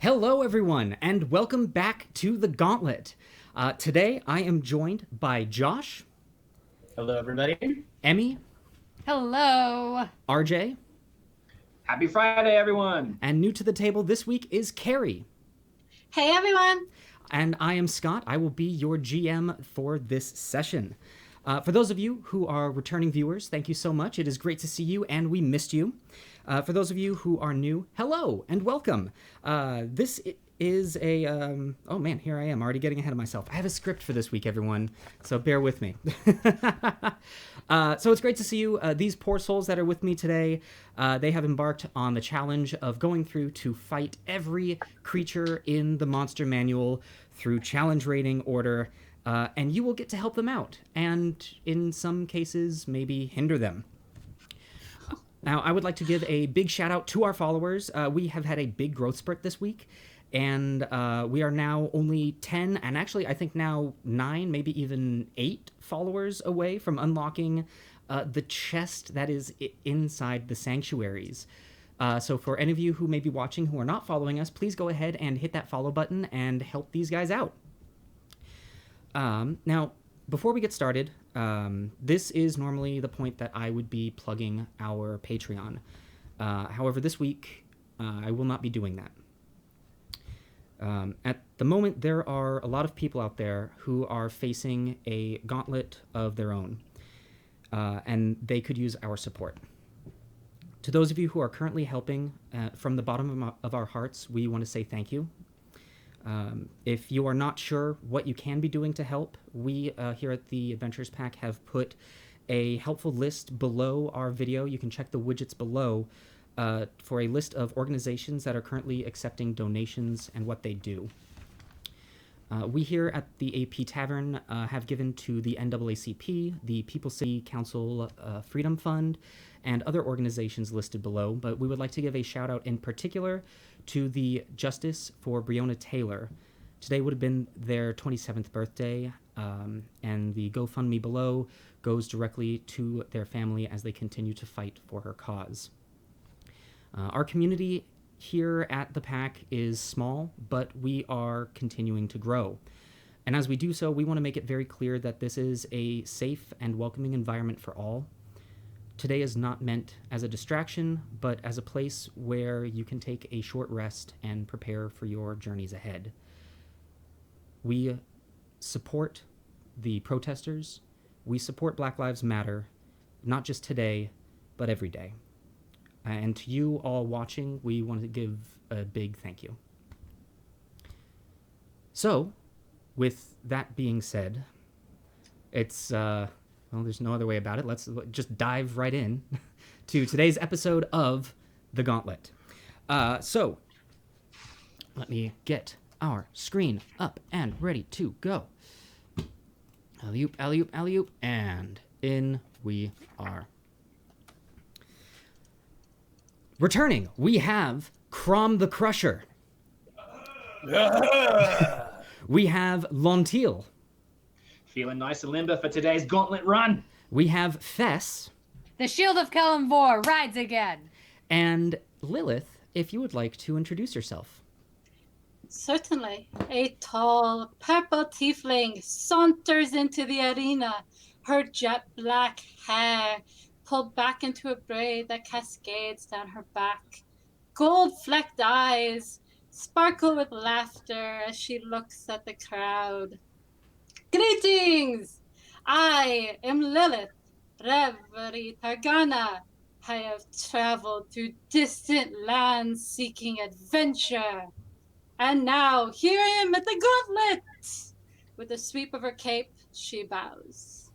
Hello, everyone, and welcome back to the Gauntlet. Today, I am joined by Josh. Hello, everybody. Emmy. Hello. RJ. Happy Friday, everyone. And new to the table this week is Carrie. Hey, everyone. And I am Scott. I will be your GM for this session. For those of you who are returning viewers, thank you so much. It is great to see you, and we missed you. For those of you who are new, hello and welcome. This is a... oh man, here I am, already getting ahead of myself. I have a script for this week, everyone, so bear with me. So it's great to see you. These poor souls that are with me today, they have embarked on the challenge of going through to fight every creature in the monster manual through challenge rating order, and you will get to help them out, and in some cases, maybe hinder them. Now, I would like to give a big shout out to our followers. We have had a big growth spurt this week, and we are now only 10, and actually I think now 9, maybe even 8 followers away from unlocking the chest that is inside the sanctuaries. So for any of you who may be watching who are not following us, please go ahead and hit that follow button and help these guys out. Now, before we get started, this is normally the point that I would be plugging our Patreon. However, this week, I will not be doing that. At the moment, there are a lot of people out there who are facing a gauntlet of their own, and they could use our support. To those of you who are currently helping, from the bottom of our hearts, we want to say thank you. If you are not sure what you can be doing to help, we here at the Adventures Pack have put a helpful list below our video. You can check the widgets below for a list of organizations that are currently accepting donations and what they do. We here at the AP Tavern have given to the NAACP, the People City Council Freedom Fund, and other organizations listed below, but we would like to give a shout out in particular to the Justice for Breonna Taylor. Today would have been their 27th birthday, and the GoFundMe below goes directly to their family as they continue to fight for her cause. Our community here at the Pack is small, but we are continuing to grow. And as we do so, we want to make it very clear that this is a safe and welcoming environment for all. Today is not meant as a distraction, but as a place where you can take a short rest and prepare for your journeys ahead. We support the protesters. We support Black Lives Matter, not just today, but every day. And to you all watching, we want to give a big thank you. So, with that being said, it's... well, there's no other way about it. Let's just dive right in to today's episode of The Gauntlet. So, let me get our screen up and ready to go. Alley-oop, alley-oop, alley-oop, and in we are. Returning, we have Chrom the Crusher. We have Lontil. Feeling nice and limber for today's gauntlet run. We have Fess. The shield of Kelemvor rides again. And Lilith, if you would like to introduce yourself. Certainly. A tall, purple tiefling saunters into the arena, her jet black hair pulled back into a braid that cascades down her back. Gold-flecked eyes sparkle with laughter as she looks at the crowd. Greetings! I am Lilith, Reverie Targana. I have traveled to distant lands seeking adventure. And now, here I am at the Gauntlet! With a sweep of her cape, she bows.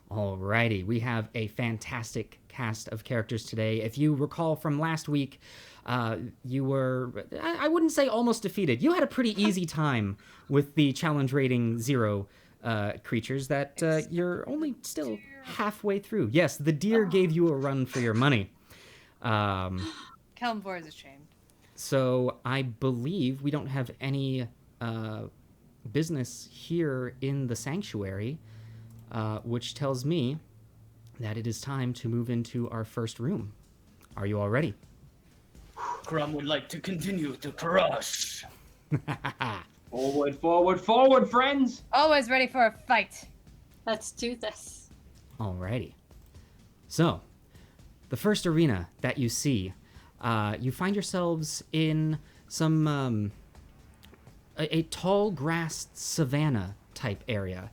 Alrighty, we have a fantastic cast of characters today. If you recall from last week, you were, I wouldn't say almost defeated. You had a pretty easy time with the challenge rating 0 creatures that you're only still halfway through. Yes, the deer gave you a run for your money. Kelemvor is ashamed. So I believe we don't have any business here in the sanctuary, which tells me that it is time to move into our first room. Are you all ready? Chrom would like to continue to crush. Forward, forward, forward, friends. Always ready for a fight. Let's do this. Alrighty. So, the first arena that you see, you find yourselves in some a tall grassed savanna type area,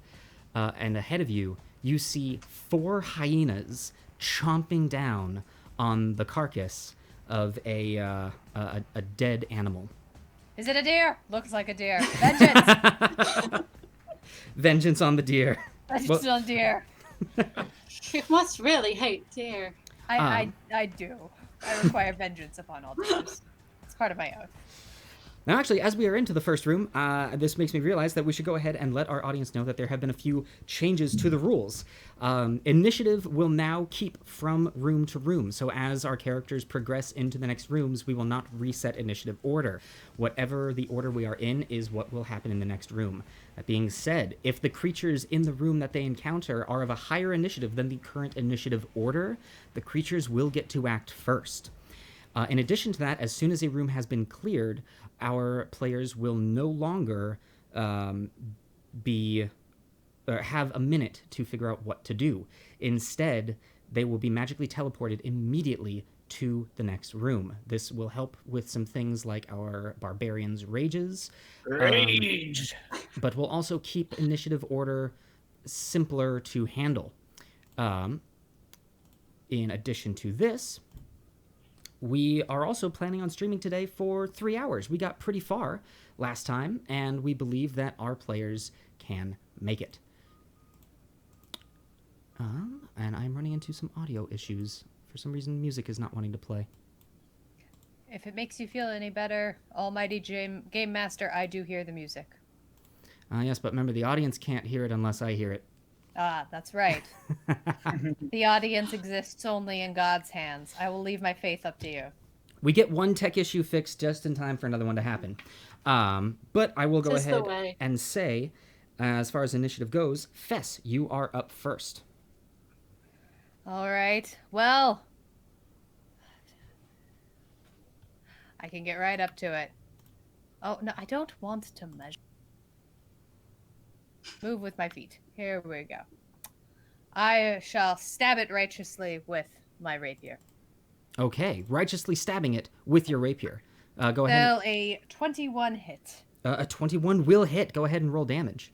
and ahead of you, you see 4 hyenas chomping down on the carcass of a dead animal. Is it a deer? Looks like a deer. Vengeance! Vengeance on the deer. Vengeance on deer. You must really hate deer. I do. I require vengeance upon all deers. It's part of my oath. Now, actually, as we are into the first room, this makes me realize that we should go ahead and let our audience know that there have been a few changes to the rules. Initiative will now keep from room to room, so as our characters progress into the next rooms, we will not reset initiative order. Whatever the order we are in is what will happen in the next room. That being said, if the creatures in the room that they encounter are of a higher initiative than the current initiative order, the creatures will get to act first. In addition to that, as soon as a room has been cleared, our players will no longer have a minute to figure out what to do. Instead, they will be magically teleported immediately to the next room. This will help with some things like our barbarians' rages. Rage! But will also keep initiative order simpler to handle. In addition to this, we are also planning on streaming today for 3 hours. We got pretty far last time, and we believe that our players can make it. And I'm running into some audio issues. For some reason, music is not wanting to play. If it makes you feel any better, almighty Game Master, I do hear the music. Yes, but remember, the audience can't hear it unless I hear it. Ah, that's right. The audience exists only in God's hands. I will leave my faith up to you. We get one tech issue fixed just in time for another one to happen. But I will go Just the ahead way. and say, as far as initiative goes, Fess, you are up first. All right. Well, I can get right up to it. Oh, no, I don't want to measure. Move with my feet. Here we go. I shall stab it righteously with my rapier. Okay, righteously stabbing it with your rapier. Go ahead. Well, a 21 hit. A 21 will hit. Go ahead and roll damage.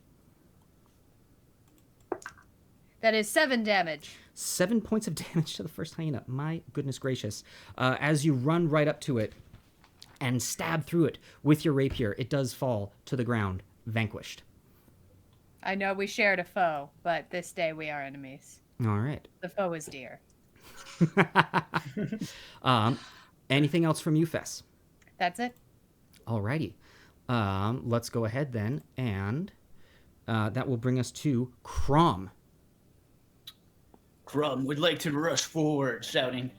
That is 7 damage. 7 points of damage to the first hyena. My goodness gracious. As you run right up to it and stab through it with your rapier, it does fall to the ground, vanquished. I know we shared a foe, but this day we are enemies. All right. The foe is dear. Anything else from you, Fess? That's it. Alrighty. Let's go ahead then, and that will bring us to Chrom. Chrom would like to rush forward, shouting,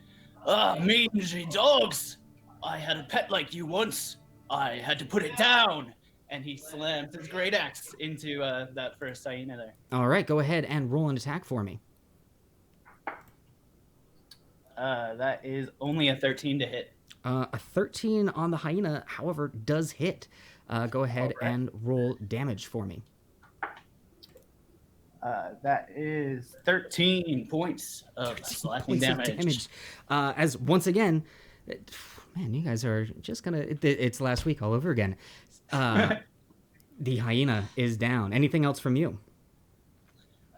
mangy dogs! I had a pet like you once. I had to put it down. And he slams his great axe into that first hyena there. All right, go ahead and roll an attack for me. That is only a 13 to hit. A 13 on the hyena, however, does hit. Go ahead and roll damage for me. That is 13 points of slashing damage. As once again, man, you guys are just gonna. It's last week all over again. The hyena is down. Anything else from you?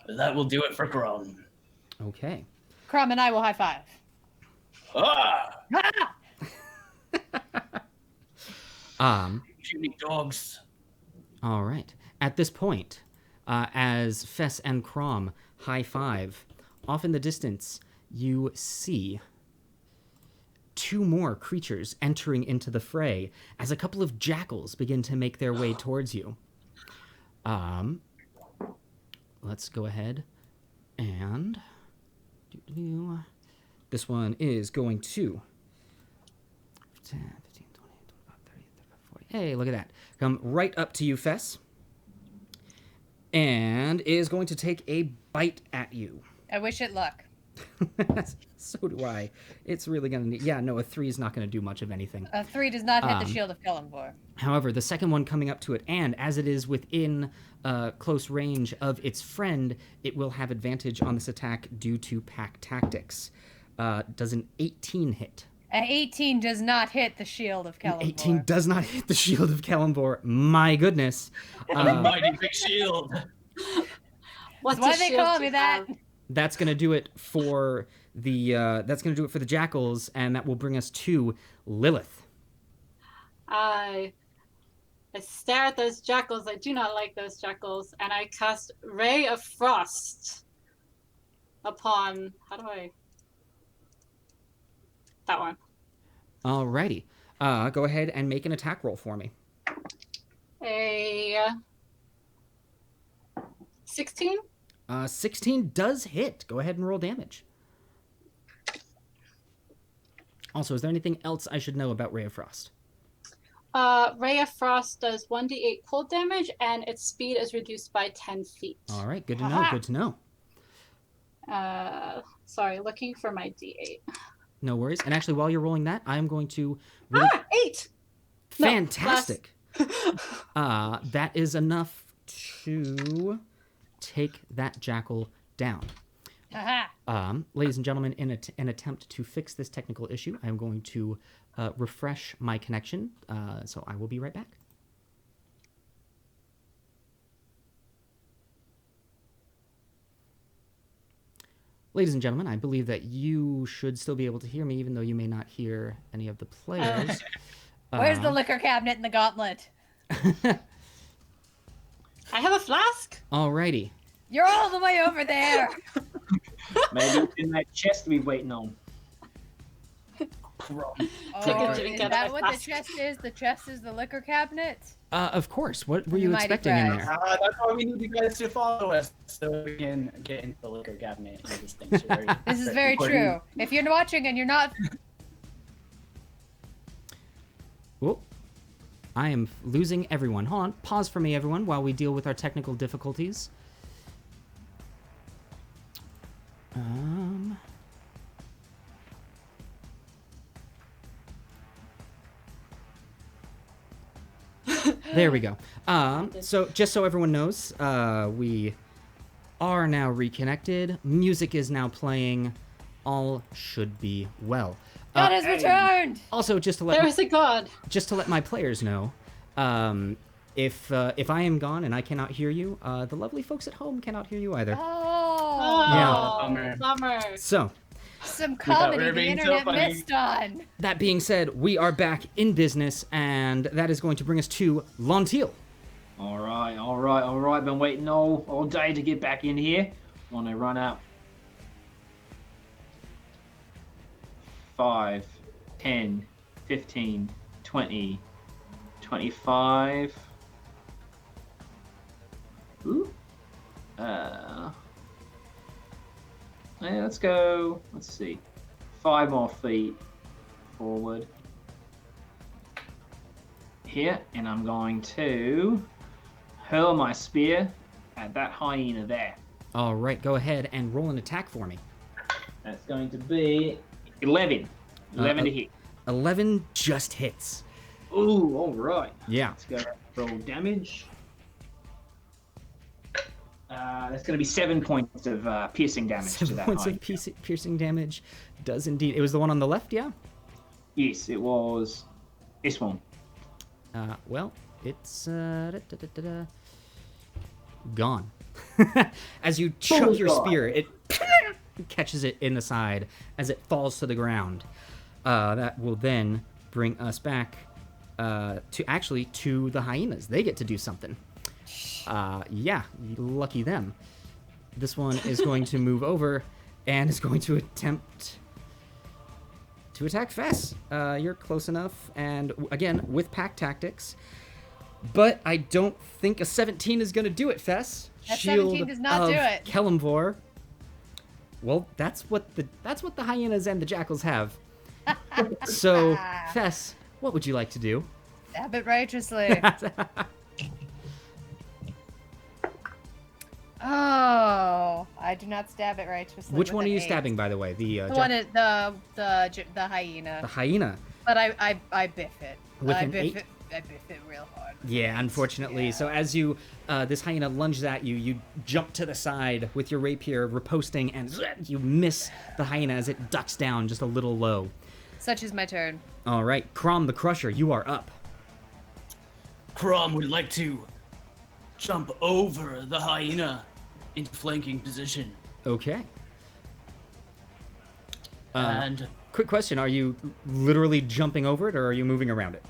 That will do it for Chrom. Okay. Chrom and I will high five. Ah! Ah! Shooting dogs. All right. At this point, as Fess and Chrom high five, off in the distance, you see 2 more creatures entering into the fray as a couple of jackals begin to make their way towards you. Let's go ahead and this one is going to 10, 15, 20, 25, 30, 35, 40. Hey, look at that. Come right up to you, Fess. And is going to take a bite at you. I wish it luck. So do I. It's really going to need... Yeah, no, a 3 is not going to do much of anything. A 3 does not hit the shield of Kelemvor. However, the second one coming up to it, and as it is within close range of its friend, it will have advantage on this attack due to pack tactics. Does an 18 hit? An 18 does not hit the shield of Kelemvor. 18 does not hit the shield of Kelemvor. My goodness. A mighty big shield. What That's why does they shield call me that. have? That's gonna do it for the jackals, and that will bring us to Lilith. I stare at those jackals. I do not like those jackals, and I cast Ray of Frost upon. How do I? That one. Alrighty. Go ahead and make an attack roll for me. A 16. 16 does hit. Go ahead and roll damage. Also, is there anything else I should know about Ray of Frost? Ray of Frost does 1d8 cold damage, and its speed is reduced by 10 feet. All right, good to know. Good to know. Sorry, looking for my d8. No worries. And actually, while you're rolling that, I am going to... Really... 8! Fantastic. That is enough to take that jackal down. Ladies and gentlemen, in an attempt to fix this technical issue, I'm going to refresh my connection. So I will be right back. Ladies and gentlemen, I believe that you should still be able to hear me, even though you may not hear any of the players. Where's the liquor cabinet in the gauntlet? I have a flask. Alrighty. You're all the way over there. Maybe it's in that chest we're waiting on. Take a Oh, drink is out of that my what flask. the chest is? The chest is the liquor cabinet? Of course. What were You you mighty expecting in prize. there? That's why we need you guys to follow us so we can get into the liquor cabinet and this thing. This is very true. If you're watching and you're not... Whoop. I am losing everyone. Hold on. Pause for me, everyone, while we deal with our technical difficulties. There we go. So just so everyone knows, we are now reconnected. Music is now playing. All should be well. God has returned! Also, just to let There my, is a god. just to let my players know, if I am gone and I cannot hear you, the lovely folks at home cannot hear you either. Oh, Yeah. Bummer. Bummer. So, some thought we comedy were the being so internet funny. missed on. that being said, we are back in business, and that is going to bring us to Lontil. All right. Been waiting all day to get back in here. Want to run out. 5, 10, 15, 20, 25. Ooh. Yeah, let's go. Let's see. 5 more feet forward. Here, and I'm going to hurl my spear at that hyena there. All right, go ahead and roll an attack for me. That's going to be 11. 11 to hit. 11 just hits. Ooh, all right. Yeah. Let's go roll damage. That's going to be 7 points of piercing damage to 7 that points hyena. of piercing damage. Does indeed. It was the one on the left, yeah? Yes, it was this one. Well, it's gone. As you chuck your God. spear, it catches it in the side as it falls to the ground. That will then bring us back to the hyenas. They get to do something. Yeah, lucky them. This one is going to move over and is going to attempt to attack Fess. You're close enough, and again, with pack tactics. But I don't think a 17 is going to do it, Fess. That Shield 17 does not of do it. Kelemvor. Well, that's what the hyenas and the jackals have. So, Fess, what would you like to do? Stab it righteously. Oh, I do not stab it righteously. Which with one are an you ace. stabbing, by the way? The The one at the hyena. the hyena. But I biff it. With I an biff 8? it. I biff it real hard. Yeah, unfortunately. Yeah. So as you, this hyena lunges at you, you jump to the side with your rapier riposting, and you miss the hyena as it ducks down just a little low. Such is my turn. All right, Chrom the Crusher, you are up. Chrom would like to jump over the hyena into flanking position. Okay. And Quick question, are you literally jumping over it, or are you moving around it?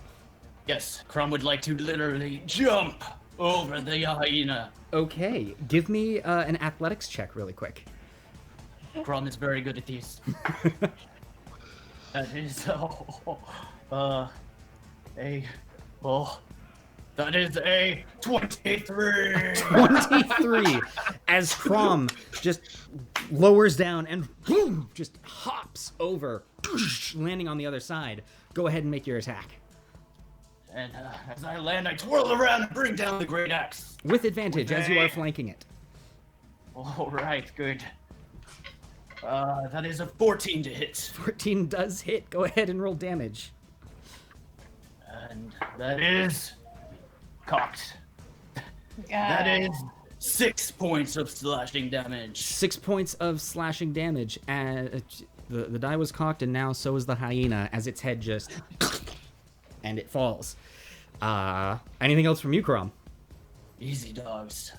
yes, Chrom would like to literally jump over the hyena. Okay, give me an athletics check really quick. Chrom is very good at these. That is that is a 23. 23 as Chrom just lowers down and boom, just hops over, landing on the other side. Go ahead and make your attack. And as I land, I twirl around and bring down the great axe. With advantage as you are Okay. flanking it. All right, good. That is a 14 to hit. 14 does hit. Go ahead and roll damage. And that is cocked. That Ah. is 6 points of slashing damage. 6 points of slashing damage. The die was cocked, and now so is the hyena as its head just... and it falls. Anything else from you, Chrom? Easy, dogs.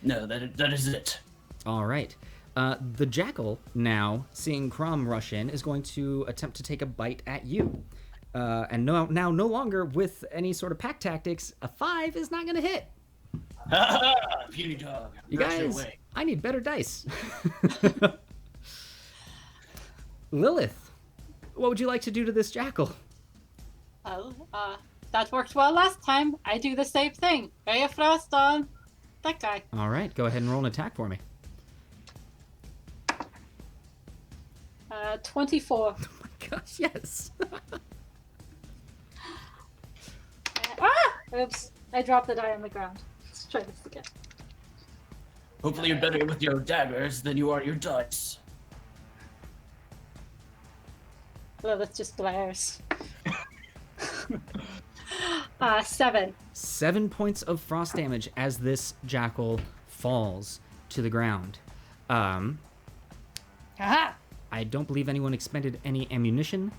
No, that is it. All right. The jackal, now, seeing Chrom rush in, is going to attempt to take a bite at you. And now no longer with any sort of pack tactics, a 5 is not going to hit. Ha ha! Puny dog. You Rush your guys, way. I need better dice. Lilith, what would you like to do to this jackal? Well, that worked well last time. I do the same thing. Ray of Frost on that guy. All right, go ahead and roll an attack for me. 24. Oh my gosh, yes. Oops. I dropped the die on the ground. Let's try this again. Hopefully you're better with your daggers than you are your dice. Lilith just glares. 7. 7 points of frost damage as this jackal falls to the ground. Haha! I don't believe anyone expended any ammunition.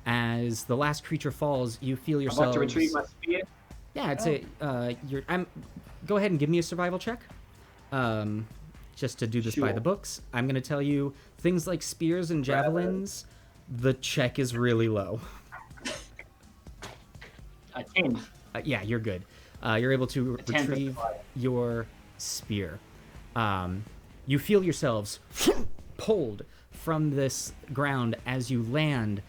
As the last creature falls, you feel I'm yourself. about to retrieve my spear. Yeah, I'd say go ahead and give me a survival check. Just to do this by Sure. the books. I'm gonna tell you things like spears and javelins. The check is really low. A 10. Yeah, you're good. You're able to 10 retrieve fire. your spear. You feel yourselves pulled from this ground as you land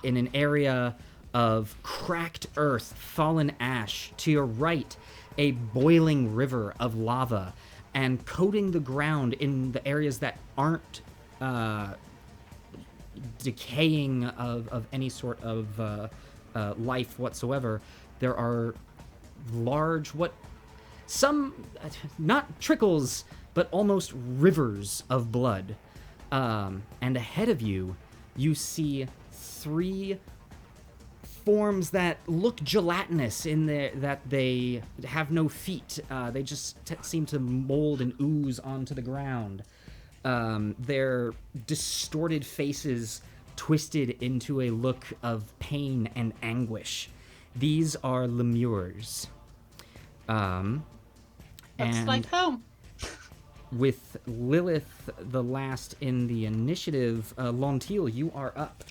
in an area of cracked earth, fallen ash. To your right, a boiling river of lava, and coating the ground in the areas that aren't decaying of any sort of life whatsoever. There are large, not trickles, but almost rivers of blood. And ahead of you, you see 3 forms that look gelatinous in that they have no feet. They just seem to mold and ooze onto the ground. Their distorted faces twisted into a look of pain and anguish. These are lemures. Looks And like home. with Lilith the last in the initiative, Lontil, you are up.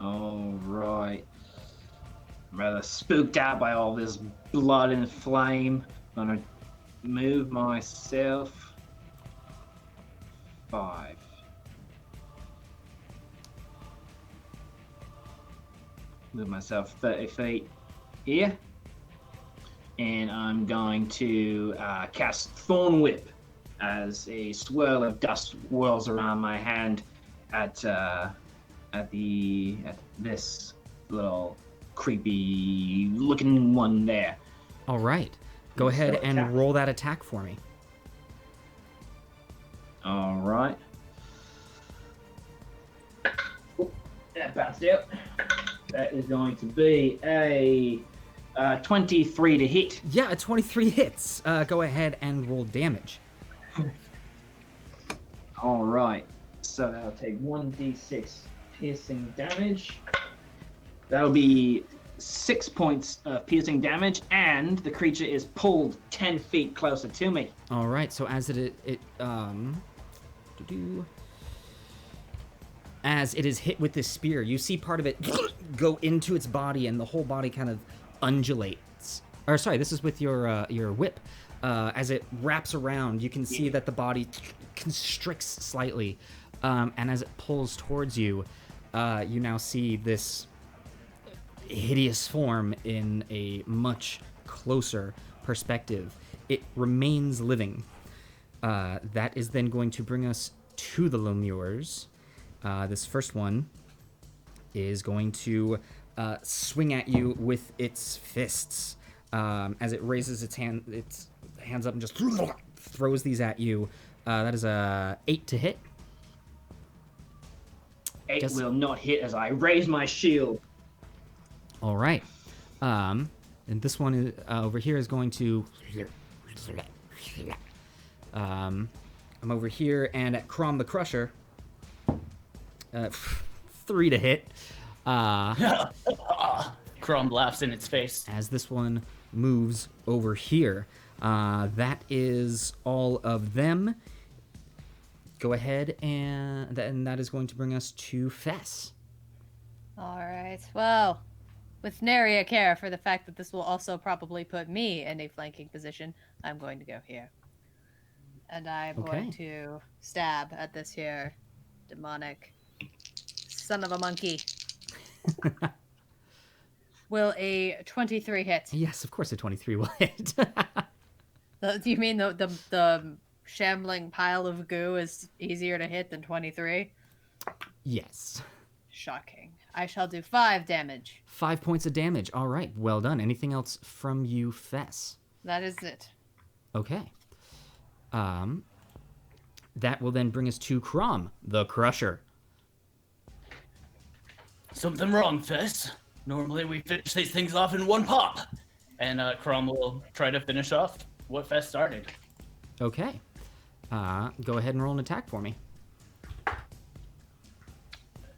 All right. I'm rather spooked out by all this blood and flame. Gonna move myself 5. Move myself 30 feet here. And I'm going to cast Thorn Whip as a swirl of dust whirls around my hand at this little creepy looking one there. All right. Go ahead So and attack. roll that attack for me. All right. Oop, that bounced out. That is going to be a 23 to hit. Yeah, a 23 hits. Go ahead and roll damage. All right. So that'll take 1d6 piercing damage. That'll be 6 points of piercing damage, and the creature is pulled 10 feet closer to me. All right. So as as it is hit with this spear, you see part of it go into its body, and the whole body kind of undulates. Or sorry, this is with your whip. As it wraps around, you can see that the body constricts slightly, and as it pulls towards you, you now see this hideous form in a much closer perspective. It remains living. That is then going to bring us to the Lemures. This first one is going to swing at you with its fists. As it raises its hands up and just throws these at you. That is a 8 to hit. 8 will not hit as I raise my shield. All right. And this one is, over here is going to... I'm over here, and at Chrom the Crusher, 3 to hit. Chrom laughs in its face. As this one moves over here. That is all of them. Go ahead, and that is going to bring us to Fess. All right. Well, with nary a care for the fact that this will also probably put me in a flanking position, I'm going to go here. And I'm going to stab at this here demonic son of a monkey. Will a 23 hit? Yes, of course a 23 will hit. Do you mean the shambling pile of goo is easier to hit than 23? Yes. Shocking. I shall do 5 damage. 5 points of damage. All right, well done. Anything else from you, Fess? That is it. Okay. That will then bring us to Chrom the Crusher. Something wrong, Fess. Normally we finish these things off in one pop. And Chrom will try to finish off what Fess started. Okay. Go ahead and roll an attack for me.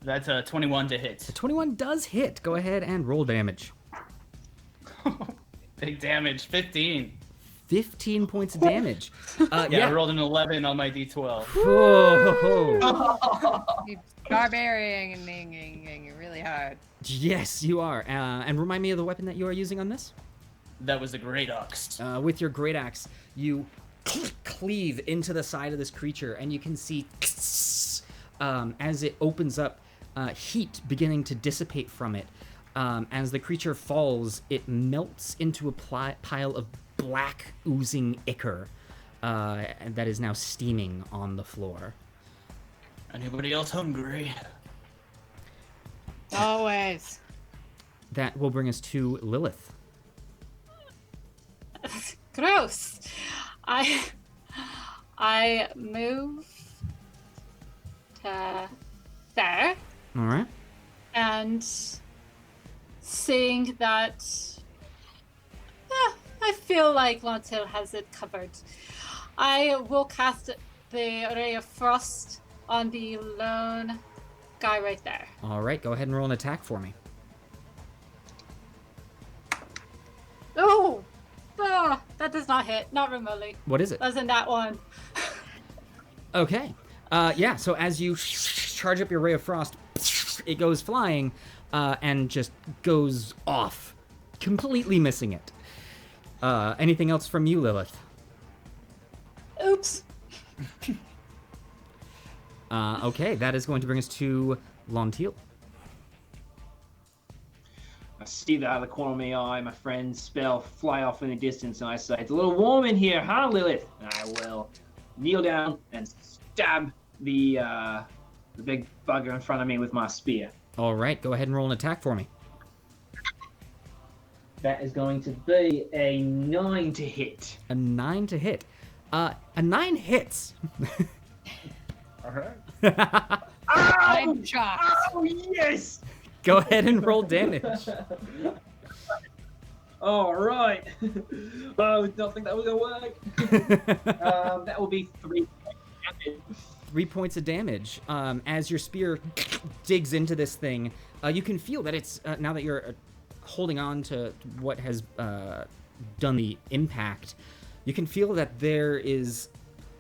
That's a 21 to hit. The 21 does hit. Go ahead and roll damage. Big damage, 15. 15 points of damage. I rolled an 11 on my d12. Whoa. You barbarian really hard. Yes, you are. And remind me of the weapon that you are using on this? That was a great axe. With your great axe, you cleave into the side of this creature, and you can see as it opens up, heat beginning to dissipate from it. As the creature falls, it melts into a pile of black oozing ichor that is now steaming on the floor. Anybody else hungry? Always. That will bring us to Lilith. Gross. I move to there, All right. and seeing that I feel like Lontil has it covered, I will cast the Ray of Frost on the lone guy right there. All right. Go ahead and roll an attack for me. Oh! That does not hit. Not remotely. What is it? Wasn't that one. Okay. Yeah, so as you charge up your Ray of Frost, it goes flying and just goes off, completely missing it. Anything else from you, Lilith? Oops. Okay, that is going to bring us to Lontil. I see that out of the corner of my eye, my friend's spell fly off in the distance, and I say, "It's a little warm in here, huh, Lilith?" And I will kneel down and stab the big bugger in front of me with my spear. All right, go ahead and roll an attack for me. That is going to be a 9 to hit. A 9 to hit. A 9 hits. All right. I'm shocked. Oh, yes! Go ahead and roll damage. All right. I did not think that was going to work. That will be 3 damage. 3 points of damage. As your spear digs into this thing, you can feel that it's, now that you're holding on to what has done the impact, you can feel that there is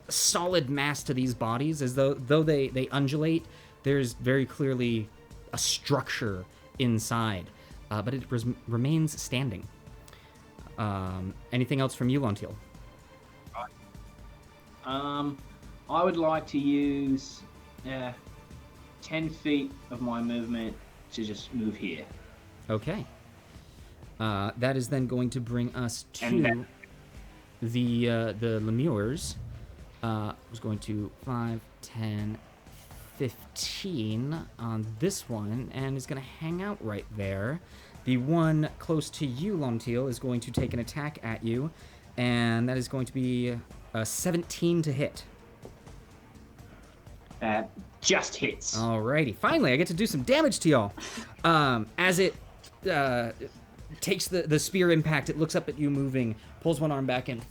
a solid mass to these bodies, as though they undulate, there's very clearly a structure inside, but it remains standing. Anything else from you, Lontil? I would like to use 10 feet of my movement to just move here. Okay. That is then going to bring us to the lemures. Was going to 5, 10, 15 on this one, and is going to hang out right there. The one close to you, Lontil, is going to take an attack at you, and that is going to be a 17 to hit. Just hits. Alrighty. Finally, I get to do some damage to y'all. As it takes the spear impact, it looks up at you moving, pulls one arm back, and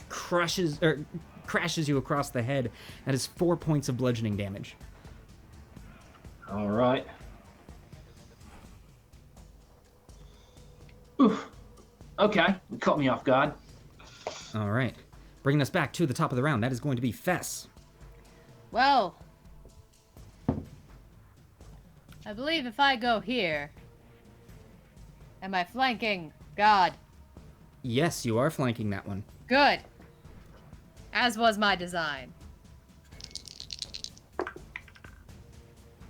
crashes you across the head. That is 4 points of bludgeoning damage. All right. Oof. Okay, it caught me off guard. All right. Bringing us back to the top of the round, that is going to be Fess. Well, I believe if I go here, am I flanking God? Yes, you are flanking that one. Good. As was my design.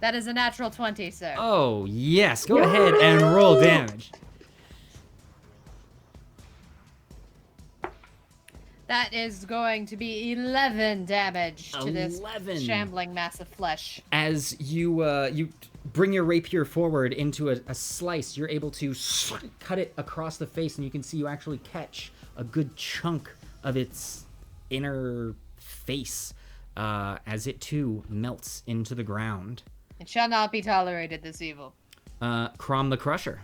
That is a natural 20, sir. Oh, yes. Go ahead and roll damage. That is going to be 11 damage to this 11. shambling mass of flesh. As you bring your rapier forward into a slice, you're able to cut it across the face, and you can see you actually catch a good chunk of its inner face as it too melts into the ground. It shall not be tolerated, this evil. Chrom the Crusher.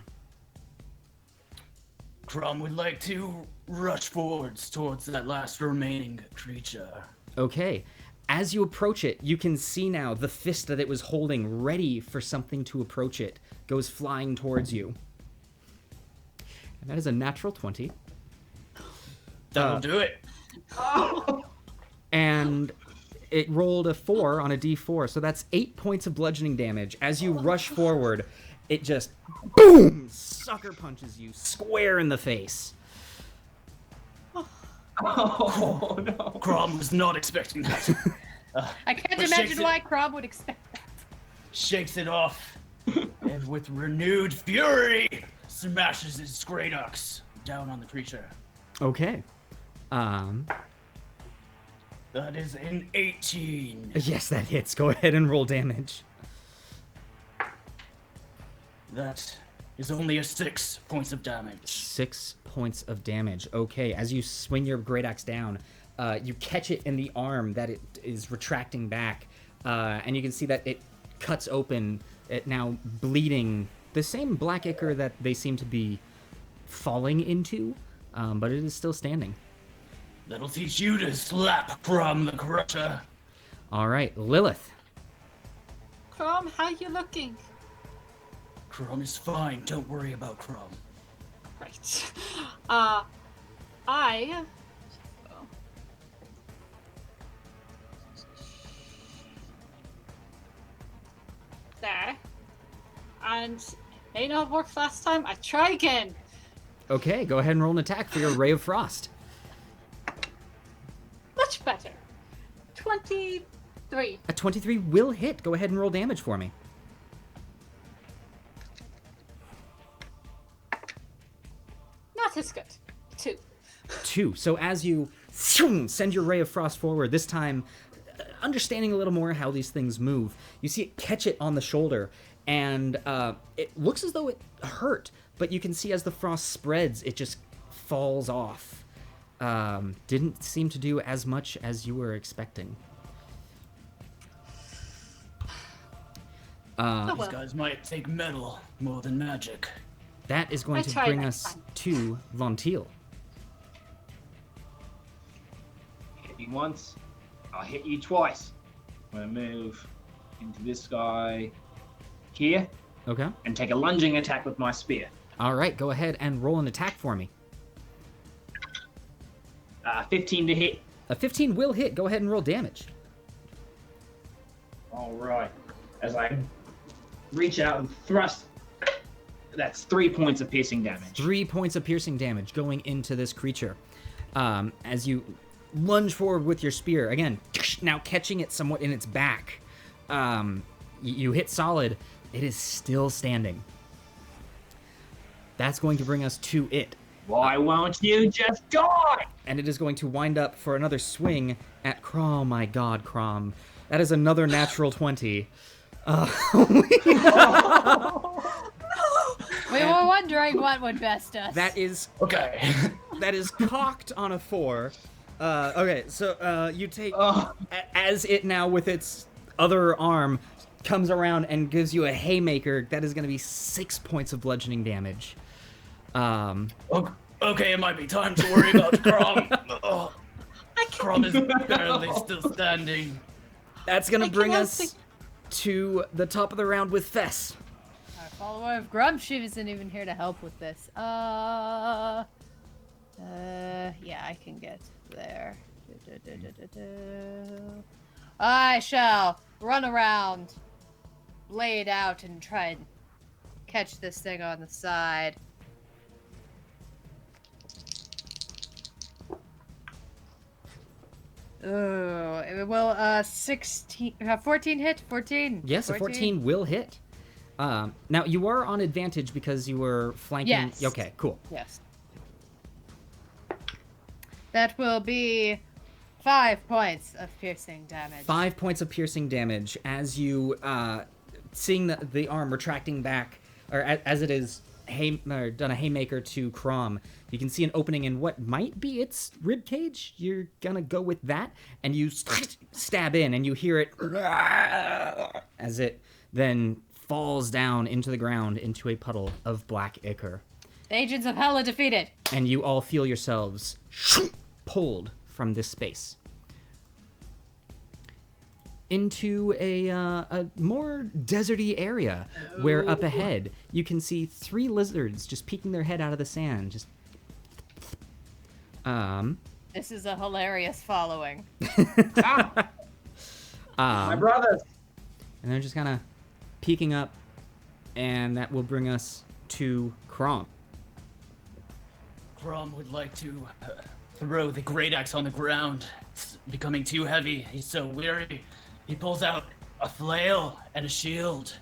Chrom would like to rush forwards towards that last remaining creature. Okay. As you approach it, you can see now the fist that it was holding, ready for something to approach it, goes flying towards you. And that is a natural 20. That'll do it. And it rolled a 4 on a d4, so that's 8 points of bludgeoning damage. As you rush forward, it just, boom, sucker punches you square in the face. Oh, no. Chrom was not expecting that. I can't But imagine why Chrom would expect that. Shakes it off, and with renewed fury, smashes his great axe down on the creature. Okay. That is an 18. Yes, that hits. Go ahead and roll damage. That is only a 6 points of damage. 6 points of damage. Okay, as you swing your great axe down, you catch it in the arm that it is retracting back, and you can see that it cuts open, it now bleeding the same black ichor that they seem to be falling into, but it is still standing. That'll teach you to slap Chrom the Crusher. All right, Lilith. Chrom, how you looking? Chrom is fine. Don't worry about Chrom. Right. There. And may not have worked last time. I try again. Okay, go ahead and roll an attack for your Ray of Frost. Much better. 23. A 23 will hit. Go ahead and roll damage for me. Not as good. 2. 2. So as you send your Ray of Frost forward, this time understanding a little more how these things move, you see it catch it on the shoulder, and it looks as though it hurt, but you can see as the frost spreads, it just falls off. Didn't seem to do as much as you were expecting. These well. guys might take metal more than magic. That is going I to tried bring next us time. to Lontil. Hit me once, I'll hit you twice. I'm gonna move into this guy here Okay. and take a lunging attack with my spear. All right, go ahead and roll an attack for me. 15 to hit. A 15 will hit. Go ahead and roll damage. All right. As I reach out and thrust, that's 3 points of piercing damage. 3 points of piercing damage going into this creature. As you lunge forward with your spear, again, now catching it somewhat in its back. You hit solid. It is still standing. That's going to bring us to it. Why won't you just die? And it is going to wind up for another swing at Chrom. Oh my god, Chrom. That is another natural 20. We were wondering what would best us. That is Okay. that is cocked on a 4. Okay, so you take Oh. as it now with its other arm comes around and gives you a haymaker. That is going to be 6 points of bludgeoning damage. Okay, it might be time to worry about Chrom. Oh, Chrom is barely still standing. That's going to bring cannot us think- to the top of the round with Fess. Our follower of Grump, she isn't even here to help with this. Yeah, I can get there. I shall run around, blade out, and try and catch this thing on the side. Oh, it will 14 hit? 14. Yes, a 14 will hit. Now, you are on advantage because you were flanking. Yes. Okay, cool. Yes. That will be 5 points of piercing damage. 5 points of piercing damage as you, seeing the arm retracting back, or as it is done a haymaker to Chrom, you can see an opening in what might be its rib cage. You're gonna go with that, and you stab in, and you hear it as it then falls down into the ground into a puddle of black ichor. The agents of hell are defeated. And you all feel yourselves pulled from this space into a more deserty area where up ahead you can see 3 lizards just peeking their head out of the sand. Just This is a hilarious following. My brothers. and they're just kind of peeking up, and that will bring us to Chrom. Chrom would like to throw the great axe on the ground. It's becoming too heavy. He's so weary. He pulls out a flail and a shield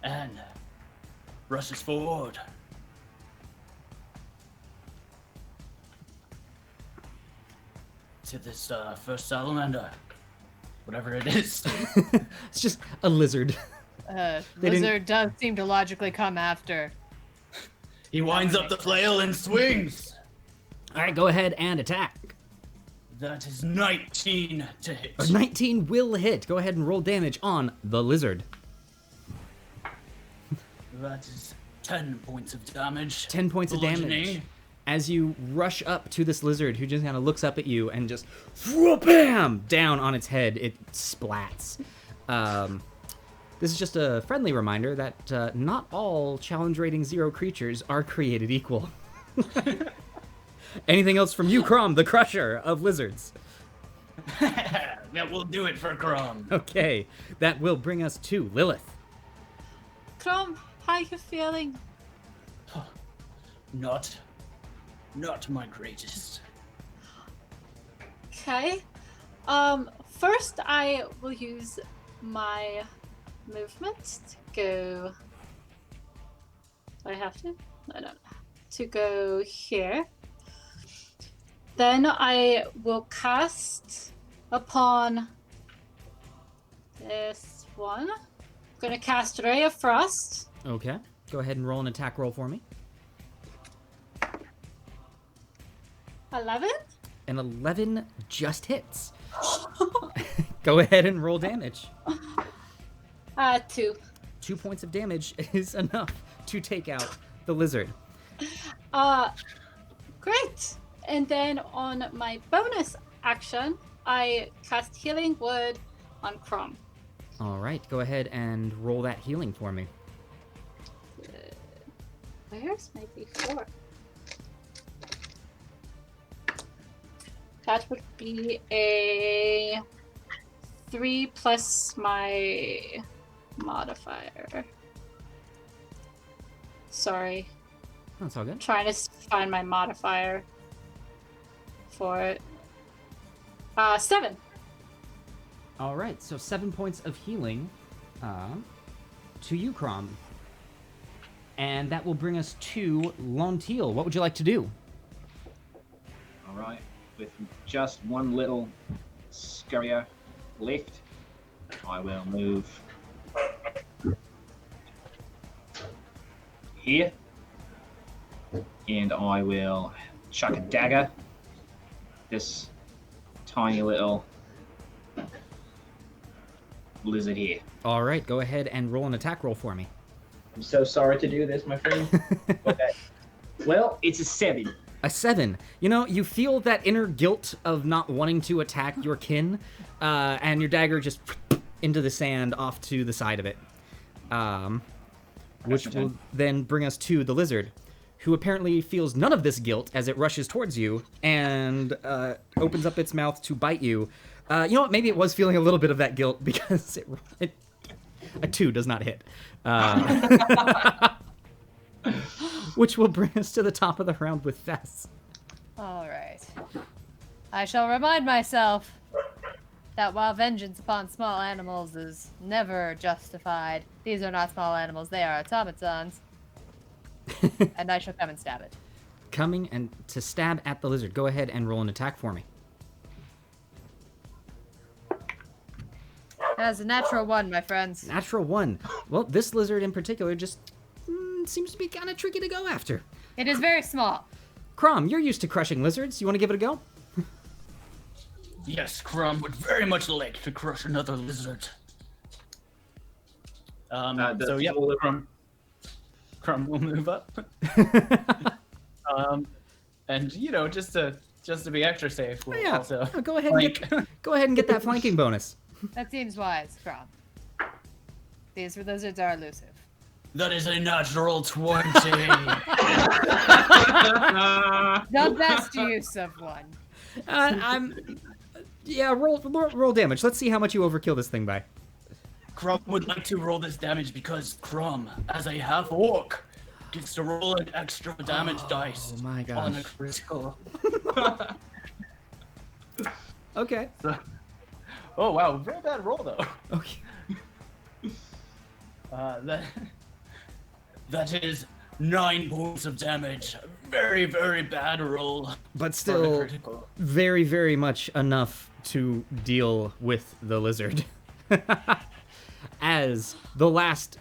and rushes forward. To this first salamander. Whatever it is. It's just a lizard. They didn't- Lizard does seem to logically come after. He winds up the flail and swings. All right, go ahead and attack. That is 19 to hit. A 19 will hit. Go ahead and roll damage on the lizard. That is 10 points of damage. 10 points of damage. Bludgeoning. As you rush up to this lizard who just kind of looks up at you and just bam down on its head, it splats. This is just a friendly reminder that not all challenge rating 0 creatures are created equal. Anything else from you, Chrom, the Crusher of lizards? That will do it for Chrom. Okay, that will bring us to Lilith. Chrom, how you feeling? Not my greatest. Okay. First I will use my movement to go. I have to? I don't. To go here. Then I will cast upon this one. I'm gonna cast Ray of Frost. Okay, go ahead and roll an attack roll for me. 11. An 11 just hits. Go ahead and roll damage. 2. 2 points of damage is enough to take out the lizard. Great. And then on my bonus action, I cast Healing Word on Chrom. All right, go ahead and roll that healing for me. Where's my D4? That would be a 3 plus my modifier. Sorry. That's all good. Trying to find my modifier for it. 7. All right, so 7 points of healing to you, Chrom. And that will bring us to Lontil. What would you like to do? All right, with just one little scurrier left, I will move here, and I will chuck a dagger. This tiny little lizard here. All right, go ahead and roll an attack roll for me. I'm so sorry to do this, my friend. Okay. Well, it's a 7. A 7. You know, you feel that inner guilt of not wanting to attack your kin, and your dagger just into the sand off to the side of it. Which will then bring us to the lizard, who apparently feels none of this guilt as it rushes towards you and opens up its mouth to bite you. You know what? Maybe it was feeling a little bit of that guilt because a 2 does not hit. Which will bring us to the top of the round with Fess. All right. I shall remind myself that while vengeance upon small animals is never justified, these are not small animals, they are automatons. And I shall come and stab it. Coming and to stab at the lizard. Go ahead and roll an attack for me. That's a natural 1, my friends. Natural 1. Well, this lizard in particular just seems to be kind of tricky to go after. It is very small. Chrom, you're used to crushing lizards. You want to give it a go? Yes, Chrom would very much like to crush another lizard. So yeah, Chrom will move up. And you know, just to be extra safe, we'll also go ahead and get that flanking bonus. That seems wise, Chrom. These lizards are elusive. That is a natural 20. The best use of one. Roll damage. Let's see how much you overkill this thing by. Chrom would like to roll this damage because Chrom, as a half orc, gets to roll an extra damage dice my gosh. on a critical. Okay. Oh wow, very bad roll though. Okay. That is 9 points of damage. Very, very bad roll. But still, very, very much enough to deal with the lizard. As the last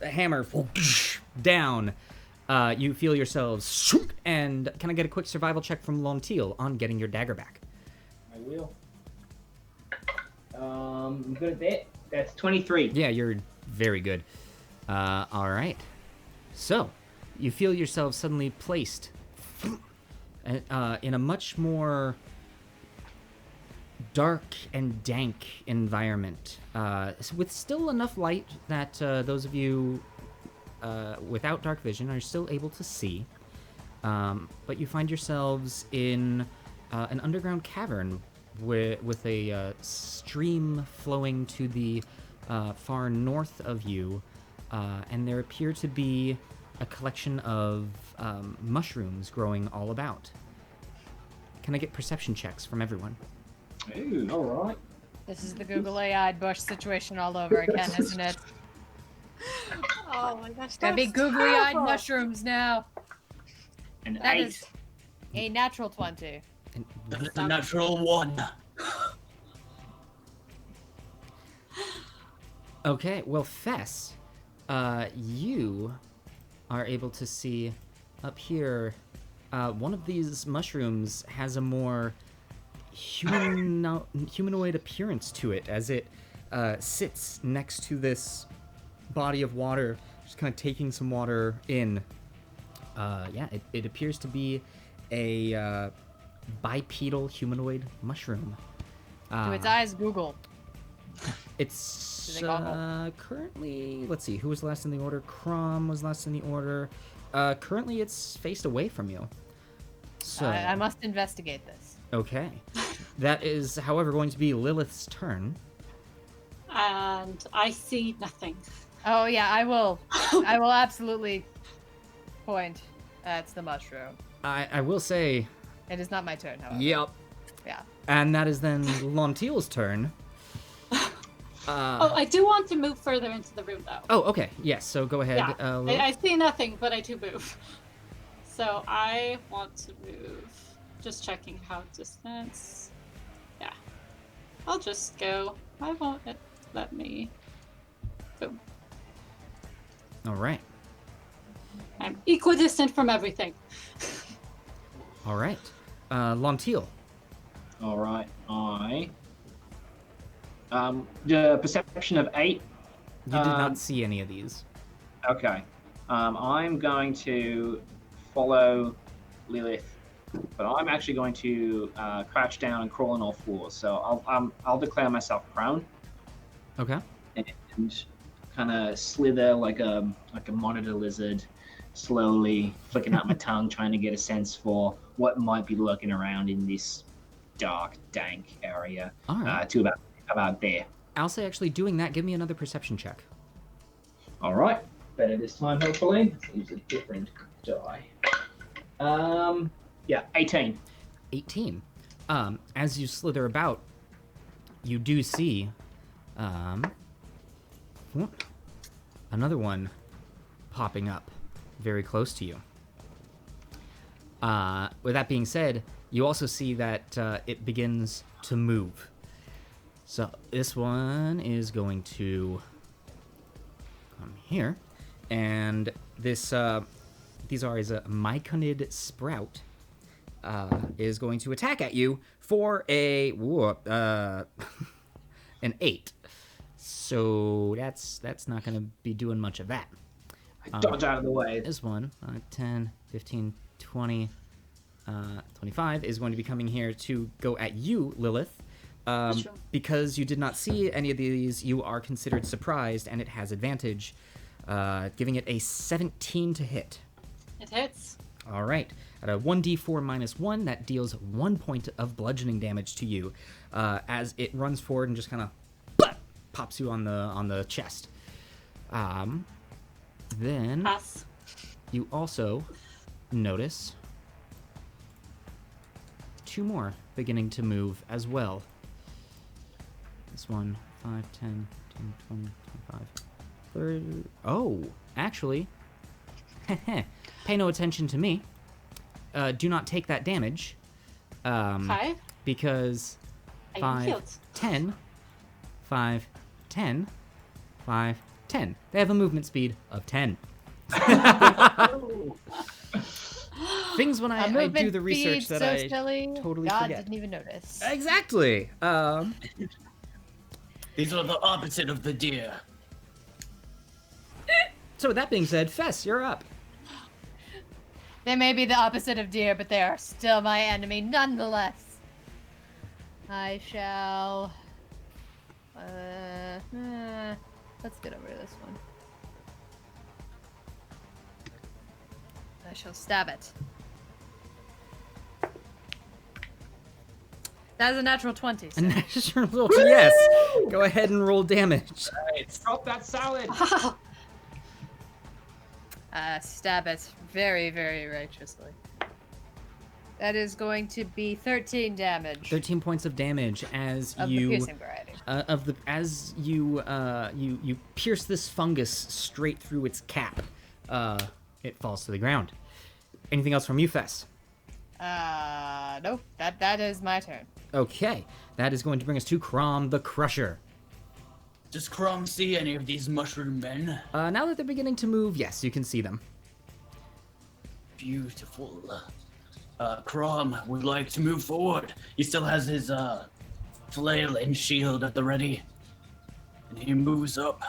hammer down, you feel yourselves and can I get a quick survival check from Lontil on getting your dagger back? I will. I'm good at that. That's 23. Yeah, you're very good. All right. So, you feel yourself suddenly placed in a much more dark and dank environment, with still enough light that those of you without dark vision are still able to see. But you find yourselves in an underground cavern with a stream flowing to the far north of you, and there appear to be a collection of mushrooms growing all about. Can I get perception checks from everyone? Ooh, all right. This is the Google AI-eyed bush situation all over again, isn't it? Oh my gosh, Gotta be that's googly-eyed terrible. mushrooms now. An That 8. is a natural 20. That is a natural 1. Okay, well, Fess, you are able to see up here, one of these mushrooms has a more humanoid appearance to it as it sits next to this body of water, just kind of taking some water in. It appears to be a bipedal humanoid mushroom. Do its eyes Google? It's Do they goggle? currently, let's see, who was last in the order? Chrom was last in the order. Currently it's faced away from you. So I must investigate this. okay. That is, however, going to be Lilith's turn. And I see nothing. Oh yeah, I will. I will absolutely point at the mushroom. I will say, It is not my turn, however. yep. Yeah. And that is then Lontil's turn. I do want to move further into the room, though. Oh, okay. Yes, so go ahead. Yeah, Lilith. I see nothing, but I do move. So I want to move. Just checking how distance. Yeah. I'll just go. Why won't it let me? Boom. All right. I'm equidistant from everything. All right. Lontil. All right. The perception of 8. You did not see any of these. Okay. I'm going to follow Lilith, but I'm actually going to crouch down and crawl on all fours. So I'll declare myself prone Okay. and kind of slither like a monitor lizard, slowly flicking out my tongue, trying to get a sense for what might be lurking around in this dark, dank area. All right. To about there. I'll say actually doing that, give me another perception check. All right. Better this time, hopefully. Let's use a different die. 18. 18. As you slither about, you do see another one popping up very close to you. With that being said, you also see that it begins to move. So this one is going to come here, and this these are as a myconid sprout is going to attack at you for a an 8. So that's not going to be doing much of that. Dodge out of the way. This one, 10, 15, 20, 25 is going to be coming here to go at you, Lilith. Because you did not see any of these, you are considered surprised, and it has advantage, giving it a 17 to hit. It hits. All right. At a 1d4 minus 1, that deals 1 point of bludgeoning damage to you as it runs forward and just kind of pops you on the chest. Then Pass. you also notice 2 more beginning to move as well. This one, 5, 10, 15, 20, 25, 30. Oh, actually, pay no attention to me. Do not take that damage. Okay. Because I am 5, healed. 10, 5, 10, 5, 10. They have a movement speed of 10. Things when I do the research that I silly, totally God forget. didn't even notice. Exactly. These are the opposite of the deer. So with that being said, Fess, you're up. They may be the opposite of deer, but they are still my enemy nonetheless. I shall... let's get over to this one. I shall stab it. That is a natural 20. So. Yes. Go ahead and roll damage. Drop that salad. Stab it very, very righteously. That is going to be 13 damage. 13 points of damage as Of you the piercing variety. as you you pierce this fungus straight through its cap. It falls to the ground. Anything else from you, Fess? Nope. That is my turn. Okay, that is going to bring us to Chrom the Crusher. Does Chrom see any of these mushroom men? Now that they're beginning to move, yes, you can see them. Beautiful. Chrom would like to move forward. He still has his flail and shield at the ready. And he moves up.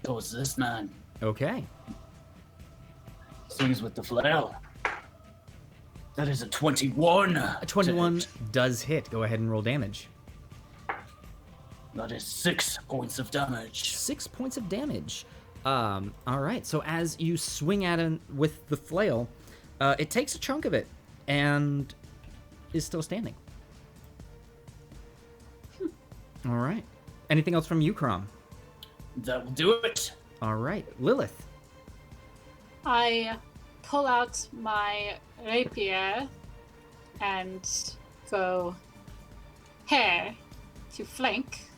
goes this man. Okay. Swings with the flail. That is a 21. A 21 does hit. Go ahead and roll damage. That is 6 points of damage. 6 points of damage. All right. So as you swing at him with the flail, it takes a chunk of it and is still standing. All right. Anything else from you, Chrom? That will do it. All right. Lilith. I pull out my rapier and go here to flank.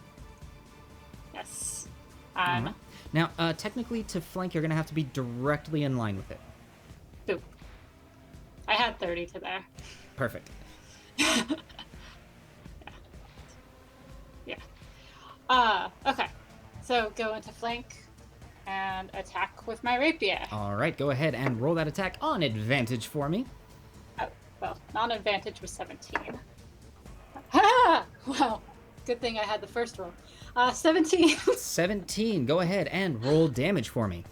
Yes. And Now, technically, to flank, you're going to have to be directly in line with it. boop. I had 30 to there. Perfect. Yeah. Okay. So go into flank and attack with my rapier. All right. Go ahead and roll that attack on advantage for me. Oh, well, non-advantage was 17. Ha! Well, good thing I had the first roll. 17. 17. Go ahead and roll damage for me.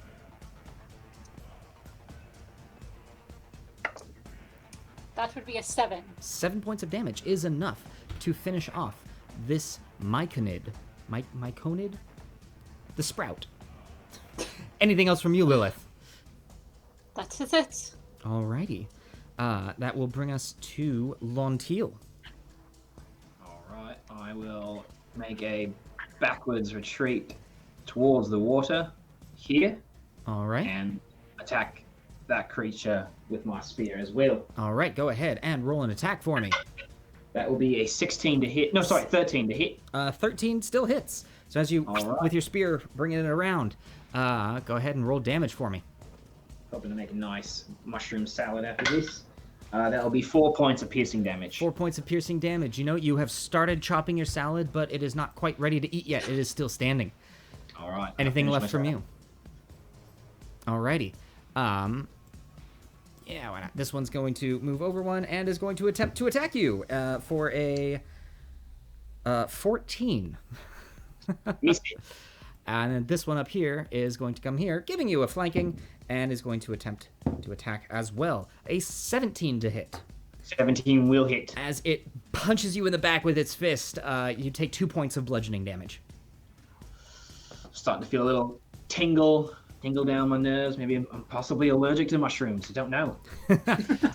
That would be a 7. 7 points of damage is enough to finish off this myconid. Myconid? The sprout. Anything else from you, Lilith? That is it. Alrighty. That will bring us to Lontil. Alright, I will make a backwards retreat towards the water here Alright. and attack that creature with my spear as well. Alright, go ahead and roll an attack for me. That will be a 16 to hit. No, sorry, 13 to hit. 13 still hits. So as you, All right. with your spear, bringing it around, go ahead and roll damage for me. Hoping to make a nice mushroom salad after this. That'll be 4 points of piercing damage. 4 points of piercing damage. You know, you have started chopping your salad, but it is not quite ready to eat yet. It is still standing. All right. Anything I'll left finish from myself. you? Alrighty. Yeah, why not? This one's going to move over one and is going to attempt to attack you for a 14. Miss it. And then this one up here is going to come here, giving you a flanking, and is going to attempt to attack as well. A 17 to hit. 17 will hit. As it punches you in the back with its fist, you take 2 points of bludgeoning damage. Starting to feel a little tingle down my nerves. Maybe I'm possibly allergic to mushrooms. I don't know.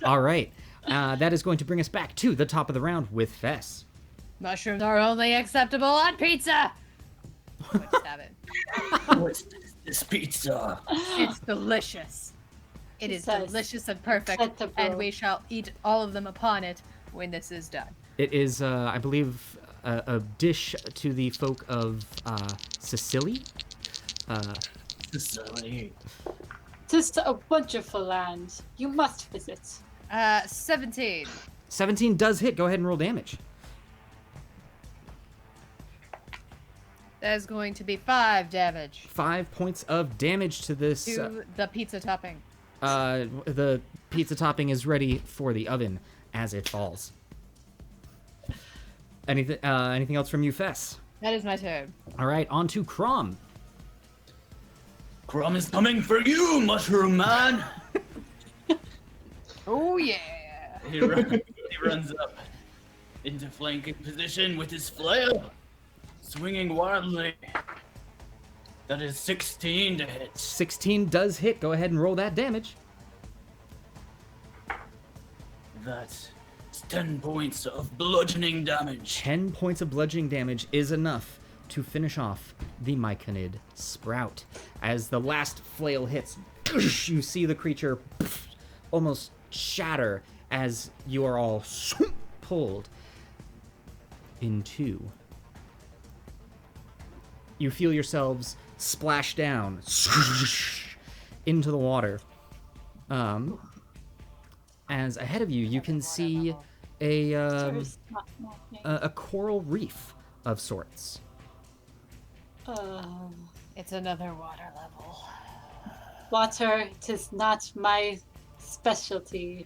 All right. That is going to bring us back to the top of the round with Fess. Mushrooms are only acceptable on pizza. Let's have it. What's this pizza? It's delicious. It is Says delicious and perfect, acceptable. and we shall eat all of them upon it when this is done. It is, I believe, a dish to the folk of Sicily. Silly. Tis a wonderful land. You must visit. 17. 17 does hit. Go ahead and roll damage. That is going to be 5 damage 5 points of damage to this. to the pizza topping. The pizza topping is ready for the oven as it falls. Anything else from you, Fess? That is my turn. All right, on to Chrom. Chrom is coming for you, mushroom man. Oh yeah. He runs up into flanking position with his flail, swinging wildly. That is 16 to hit. 16 does hit. Go ahead and roll that damage. That's 10 points of bludgeoning damage. 10 points of bludgeoning damage is enough to finish off the Myconid Sprout. As the last flail hits, you see the creature almost shatter as you are all pulled into. You feel yourselves splash down into the water. As ahead of you, you can see There's not nothing. a coral reef of sorts. It's another water level. Water, it is not my specialty.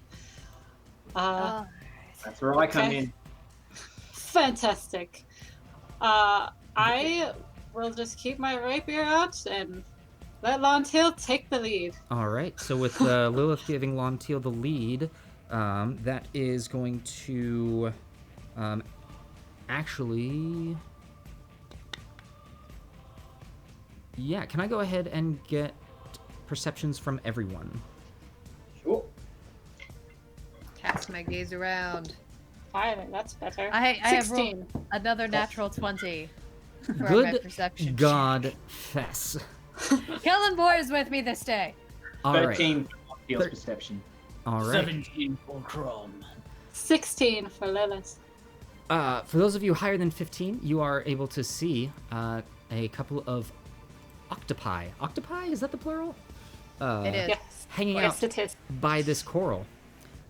That's where I come Okay. in. Fantastic. I will just keep my rapier out and Let Lontil take the lead. All right. So with Lilith giving Lontil the lead, that is going to actually. Yeah. Can I go ahead and get perceptions from everyone? Sure. Cast my gaze around. Violet, that's better. I have 16. rolled another natural 20 for my Good perception. God, Fess. Kelemvor is with me this day. All right. 13 for Lontil's perception. All right. 17 for Chrom. 16 for Lilith. For those of you higher than 15, you are able to see a couple of octopi. Octopi? Is that the plural? It is. Yes. Hanging Yes, out it is. by this coral.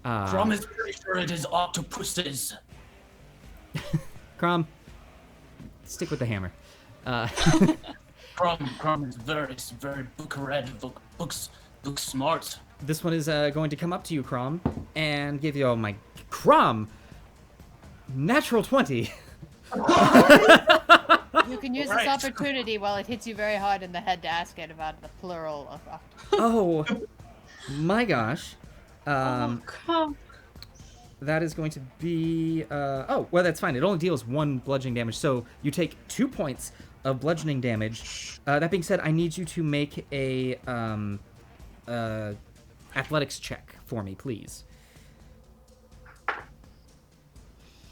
Chrom is pretty sure it is octopuses. Chrom, stick with the hammer. Chrom is very book read, books smart. This one is going to come up to you, Chrom, and give you, oh my, Chrom! Natural 20. You can use this opportunity while it hits you very hard in the head to ask it about the plural of octopus. Oh, my gosh. Come. That is going to be, oh, well, that's fine. It only deals 1 bludgeoning damage, so you take 2 points of bludgeoning damage. That being said, I need you to make a, athletics check for me, please.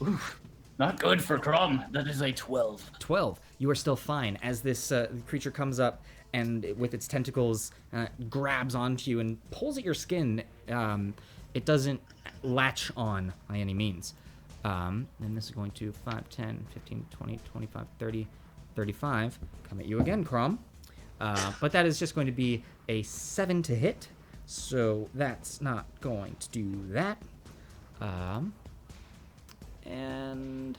Oof, not good for Chrom. That is a 12. 12. You are still fine as this creature comes up and with its tentacles grabs onto you and pulls at your skin. It doesn't latch on by any means. And this is going to 5, 10, 15, 20, 25, 30, 35. Come at you again, Chrom. But that is just going to be a 7 to hit. So that's not going to do that. And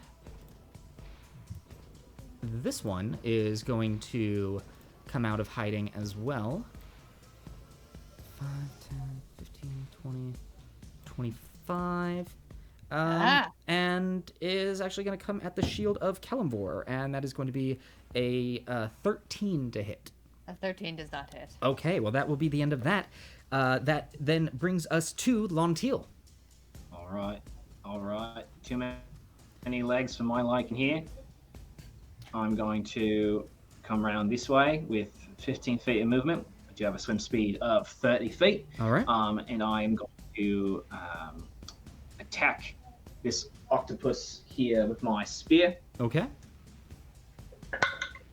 this one is going to come out of hiding as well. 5, 10, 15, 20, 25. And is actually going to come at the shield of Kelemvor, and that is going to be a 13 to hit. A 13 does not hit. Okay, well that will be the end of that. That then brings us to Lontil. All right. Too many legs for my liking here. I'm going to come around this way with 15 feet of movement. I do have a swim speed of 30 feet. All right. And I'm going to attack this octopus here with my spear. Okay.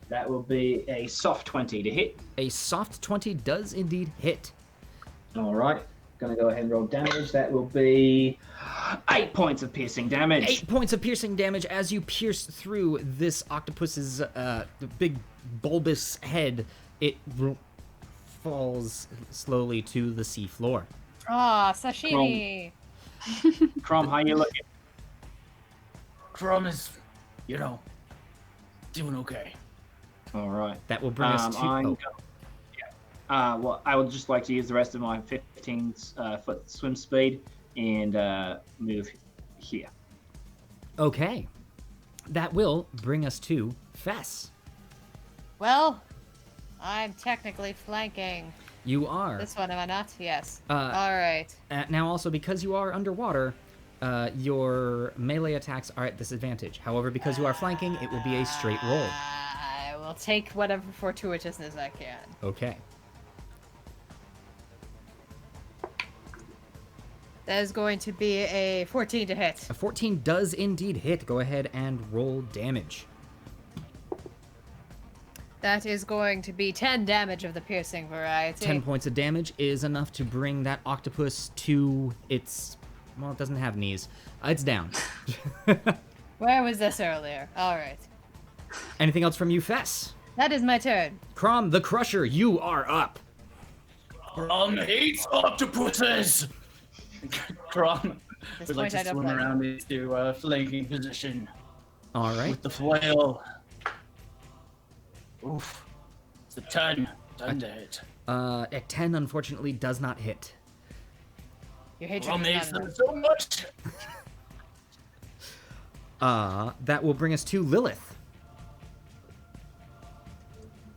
That will be a soft 20 to hit. A soft 20 does indeed hit. All right. Going to go ahead and roll damage. That will be 8 points of piercing damage. 8 points of piercing damage as you pierce through this octopus's big bulbous head. It falls slowly to the seafloor. Ah, sashimi. Chrom, how you looking? Chrom is, doing okay. All right. That will bring us to... Well, I would just like to use the rest of my 15-foot swim speed and move here. Okay. That will bring us to Fess. Well, I'm technically flanking. You are. This one, am I not? Yes. All right. Now, also, because you are underwater, your melee attacks are at disadvantage. However, because you are flanking, it will be a straight roll. I will take whatever fortuitousness I can. Okay. That is going to be a 14 to hit. A 14 does indeed hit. Go ahead and roll damage. That is going to be 10 damage of the piercing variety. 10 points of damage is enough to bring that octopus to its... Well, it doesn't have knees. It's down. Where was this earlier? All right. Anything else from you, Fess? That is my turn. Chrom the Crusher, you are up. Chrom hates octopuses! Chrom This would like point to I don't swim play. around into flanking position All right. with the flail. Oof. It's a 10. 10 to hit. A 10, unfortunately, does not hit. Your hatred Chrom is hates not them so much! That will bring us to Lilith.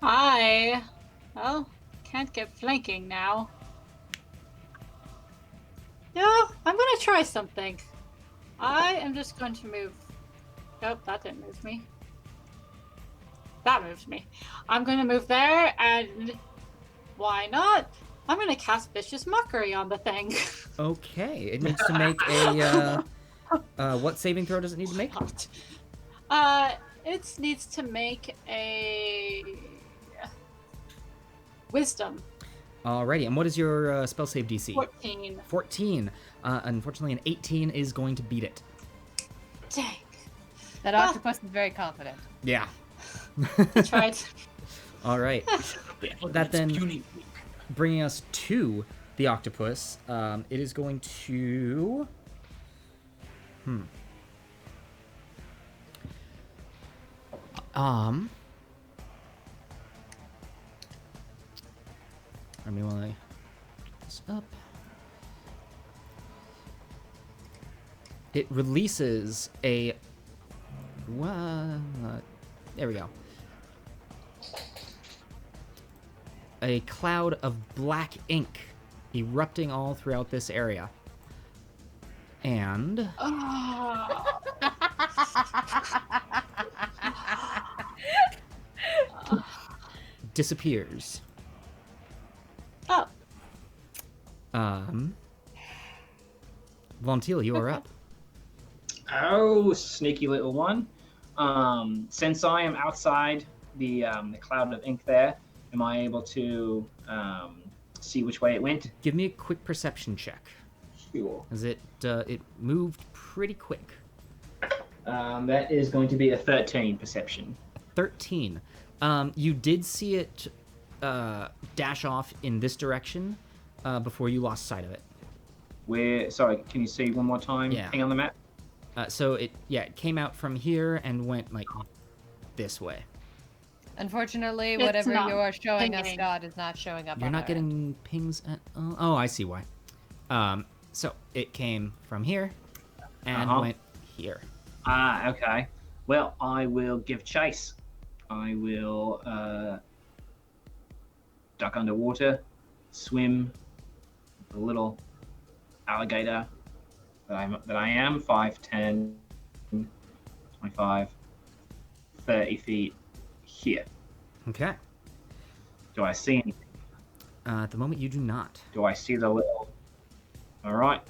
I, can't get flanking now. No, I'm gonna try something. I am just going to move. Nope, that didn't move me. That moved me. I'm gonna move there, and why not? I'm gonna cast Vicious Mockery on the thing. Okay, it needs to make a. What saving throw does it need to make? It needs to make a Wisdom. Alrighty, and what is your spell save DC? 14. 14. Unfortunately, an 18 is going to beat it. Dang. That octopus is very confident. Yeah. I tried. All right. That then bringing us to the octopus. It is going to. Let me while I get this up. It releases a. There we go. A cloud of black ink erupting all throughout this area. And disappears. Oh. Lontil, you are up. Oh, sneaky little one. Since I am outside the cloud of ink there, am I able to see which way it went? Give me a quick perception check. Sure. As it moved pretty quick. That is going to be a 13 perception. 13. You did see it dash off in this direction before you lost sight of it. Where? Sorry, can you see one more time? Yeah. Hang on the map. So it came out from here and went like this way. Unfortunately, It's whatever not you are showing us, pinging. God, is not showing up. You're on not our getting pings at oh, I see why. So it came from here and went here. Ah, okay. Well, I will give chase. I will duck underwater, swim, the little alligator that I am, 5, 10, 25, 30 feet here. Okay. Do I see anything? At the moment, you do not. Do I see the little... All right.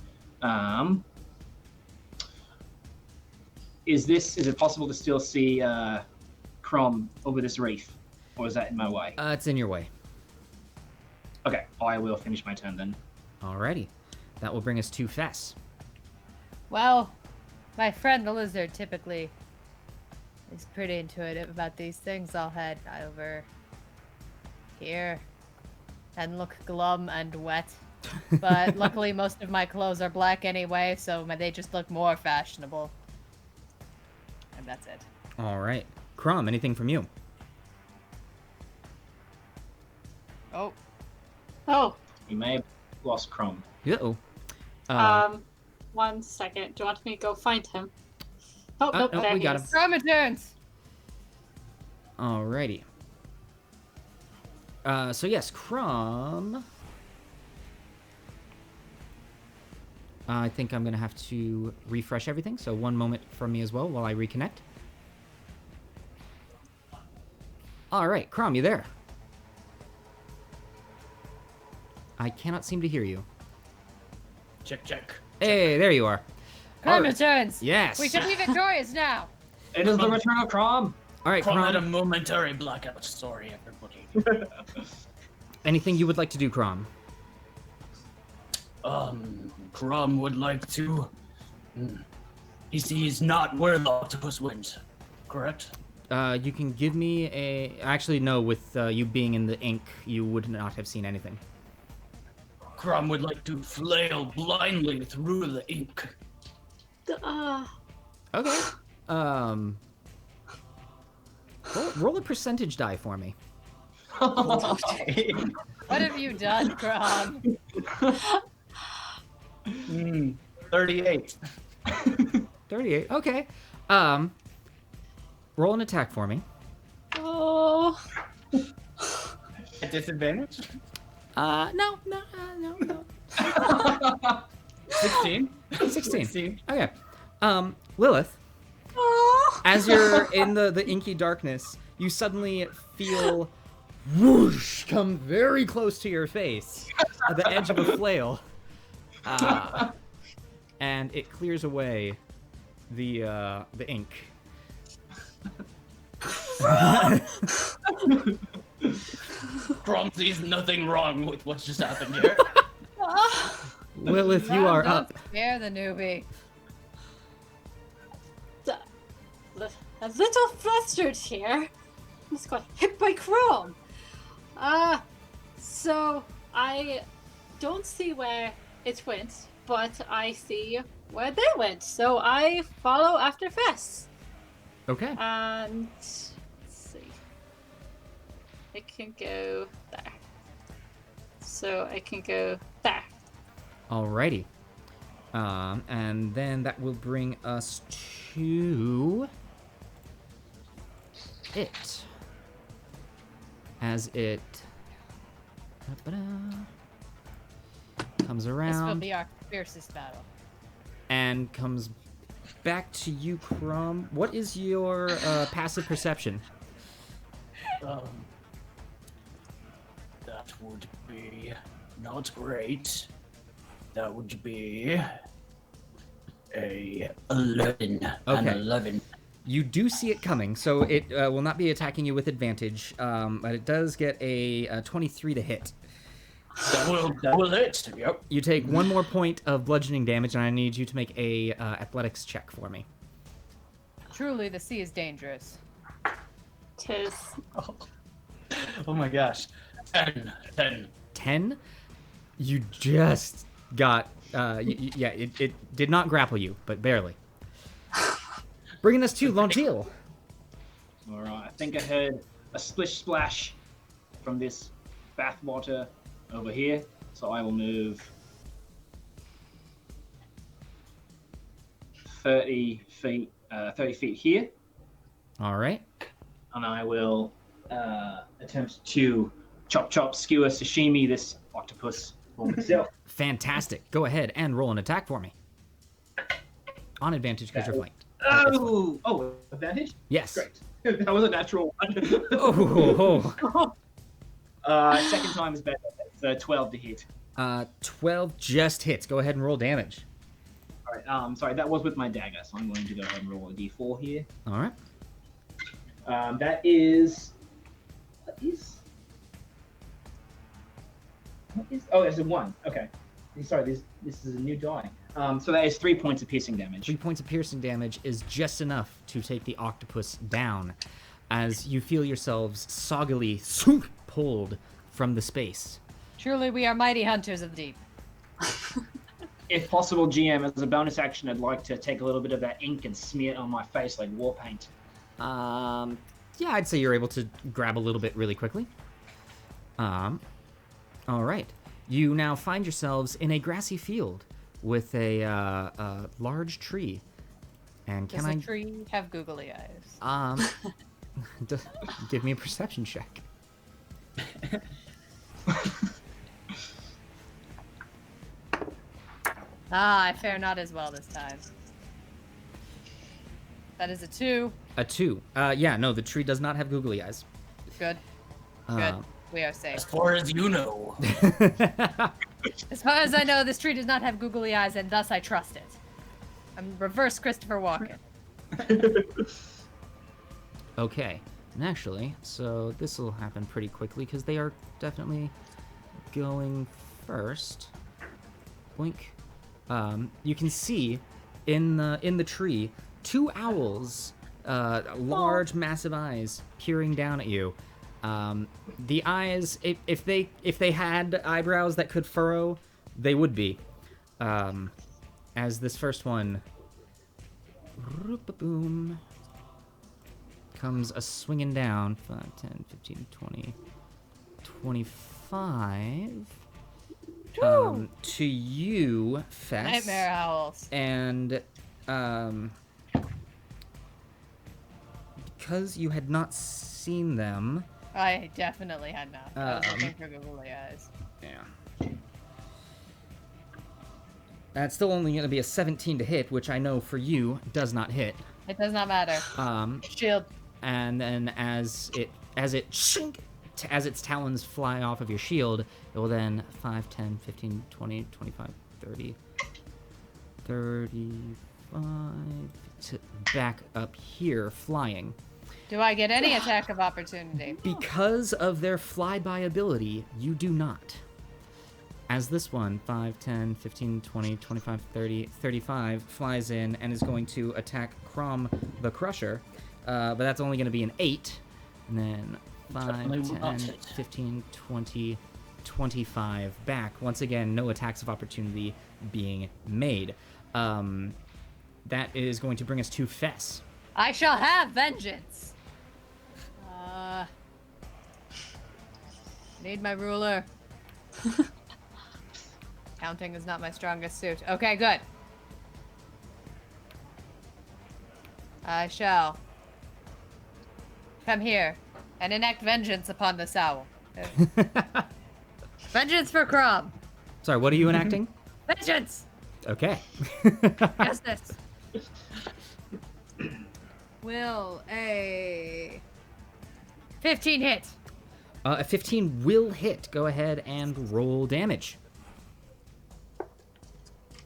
Is it possible to still see Chrom over this reef? Or is that in my way? It's in your way. Okay, I will finish my turn then. Alrighty. That will bring us to Fess. Well, my friend the lizard typically is pretty intuitive about these things. I'll head over here and look glum and wet. But luckily most of my clothes are black anyway, so they just look more fashionable. And that's it. Alright. Chrom, anything from you? Oh. Oh. You may have lost Chrom. Uh-oh. 1 second. Do you want me to go find him? Oh, nope, no, there we he got is. him. Chrom turns. Alrighty. So yes, Chrom. I think I'm going to have to refresh everything, so 1 moment from me as well while I reconnect. Alright, Chrom, you there? I cannot seem to hear you. Check. Hey, there you are. Chrom Alright. returns. Yes. We should be victorious now. It is the return of Chrom! Alright, Chrom had a Chrom. momentary blackout. Sorry, everybody. Anything you would like to do, Chrom? Chrom would like to... He sees not where the octopus went, correct? You can give me a... Actually, no, with you being in the ink, you would not have seen anything. Chrom would like to flail blindly through the ink. Okay. Roll a percentage die for me. Okay. What have you done, Chrom? 38. 38. Okay. Roll an attack for me. Oh. At disadvantage? No. 16. 16. Okay. Lilith, as you're in the inky darkness, you suddenly feel whoosh come very close to your face at the edge of a flail. And it clears away the ink. Chrom sees nothing wrong with what's just happened here. Lilith, you are up. Scare the newbie. A little flustered here. Just got hit by Chrom. So I don't see where it went, but I see where they went. So I follow after Fess. Okay. And let's see. It can go there. So I can go there. Alrighty. And then that will bring us to it. As it comes This will around be our fiercest battle. and comes back to you, Chrom. What is your passive perception? That would be not great. That would be a 11. An Okay. 11. You do see it coming, so it will not be attacking you with advantage, but it does get a 23 to hit. That will hit. Yep. You take one more point of bludgeoning damage, and I need you to make a athletics check for me. Truly, the sea is dangerous. 'Tis. Oh my gosh. 10. 10? You just got... it did not grapple you, but barely. Bringing us to Lontil. Alright, I think I heard a splish splash from this bathwater over here, so I will move 30 feet here, All right. and I will attempt to chop, skewer, sashimi this octopus for myself. Fantastic. Go ahead and roll an attack for me. On advantage because you're flanked. Oh, advantage? Yes. Great. That was a natural one. Oh. Second time is better. It's 12 to hit. 12 just hits. Go ahead and roll damage. All right. Sorry, that was with my dagger, so I'm going to go ahead and roll a d4 here. All right. That is. What is? Oh, there's a 1. Okay. Sorry, this is a new die. So that is 3 points of piercing damage. 3 points of piercing damage is just enough to take the octopus down as you feel yourselves soggily pulled from the space. Truly, we are mighty hunters of the deep. If possible, GM, as a bonus action, I'd like to take a little bit of that ink and smear it on my face like war paint. Yeah, I'd say you're able to grab a little bit really quickly. All right. You now find yourselves in a grassy field with a large tree. And Does the tree have googly eyes? Give me a perception check. I fare not as well this time. That is a 2. A 2. Yeah, no, the tree does not have googly eyes. Good. Good. We are safe. As far as you know. As far as I know, this tree does not have googly eyes, and thus I trust it. I'm reverse Christopher Walken. Okay. And actually, so this will happen pretty quickly because they are definitely going first. Blink. You can see in the tree 2 owls, large, massive eyes peering down at you. The eyes, if they had eyebrows that could furrow, they would be. As this first one, boom, comes a swinging down. 5, 10, 15, 20, 25. To you, Fess. Nightmare owls. And because you had not seen them, I definitely had not. I was looking for googly eyes. Yeah. That's still only going to be a 17 to hit, which I know for you does not hit. It does not matter. Shield. And then as its talons fly off of your shield, it will then 5, 10, 15, 20, 25, 30, 35 back up here, flying. Do I get any attack of opportunity? Because of their flyby ability, you do not. As this one, 5, 10, 15, 20, 25, 30, 35, flies in and is going to attack Chrom the Crusher. But that's only going to be an 8. And then 5, 10, 15, 20, 25 back. Once again, no attacks of opportunity being made. That is going to bring us to Fess. I shall have vengeance. Need my ruler. Counting is not my strongest suit. Okay, good. I shall come here and enact vengeance upon this owl. Vengeance for Chrom. Sorry, what are you enacting? Vengeance. Okay. Justice. Will a 15 hit? A 15 will hit. Go ahead and roll damage.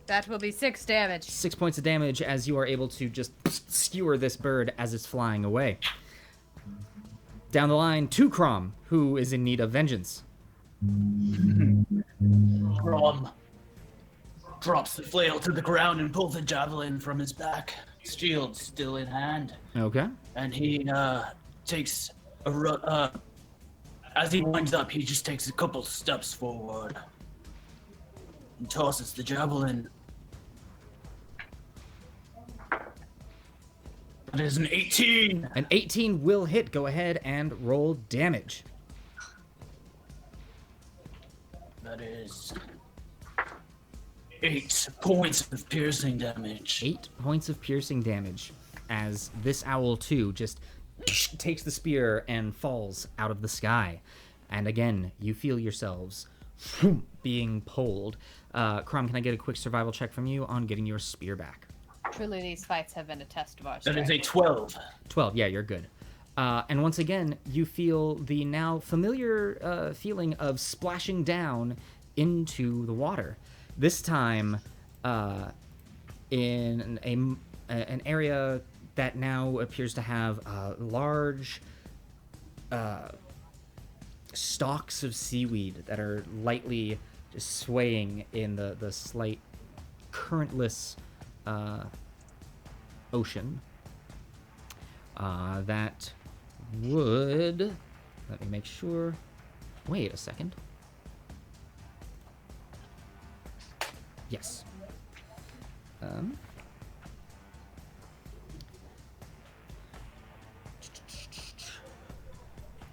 That will be 6 damage. 6 points of damage as you are able to just skewer this bird as it's flying away. Down the line to Chrom, who is in need of vengeance. Chrom drops the flail to the ground and pulls the javelin from his back. Shield still in hand. Okay. And he takes a as he winds up, he just takes a couple steps forward and tosses the javelin. That is an 18. An 18 will hit. Go ahead and roll damage. That is 8 points of piercing damage. 8 points of piercing damage as this owl too just takes the spear and falls out of the sky. And again, you feel yourselves being pulled. Chrom, can I get a quick survival check from you on getting your spear back? Truly, these fights have been a test of our That strength. is a 12. 12, yeah, you're good. And once again, you feel the now familiar feeling of splashing down into the water. This time in an area that now appears to have large stalks of seaweed that are lightly just swaying in the slight currentless ocean. That would... Let me make sure. Wait a second. Yes.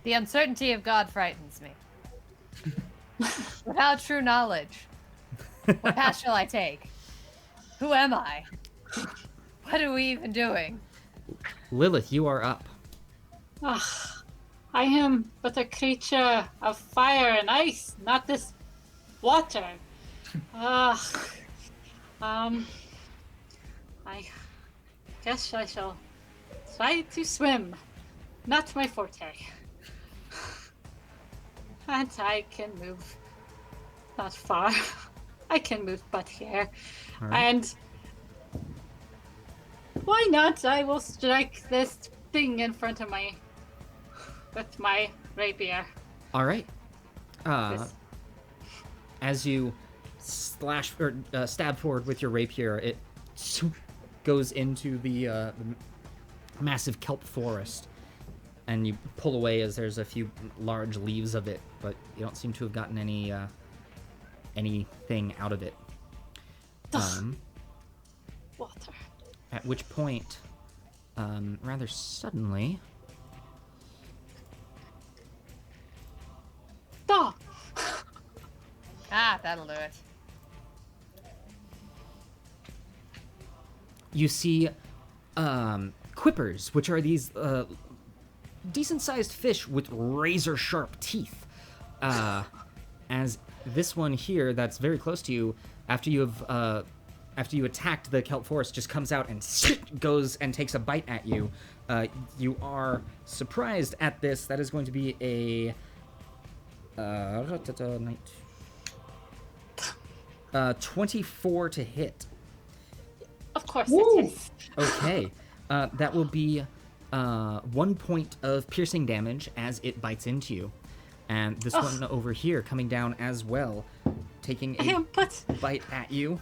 The uncertainty of God frightens me. Without true knowledge, what path shall I take? Who am I? What are we even doing? Lilith, you are up. I am but a creature of fire and ice, not this water. I guess I shall try to swim. Not my forte. And I can move not far. I can move but here. All right. And why not? I will strike this thing in front of my with my rapier. All right. This- As you slash or stab forward with your rapier, it goes into the massive kelp forest, and you pull away as there's a few large leaves of it, but you don't seem to have gotten anything out of it. Water. At which point, rather suddenly, Stop! Ah, that'll do it. you see quippers, which are these decent-sized fish with razor-sharp teeth. As this one here that's very close to you, after you attacked the kelp forest, just comes out and goes and takes a bite at you. You are surprised at this. That is going to be a 24 to hit. Of course Woo! it is. Okay, that will be 1 point of piercing damage as it bites into you. And this one over here coming down as well, taking a bite at you.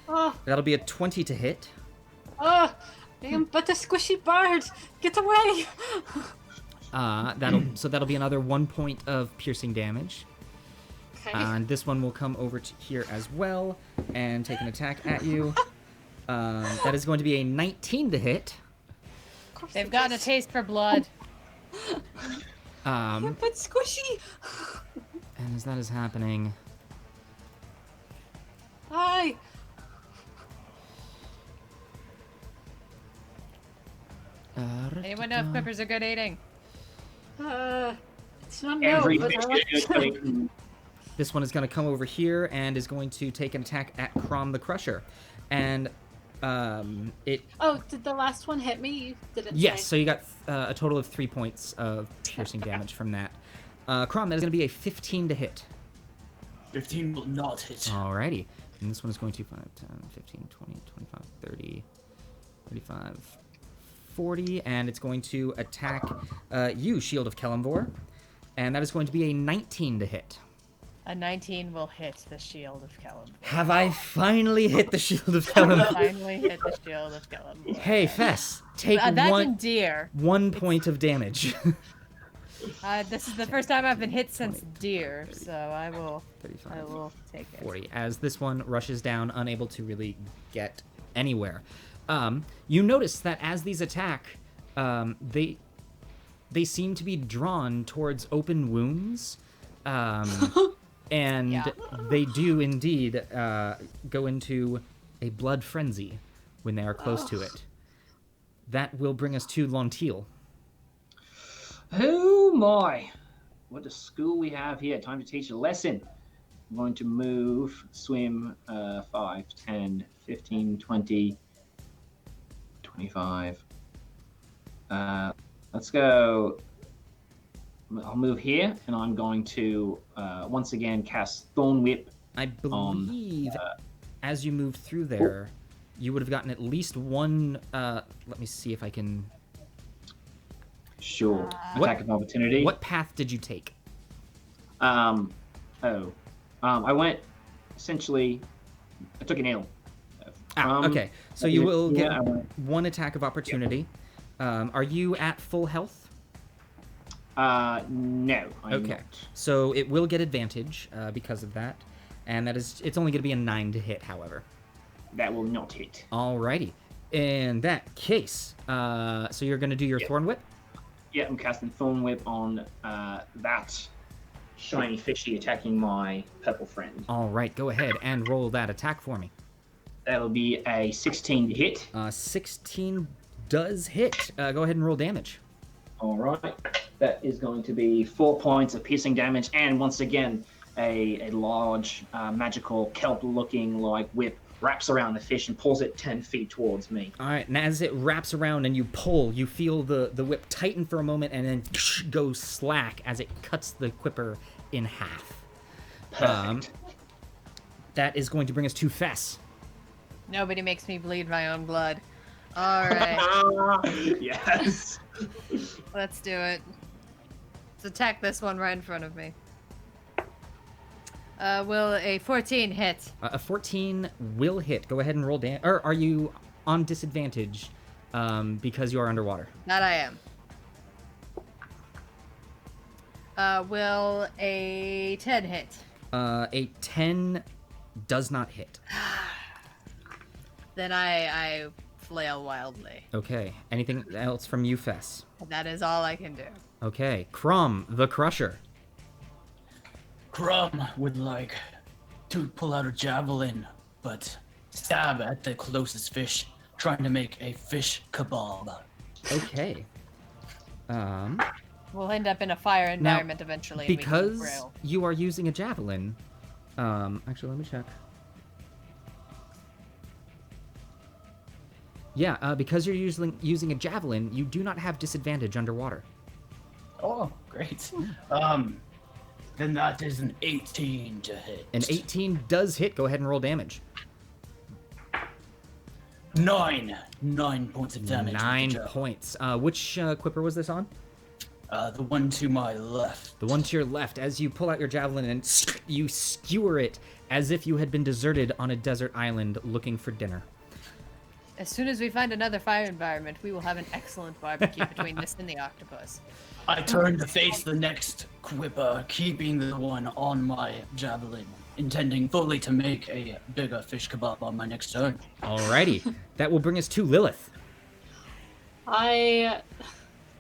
Oh, That'll be a 20 to hit. I am but a squishy bird. Get away. That'll be another 1 point of piercing damage. Okay. And this one will come over to here as well and take an attack at you. That is going to be a 19 to hit. Of course They've it got a is. taste for blood. And But squishy. as that is happening, Hi. Anyone know if quippers are good eating? It's not Every no, but I like fish this one is going to come over here and is going to take an attack at Chrom the Crusher. And it... Oh, did the last one hit me? You didn't Yes, say. so you got a total of 3 points of piercing damage from that. Chrom, that is going to be a 15 to hit. 15 will not hit. Alrighty. And this one is going to 5, 10, 15, 20, 25, 30, 35, 40. And it's going to attack you, Shield of Kelemvor. And that is going to be a 19 to hit. A 19 will hit the shield of Kelemvor. Have I finally hit the Shield of Kelemvor? Finally hit the shield of Kelemvor. Hey, Fess, take That's one, endear. 1 point of damage. This is the first time I've been hit since deer, so I 35, will take it. 40. As this one rushes down, unable to really get anywhere. You notice that as these attack, they seem to be drawn towards open wounds. And Yeah. they do indeed go into a blood frenzy when they are close to it. That will bring us to Lontil. Oh my! What a school we have here. Time to teach a lesson. I'm going to move, swim 5, 10, 15, 20, 25. Let's go. I'll move here, and I'm going to once again cast Thorn Whip. I believe as you moved through there, you would have gotten at least one. Let me see if I can. Sure. What- Attack of opportunity. What path did you take? I went essentially. I took an L. Okay, so you will get I went, one attack of opportunity. Are you at full health? no. I'm Okay, not. so it will get advantage because of that, and it's only going to be a 9 to hit, however. That will not hit. Alrighty, in that case, so you're going to do your Thorn Whip. Yeah, I'm casting Thorn Whip on that shiny fishy attacking my purple friend. All right, go ahead and roll that attack for me. That'll be a 16 to hit. 16 does hit. Go ahead and roll damage. All right. That is going to be 4 points of piercing damage, and once again, a large magical kelp-looking like whip wraps around the fish and pulls it 10 feet towards me. All right, and as it wraps around and you pull, you feel the whip tighten for a moment and then go slack as it cuts the quipper in half. Perfect. That is going to bring us to Fess. Nobody makes me bleed my own blood. All right, Yes. let's do it. Let's attack this one right in front of me. Will a 14 hit? A 14 will hit. Go ahead and roll damage. Or are you on disadvantage because you are underwater? That I am. Will a 10 hit? A 10 does not hit. Then I flail wildly. Okay. Anything else from you, Fess? That is all I can do. Okay. Chrom the Crusher. Chrom would like to pull out a javelin, but stab at the closest fish, trying to make a fish kebab. Okay. We'll end up in a fire environment eventually. And we can Because grill. you are using a javelin, Actually, let me check. Yeah, because you're using a javelin, you do not have disadvantage underwater. Oh, great. Then that is an 18 to hit. An 18 does hit. Go ahead and roll damage. 9 points of damage. 9 points. Which Quipper was this on? The one to my left. The one to your left. As you pull out your javelin and you skewer it as if you had been deserted on a desert island looking for dinner. As soon as we find another fire environment, we will have an excellent barbecue between this and the octopus. I turn to face the next Quipper, keeping the one on my javelin, intending fully to make a bigger fish kebab on my next turn. Alrighty. That will bring us to Lilith. I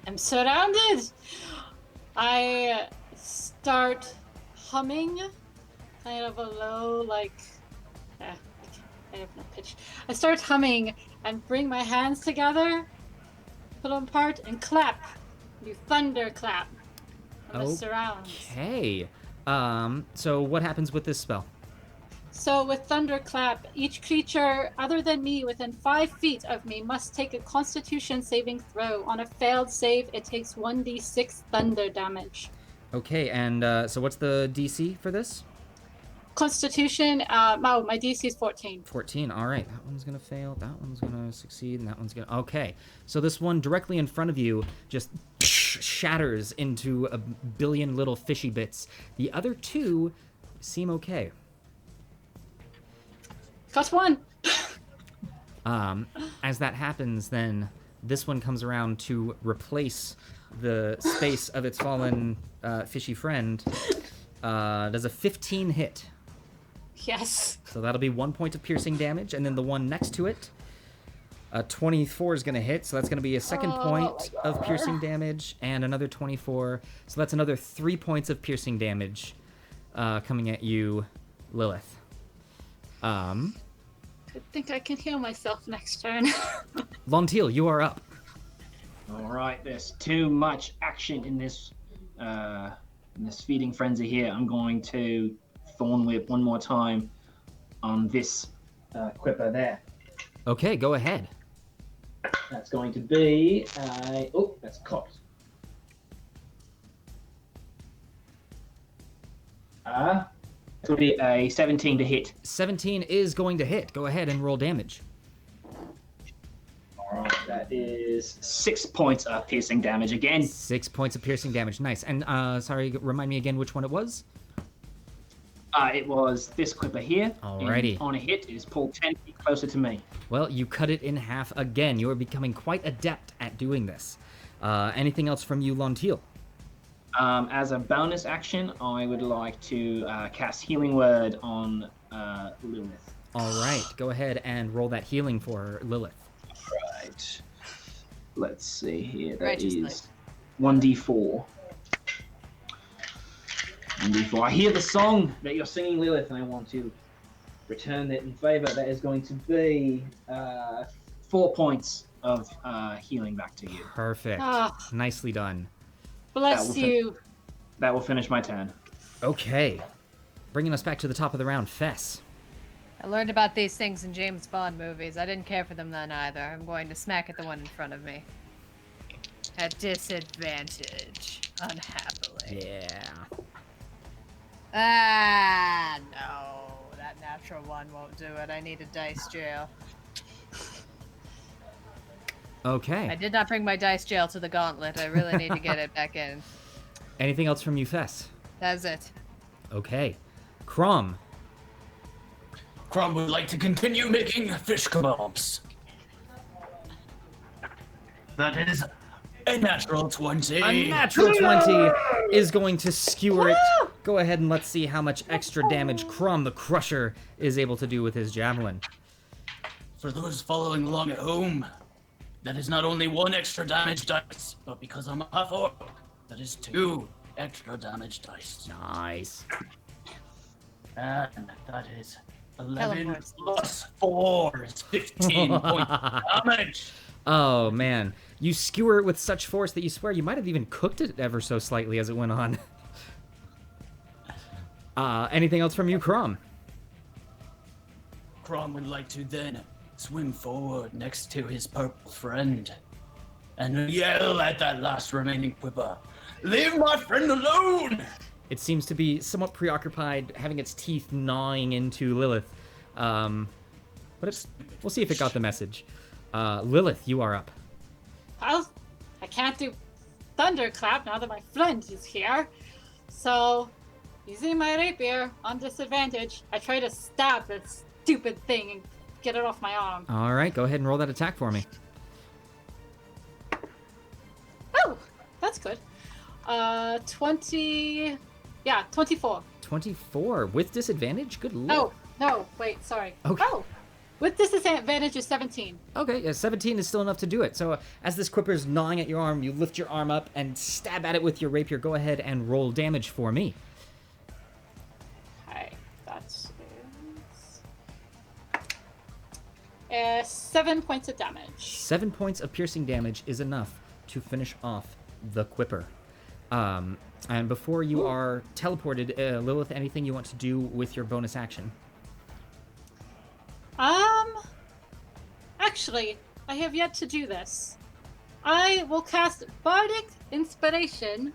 am surrounded. I start humming, kind of a low, I have no pitch. I start humming and bring my hands together, put them apart, and clap. You thunder clap on the surrounds. Okay. So what happens with this spell? So with thunderclap, each creature other than me within 5 feet of me must take a Constitution saving throw. On a failed save, it takes 1d6 thunder damage. Okay, and so what's the DC for this? Constitution, my DC is 14. 14, all right. That one's going to fail, that one's going to succeed, and that one's going to... Okay, so this one directly in front of you just shatters into a billion little fishy bits. The other two seem okay. Got one! As that happens, then this one comes around to replace the space of its fallen fishy friend. Does a 15 hit? Yes. So that'll be 1 point of piercing damage, and then the one next to it, 24 is going to hit, so that's going to be a second point of piercing damage, and another 24, so that's another 3 points of piercing damage coming at you, Lilith. I think I can heal myself next turn. Lontil, you are up. All right, there's too much action in this feeding frenzy here. I'm going to Thorn Whip one more time on this Quipper there. Okay, go ahead. That's going to be that's cocked. It will be a 17 to hit. 17 is going to hit. Go ahead and roll damage. All right, that is 6 points of piercing damage again. 6 points of piercing damage. Nice. And sorry, remind me again which one it was? It was this Quipper here. Alrighty. On a hit, it is pulled 10 feet closer to me. Well, you cut it in half again. You are becoming quite adept at doing this. Anything else from you, Lontil? As a bonus action, I would like to cast Healing Word on Lilith. All right, go ahead and roll that healing for Lilith. Right. Let's see here. That Righteously. is 1d4. 1d4. I hear the song that you're singing, Lilith, and I want to return it in favor. That is going to be 4 points of healing back to you. Perfect. Nicely done. Bless you. That will finish my turn. Okay. Bringing us back to the top of the round, Fess. I learned about these things in James Bond movies. I didn't care for them then either. I'm going to smack at the one in front of me. At disadvantage. Unhappily. Yeah. Ah, no. That natural one won't do it. I need a dice jail. Okay. I did not bring my dice jail to the gauntlet. I really need to get it back in. Anything else from you, Fess? That's it. Okay. Chrom. Chrom would like to continue making fish kebabs. That is a natural 20. A natural 20 is going to skewer it. Go ahead and let's see how much extra damage Chrom the Crusher is able to do with his javelin. For those following along at home, that is not only 1 extra damage dice, but because I'm a half-orc, that is 2 extra damage dice. Nice. And that is 11 Kelemvor. plus 4 is 15 points of damage. Oh, man. You skewer it with such force that you swear you might have even cooked it ever so slightly as it went on. Anything else from you, Chrom? Chrom would like to then swim forward next to his purple friend and yell at that last remaining quipper, "Leave my friend alone!" It seems to be somewhat preoccupied, having its teeth gnawing into Lilith. But we'll see if it got the message. Lilith, you are up. Well, I can't do thunderclap now that my friend is here. So, using my rapier on disadvantage, I try to stab this stupid thing and get it off my arm. All right, go ahead and roll that attack for me. Oh, that's good. 24. 24 with disadvantage? Good lord. No, wait, sorry. Okay. Oh, with disadvantage is 17. Okay, yeah, 17 is still enough to do it. So as this quipper's gnawing at your arm, you lift your arm up and stab at it with your rapier. Go ahead and roll damage for me. Okay, that's 7 points of damage. 7 points of piercing damage is enough to finish off the quipper. And before you are teleported, Lilith, anything you want to do with your bonus action? Actually, I have yet to do this. I will cast Bardic Inspiration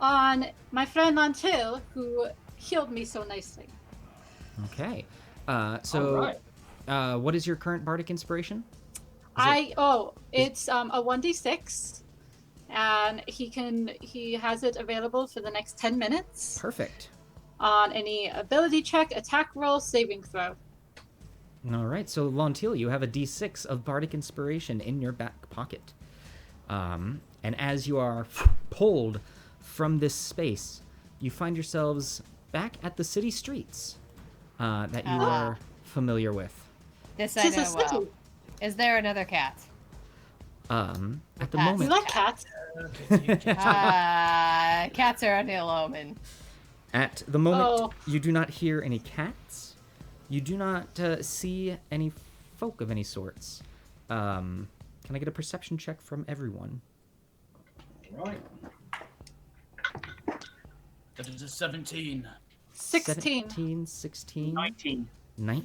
on my friend Lontil, who healed me so nicely. Okay. All So, right. what is your current Bardic Inspiration? It's a 1d6, and he has it available for the next 10 minutes Perfect. on any ability check, attack roll, saving throw. All right, so Lontil, you have a d6 of Bardic Inspiration in your back pocket. And as you are pulled from this space, you find yourselves back at the city streets that you are familiar with. This I Tis a know well. city. Is there another cat? At the Cats. You moment, like cats? Cats are an ill omen. at the moment, Oh. you do not hear any cats. You do not see any folk of any sorts. Can I get a perception check from everyone? Right. That is a 17. 16. 17, 16, 19. 19.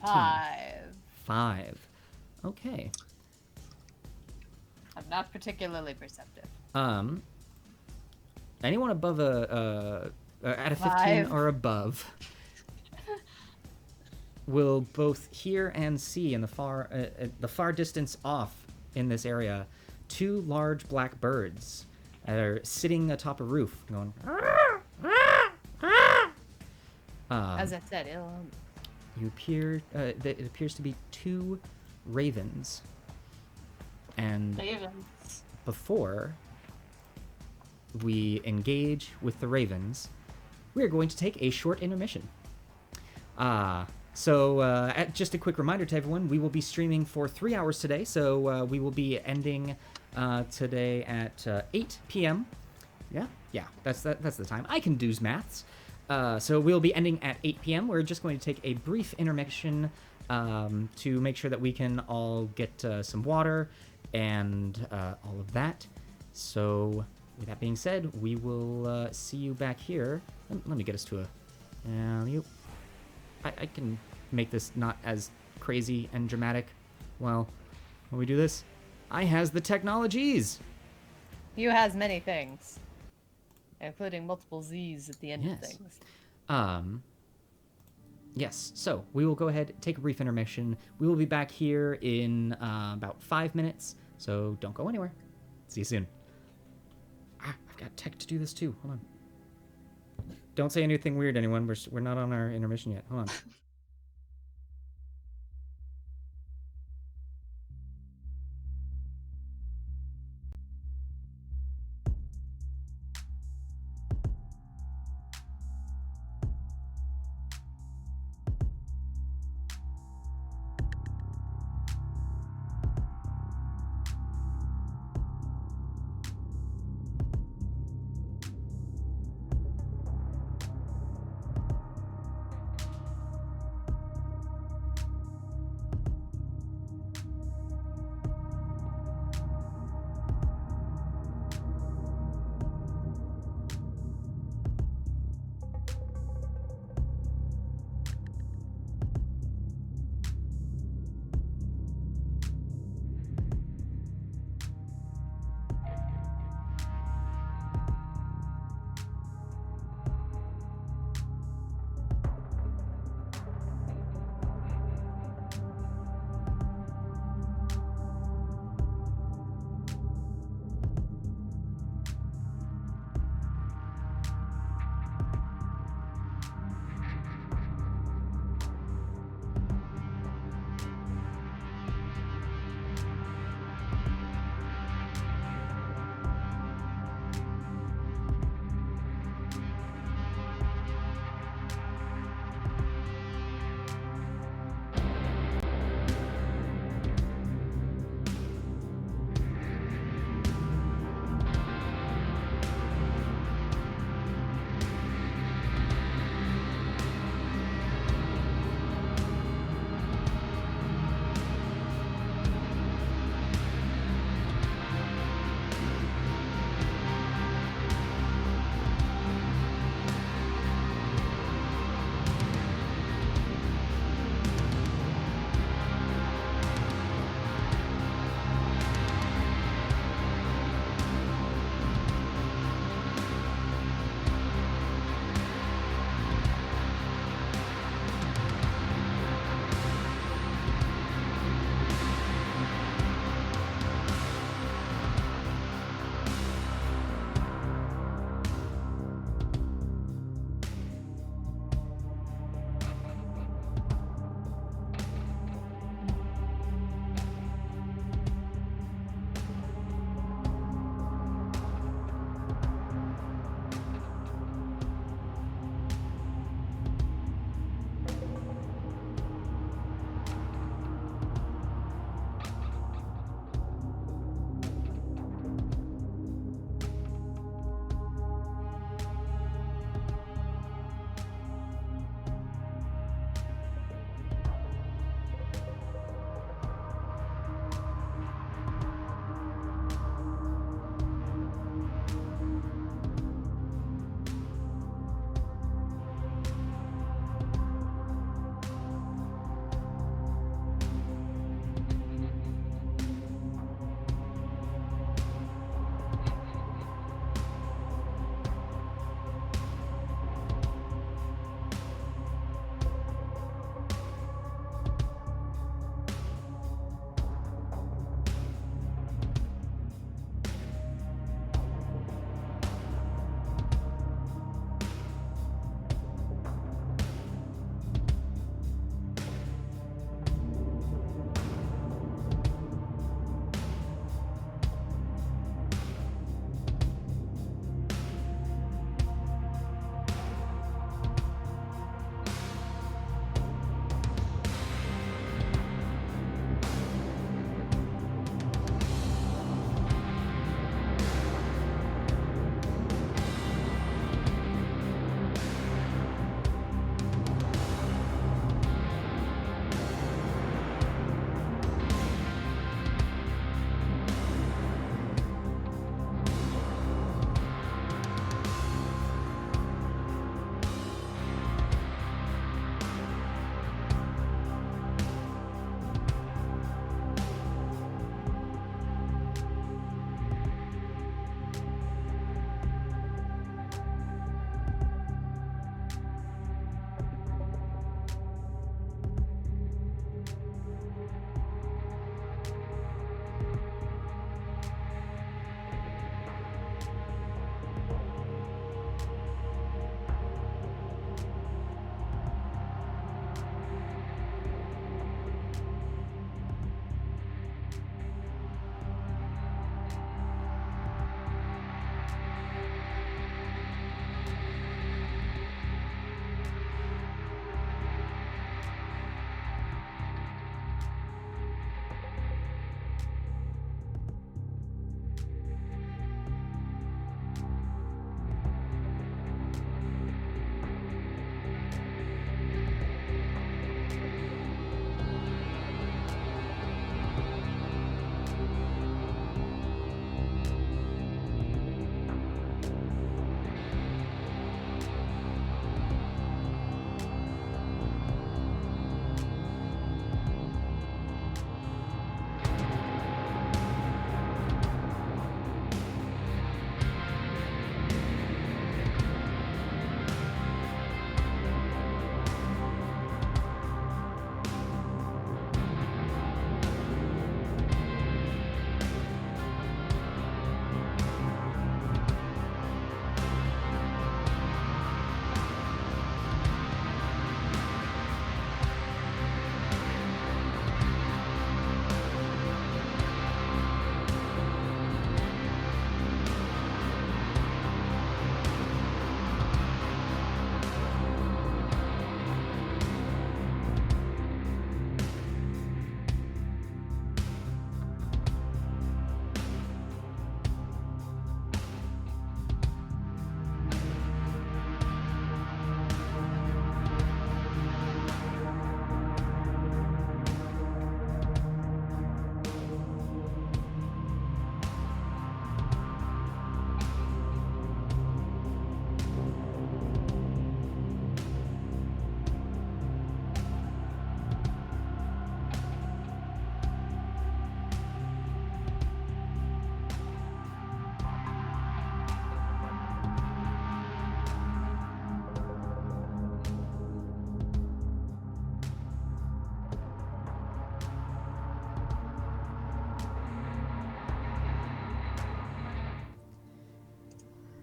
5. Okay. I'm not particularly perceptive. Anyone above at a 15 5. or above will both hear and see in the far distance off in this area 2 large black birds that are sitting atop a roof going As I said, ill omen. it appears to be 2 ravens, and Ravens. before we engage with the ravens, we are going to take a short intermission. Just a quick reminder to everyone, we will be streaming for 3 hours today, so we will be ending today at 8 p.m. Yeah, that's the time. I can do maths. So we'll be ending at 8 p.m. We're just going to take a brief intermission to make sure that we can all get some water and all of that. So with that being said, we will see you back here. Let me get us to a... I can make this not as crazy and dramatic. Well, when we do this, I has the technologies. You has many things, including multiple Z's at the end of Yes. things. Yes, so we will go ahead, take a brief intermission. We will be back here in about 5 minutes, so don't go anywhere. See you soon. I've got tech to do this too. Hold on. Don't say anything weird, anyone. We're not on our intermission yet. Hold on.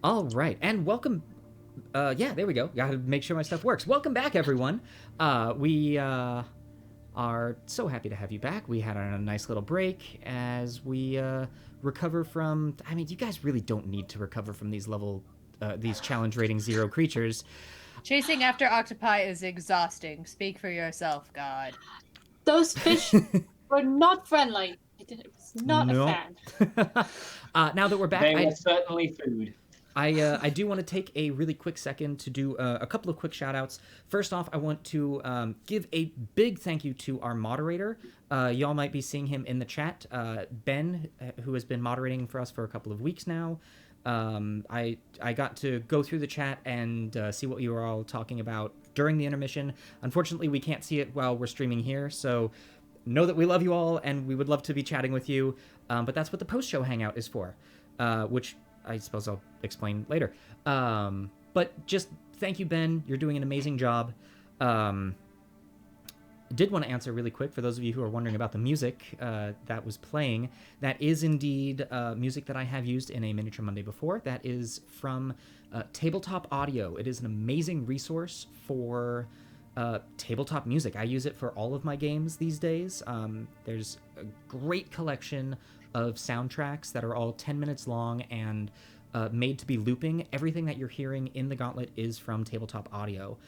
All right, and welcome. Yeah, there we go. Gotta make sure my stuff works. Welcome back, everyone. We are so happy to have you back. We had a nice little break as we recover from. I mean, you guys really don't need to recover from these challenge rating 0 creatures. Chasing after octopi is exhausting. Speak for yourself, God. Those fish were not friendly. I was not a fan. Now that we're back, They were certainly food. I do want to take a really quick second to do a couple of quick shout outs. First off, I want to give a big thank you to our moderator. Y'all might be seeing him in the chat. Ben, who has been moderating for us for a couple of weeks now. I got to go through the chat and see what you were all talking about during the intermission. Unfortunately, we can't see it while we're streaming here, so know that we love you all and we would love to be chatting with you. But that's what the post-show hangout is for, which I suppose I'll explain later. But just thank you, Ben. You're doing an amazing job. Did want to answer really quick for those of you who are wondering about the music that was playing. That is indeed music that I have used in a Miniature Monday before. That is from Tabletop Audio. It is an amazing resource for tabletop music. I use it for all of my games these days. There's a great collection of soundtracks that are all 10 minutes long and made to be looping. Everything that you're hearing in the Gauntlet is from Tabletop Audio.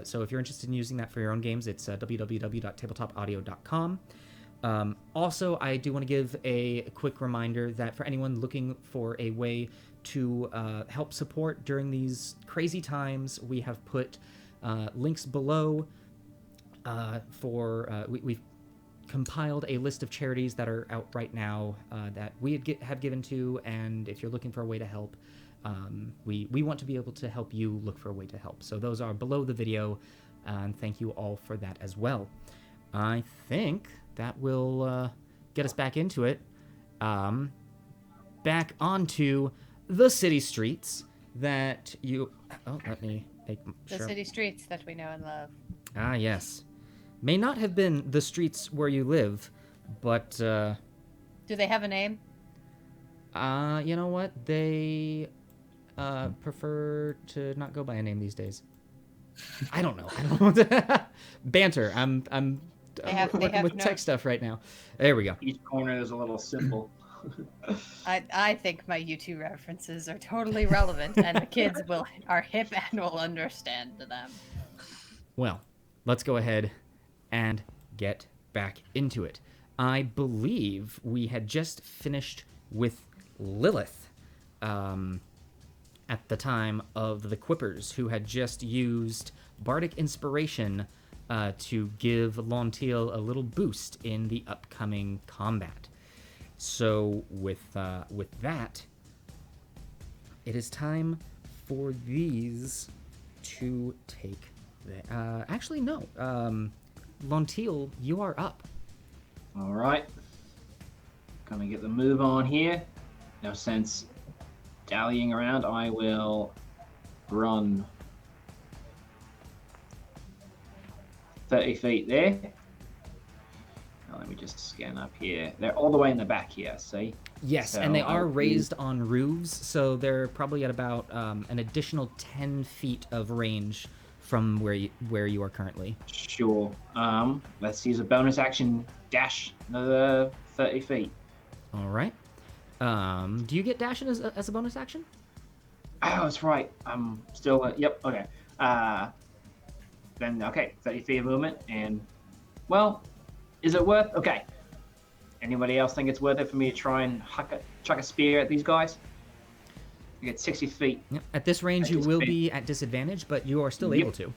So if you're interested in using that for your own games, it's www.tabletopaudio.com. Also, I do want to give a quick reminder that for anyone looking for a way to help support during these crazy times, we have put links below we've compiled a list of charities that are out right now that we have given to, and if you're looking for a way to help, we want to be able to help you look for a way to help. So those are below the video, and thank you all for that as well. I think that will get us back into it. Back onto the city streets that you... Oh, let me make sure. The city streets that we know and love. Ah, yes. May not have been the streets where you live, but... Do they have a name? You know what? They prefer to not go by a name these days. I don't know. Banter. I'm working with tech stuff right now. There we go. Each corner is a little symbol. I think my YouTube references are totally relevant, and the kids are hip and will understand them. Well, let's go ahead and get back into it. I believe we had just finished with Lilith at the time of the Quippers, who had just used Bardic Inspiration to give Lontil a little boost in the upcoming combat. So with that, it is time for these to take... actually, no. Lontil, you are up. All right. Gonna get the move on here. No sense dallying around. I will run 30 feet there. Now let me just scan up here. They're all the way in the back here, see? Yes, so, and they are raised on roofs, so they're probably at about an additional 10 feet of range from where you are currently. Sure. Let's use a bonus action dash another 30 feet. All right. Do you get dashing as a bonus action? Oh, that's right. I'm still... yep, okay. Then, okay, 30 feet of movement, and... Well, is it worth... Okay. Anybody else think it's worth it for me to try and chuck a spear at these guys? You get 60 feet. Yep. At this range, you will be at disadvantage, but you are still able to.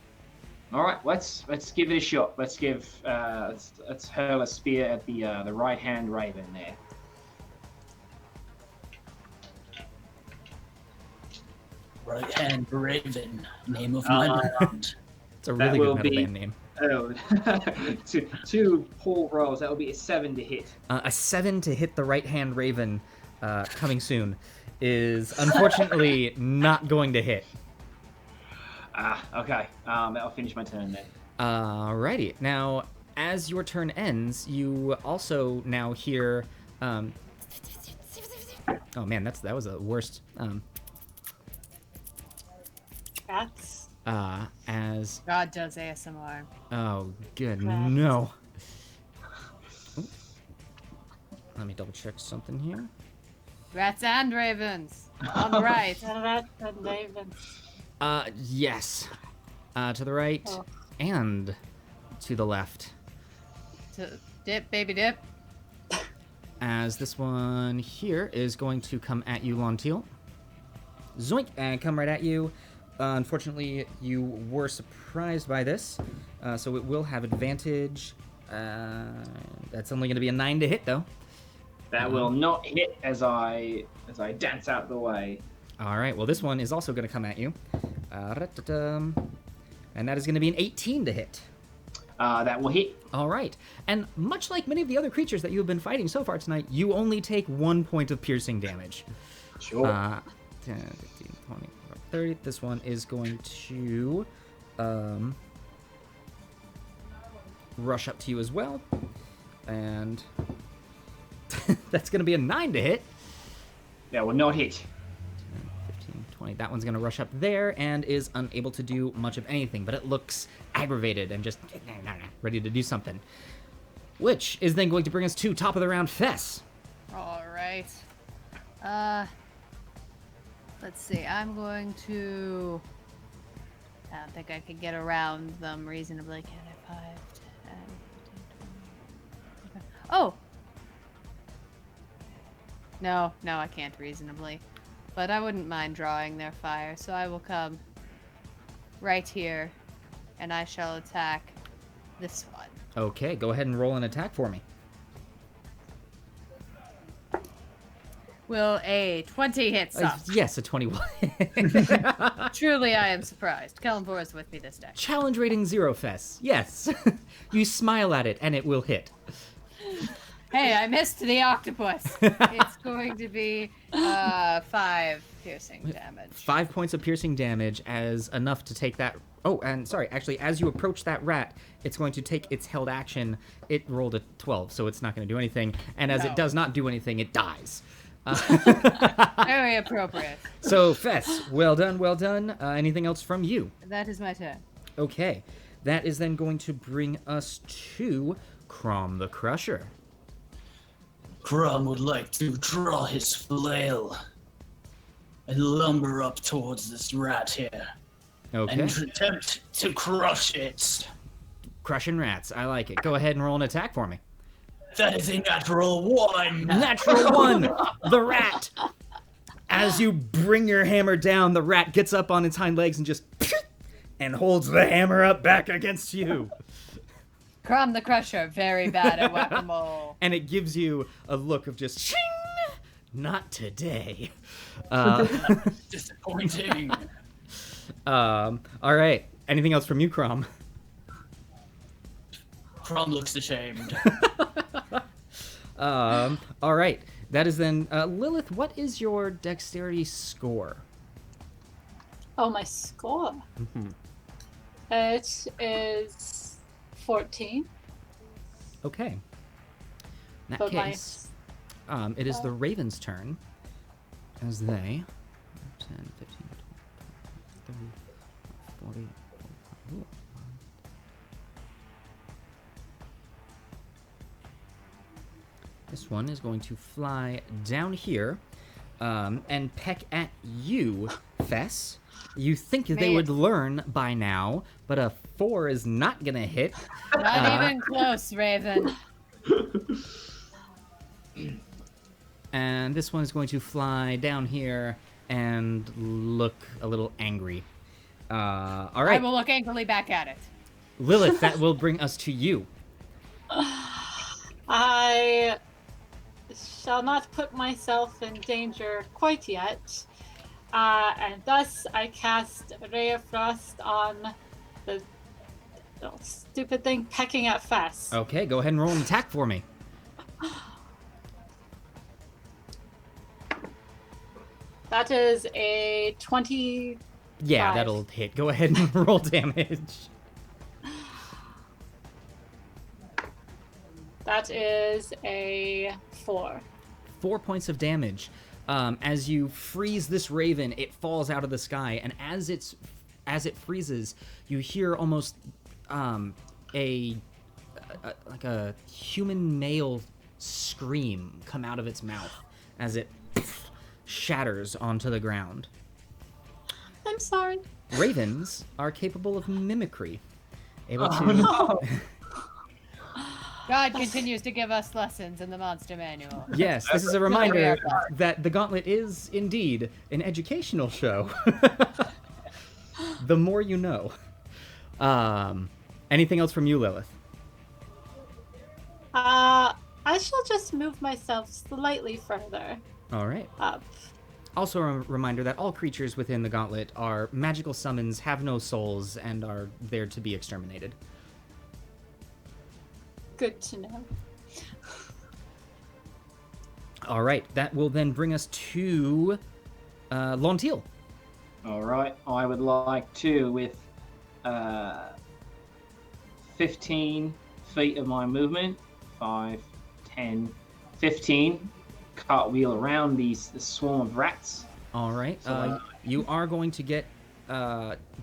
All right, let's give it a shot. Let's hurl a spear at the right-hand raven there. Right-hand raven, name of my band. It's a really good metal band name. Oh, two pull rolls. That will be a 7 to hit. A 7 to hit the right-hand raven, coming soon, is unfortunately not going to hit. Okay. That'll finish my turn then. Alrighty. Now, as your turn ends, you also now hear... oh man, that was the worst. Rats. As God does ASMR. oh good Rats. no. Ooh. Let me double check something here. Rats and ravens. On the right. The rats and ravens. Yes. To the right Oh. and to the left. Dip, baby, dip. As this one here is going to come at you, Lontil. Zoink, and come right at you. Unfortunately, you were surprised by this, so it will have advantage. That's only going to be a 9 to hit, though. That will not hit as I dance out the way. All right, well, this one is also going to come at you. And that is going to be an 18 to hit. That will hit. All right. And much like many of the other creatures that you have been fighting so far tonight, you only take 1 point of piercing damage. Sure. 10, 15, 20, 30. This one is going to rush up to you as well. And that's going to be a 9 to hit. That will not hit. 15, 20. That one's going to rush up there and is unable to do much of anything, but it looks aggravated and just ready to do something. Which is then going to bring us to top of the round, Fess. All right. Let's see. I'm going to... I don't think I could get around them reasonably. Can I? 5, 10, 15, 20... Oh! No, I can't reasonably. But I wouldn't mind drawing their fire, so I will come right here, and I shall attack this one. Okay, go ahead and roll an attack for me. Will a 20 hit some? Yes, a 21. Truly, I am surprised. Kelemvor is with me this day. Challenge rating 0, Fess. Yes. You smile at it, and it will hit. Hey, I missed the octopus. It's going to be 5 piercing damage. 5 points of piercing damage as enough to take that... Oh, and sorry, actually, as you approach that rat, it's going to take its held action. It rolled a 12, so it's not going to do anything. And as it does not do anything, it dies. Very appropriate. So, Fess, well done, well done. Anything else from you? That is my turn. Okay. That is then going to bring us to Chrom the Crusher. Chrom would like to draw his flail and lumber up towards this rat here. Okay. And attempt to crush it. Crushing rats. I like it. Go ahead and roll an attack for me. That is a natural 1. Natural 1! The rat! As you bring your hammer down, the rat gets up on its hind legs and just... and holds the hammer up back against you. Chrom the Crusher, very bad at whack-a-mole. And it gives you a look of just... Shing! Not today. Disappointing. All right. Anything else from you, Chrom? Chrom looks ashamed. All right. That is then... Lilith, what is your dexterity score? Oh, my score. Mm-hmm. It is 14. Okay. In that But case, it is the Raven's turn. As they... 10, 15, 20, 30, 40... Ooh. This one is going to fly down here and peck at you, Fess. You think they would learn by now, but a 4 is not going to hit. Not even close, Raven. And this one is going to fly down here and look a little angry. All right. I will look angrily back at it. Lilith, that will bring us to you. I shall not put myself in danger quite yet. And thus I cast Ray of Frost on the stupid thing pecking at Fess. Okay, go ahead and roll an attack for me. That is a 20. Yeah, 5. that'll hit. Go ahead and roll damage. That is a 4. 4 points of damage. As you freeze this raven, it falls out of the sky, and as its as it freezes, you hear almost like a human male scream come out of its mouth as it shatters onto the ground. I'm sorry. Ravens are capable of mimicry, able to. No. God continues to give us lessons in the monster manual. Yes, this is a reminder that the Gauntlet is indeed an educational show. The more you know. Anything else from you, Lilith? I shall just move myself slightly further All right. up. Also, a reminder that all creatures within the Gauntlet are magical summons, have no souls, and are there to be exterminated. Good to know. All right, that will then bring us to Lontil. All right, I would like to, with 15 feet of my movement, 5, 10, 15, cartwheel around this swarm of rats. All right, you are going to get.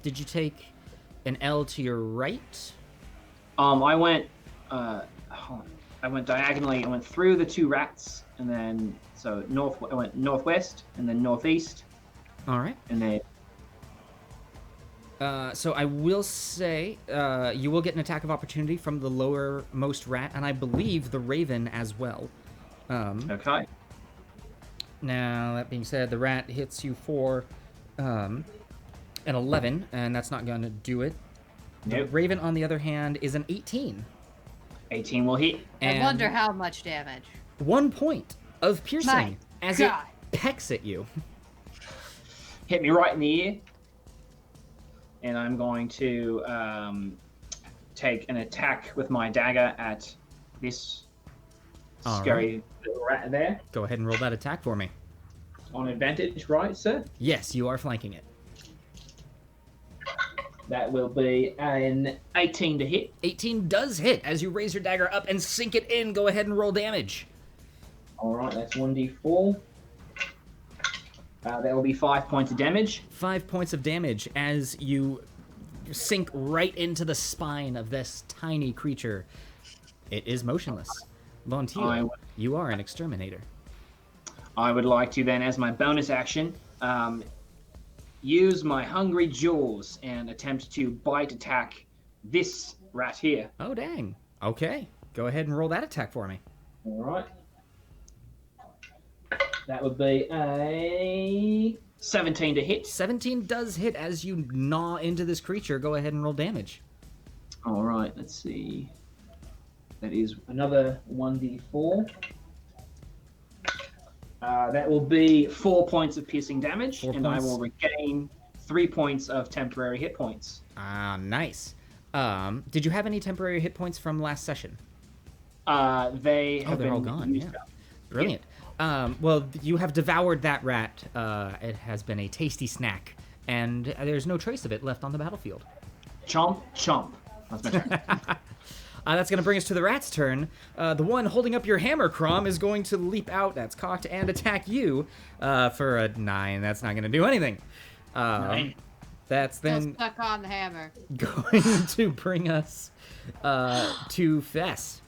Did you take an L to your right? I went. I went diagonally. I went through the 2 rats, and then so north. I went northwest, and then northeast, All right. and then So I will say you will get an attack of opportunity from the lowermost rat, and I believe the raven as well. okay. Now, that being said, the rat hits you for an 11, and that's not going to do it. The Nope. raven, on the other hand, is an 18. 18 will hit. And I wonder how much damage. 1 point of piercing My as God. it pecks at you. Hit me right in the ear. And I'm going to take an attack with my dagger at this All scary little rat there. Go ahead and roll that attack for me. On advantage, right, sir? Yes, you are flanking it. That will be an 18 to hit. 18 does hit as you raise your dagger up and sink it in. Go ahead and roll damage. All right, that's 1d4. That will be 5 points of damage. 5 points of damage as you sink right into the spine of this tiny creature. It is motionless. Lontil, you are an exterminator. I would like to then, as my bonus action, use my hungry jaws and attempt to bite attack this rat here. Oh, dang. Okay. Go ahead and roll that attack for me. All right. That would be a 17 to hit. 17 does hit as you gnaw into this creature. Go ahead and roll damage. All right, let's see. That is another 1d4. That will be 4 points of piercing damage, 4 and I points. will regain 3 points of temporary hit points. Ah, nice. Did you have any temporary hit points from last session? They have they're all been gone, used yeah. up. Brilliant. Well, you have devoured that rat. It has been a tasty snack, and there's no trace of it left on the battlefield. Chomp, chomp. That's my turn. That's going to bring us to the rat's turn. The one holding up your hammer, Chrom, is going to leap out. That's cocked and attack you for a 9. That's not going to do anything. 9. That's Still then stuck on the hammer. going to bring us to Fess.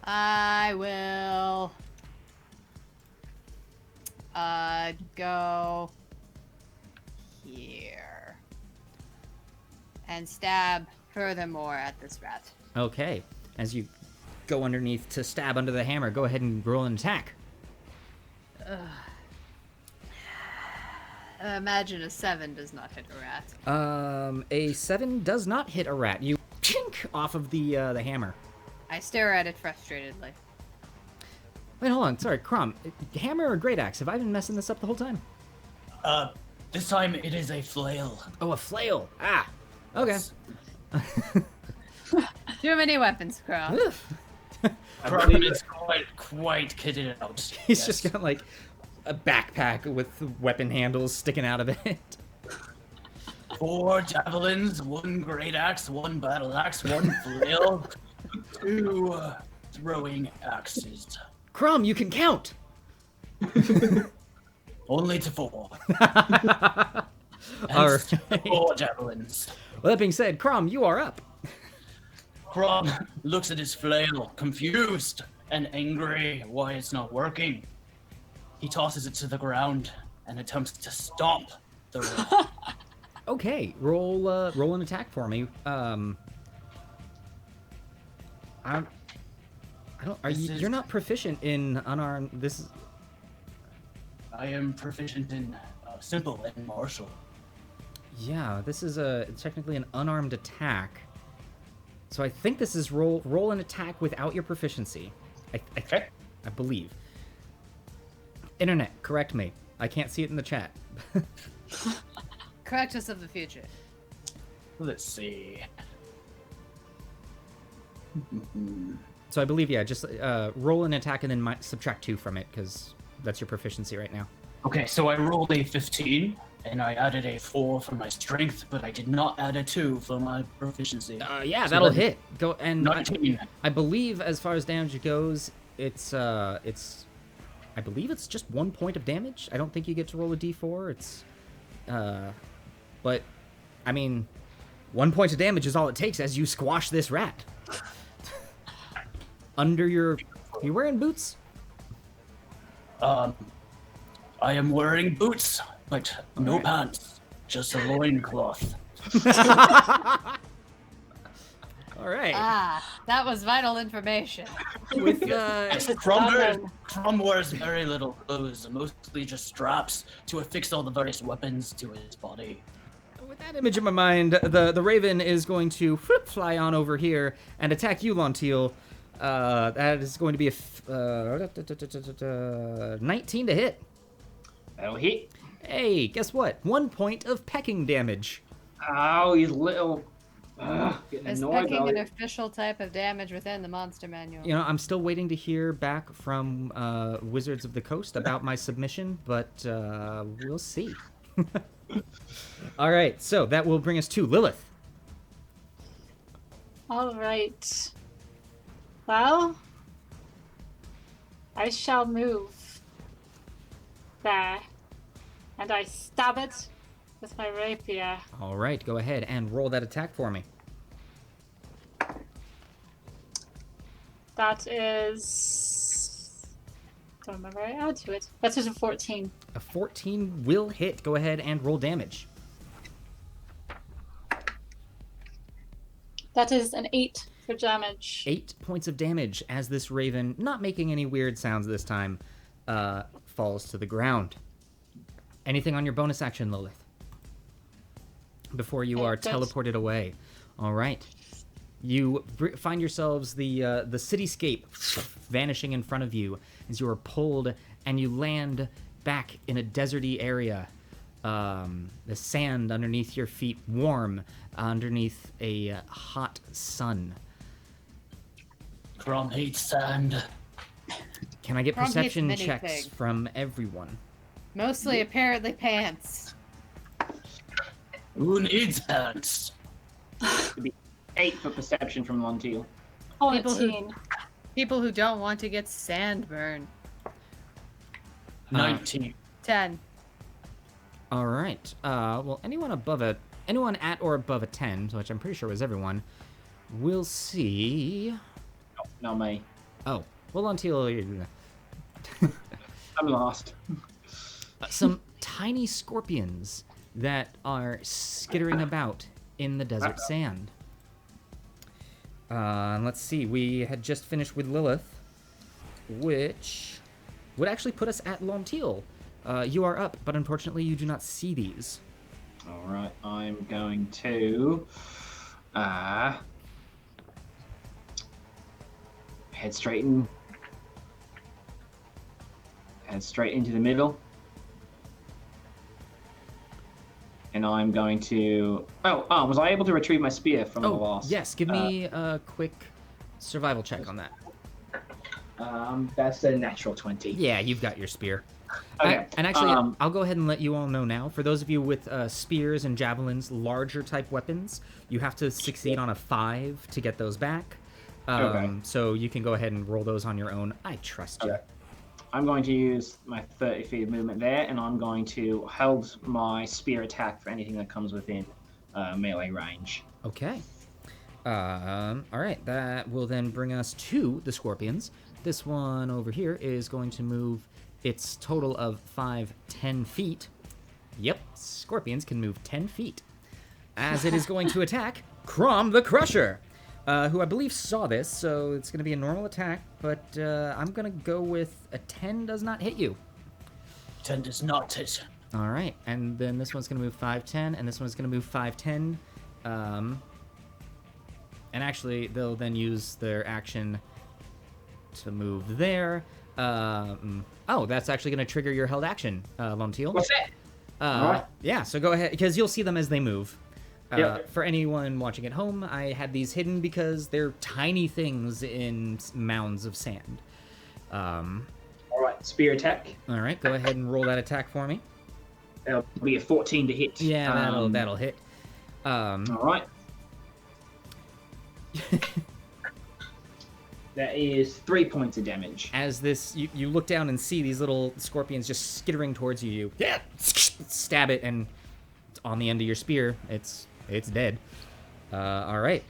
I will go here and stab furthermore at this rat. Okay. As you go underneath to stab under the hammer, go ahead and roll an attack. Imagine a 7 does not hit a rat. A 7 does not hit a rat. You chink off of the hammer. I stare at it frustratedly. Wait, hold on. Sorry, Chrom. Hammer or great axe? Have I been messing this up the whole time? This time it is a flail. Oh, a flail. Ah. Okay. Too many weapons, Chrom. Chrom is quite kitted out. He's just got like a backpack with weapon handles sticking out of it. 4 javelins, 1 great axe, 1 battle axe, 1 flail, 2 throwing axes. Chrom, you can count. Only to 4. All And right. 4 javelins. Well, that being said, Chrom, you are up. Chrom looks at his flail, confused and angry why it's not working. He tosses it to the ground and attempts to stomp the rock. Okay, roll an attack for me. I don't. You're not proficient in unarmed. This is. I am proficient in simple and martial. Yeah, this is technically an unarmed attack. So I think this is roll an attack without your proficiency. Okay. I believe. Internet, correct me. I can't see it in the chat. Correct us of the future. Let's see. So I believe, yeah, just roll an attack and then subtract 2 from it, because that's your proficiency right now. Okay, so I rolled a 15, and I added a 4 for my strength, but I did not add a 2 for my proficiency. Yeah, So that'll that- hit. Go and 19. I believe, as far as damage goes, it's I believe it's just 1 point of damage. I don't think you get to roll a d4. It's but I mean, 1 point of damage is all it takes as you squash this rat. Under your, you wearing boots? I am wearing boots, but no pants, just a loincloth. All right. That was vital information. With Chrom wears very little clothes, mostly just straps to affix all the various weapons to his body. with that image in my mind, the raven is going to fly on over here and attack you, Lontil. That is going to be a 19 to hit. That'll hit. Hey, guess what? 1 point of pecking damage. Oh, you little. Getting Is annoyed pecking about an it. official type of damage within the monster manual? You know, I'm still waiting to hear back from Wizards of the Coast about my submission, but we'll see. All right, so that will bring us to Lilith. All right. Well, I shall move there, and I stab it with my rapier. All right, go ahead and roll that attack for me. That is. Don't remember I add to it. That is a 14. A 14 will hit. Go ahead and roll damage. That is an 8 for damage. 8 points of damage as this raven, not making any weird sounds this time, falls to the ground. Anything on your bonus action, Lilith? Before you are Good. teleported away. All right. You find yourselves the cityscape vanishing in front of you as you are pulled and you land back in a deserty area. The sand underneath your feet warm underneath a hot sun. Chrom hates sand. Can I get Chrom hates perception many checks things. from everyone? Mostly, apparently, pants. Who needs pants? 8 for perception from Lontil. Oh, People who- 18. People who don't want to get sand burn. 19. 10. All right. Well, anyone at or above a 10, which I'm pretty sure was everyone, will see. Not me. Oh, well, until I'm lost. some tiny scorpions that are skittering about in the desert sand. And let's see. We had just finished with Lilith, which would actually put us at Lontil. You are up, but unfortunately you do not see these. All right, I'm going to head straight into the middle, and I'm going to. Oh, was I able to retrieve my spear from the Oh, last? yes. Give me a quick survival check on that. That's a natural 20. Yeah, you've got your spear. Okay. And actually, I'll go ahead and let you all know now. For those of you with spears and javelins, larger type weapons, you have to succeed on a 5 to get those back. Okay. So you can go ahead and roll those on your own. I trust you. Okay. I'm going to use my 30 feet of movement there, and I'm going to hold my spear attack for anything that comes within melee range. Okay. All right. That will then bring us to the scorpions. This one over here is going to move its total of 10 feet. Yep, scorpions can move 10 feet. As it is going to attack Chrom the Crusher, who I believe saw this, so it's going to be a normal attack, but I'm going to go with a 10 does not hit you. 10 does not hit. All right, and then this one's going to move 5'10", and this one's going to move 5'10". And actually, they'll then use their action to move there. Oh, that's actually going to trigger your held action, Lontil. What's that? All right. Yeah, so go ahead, because you'll see them as they move. Yep. For anyone watching at home, I had these hidden because they're tiny things in mounds of sand. All right, spear attack. All right, go ahead and roll that attack for me. That'll be a 14 to hit. Yeah, that'll hit. All right. That is 3 points of damage. As this, you look down and see these little scorpions just skittering towards you. You stab it, and on the end of your spear, it's dead. All right.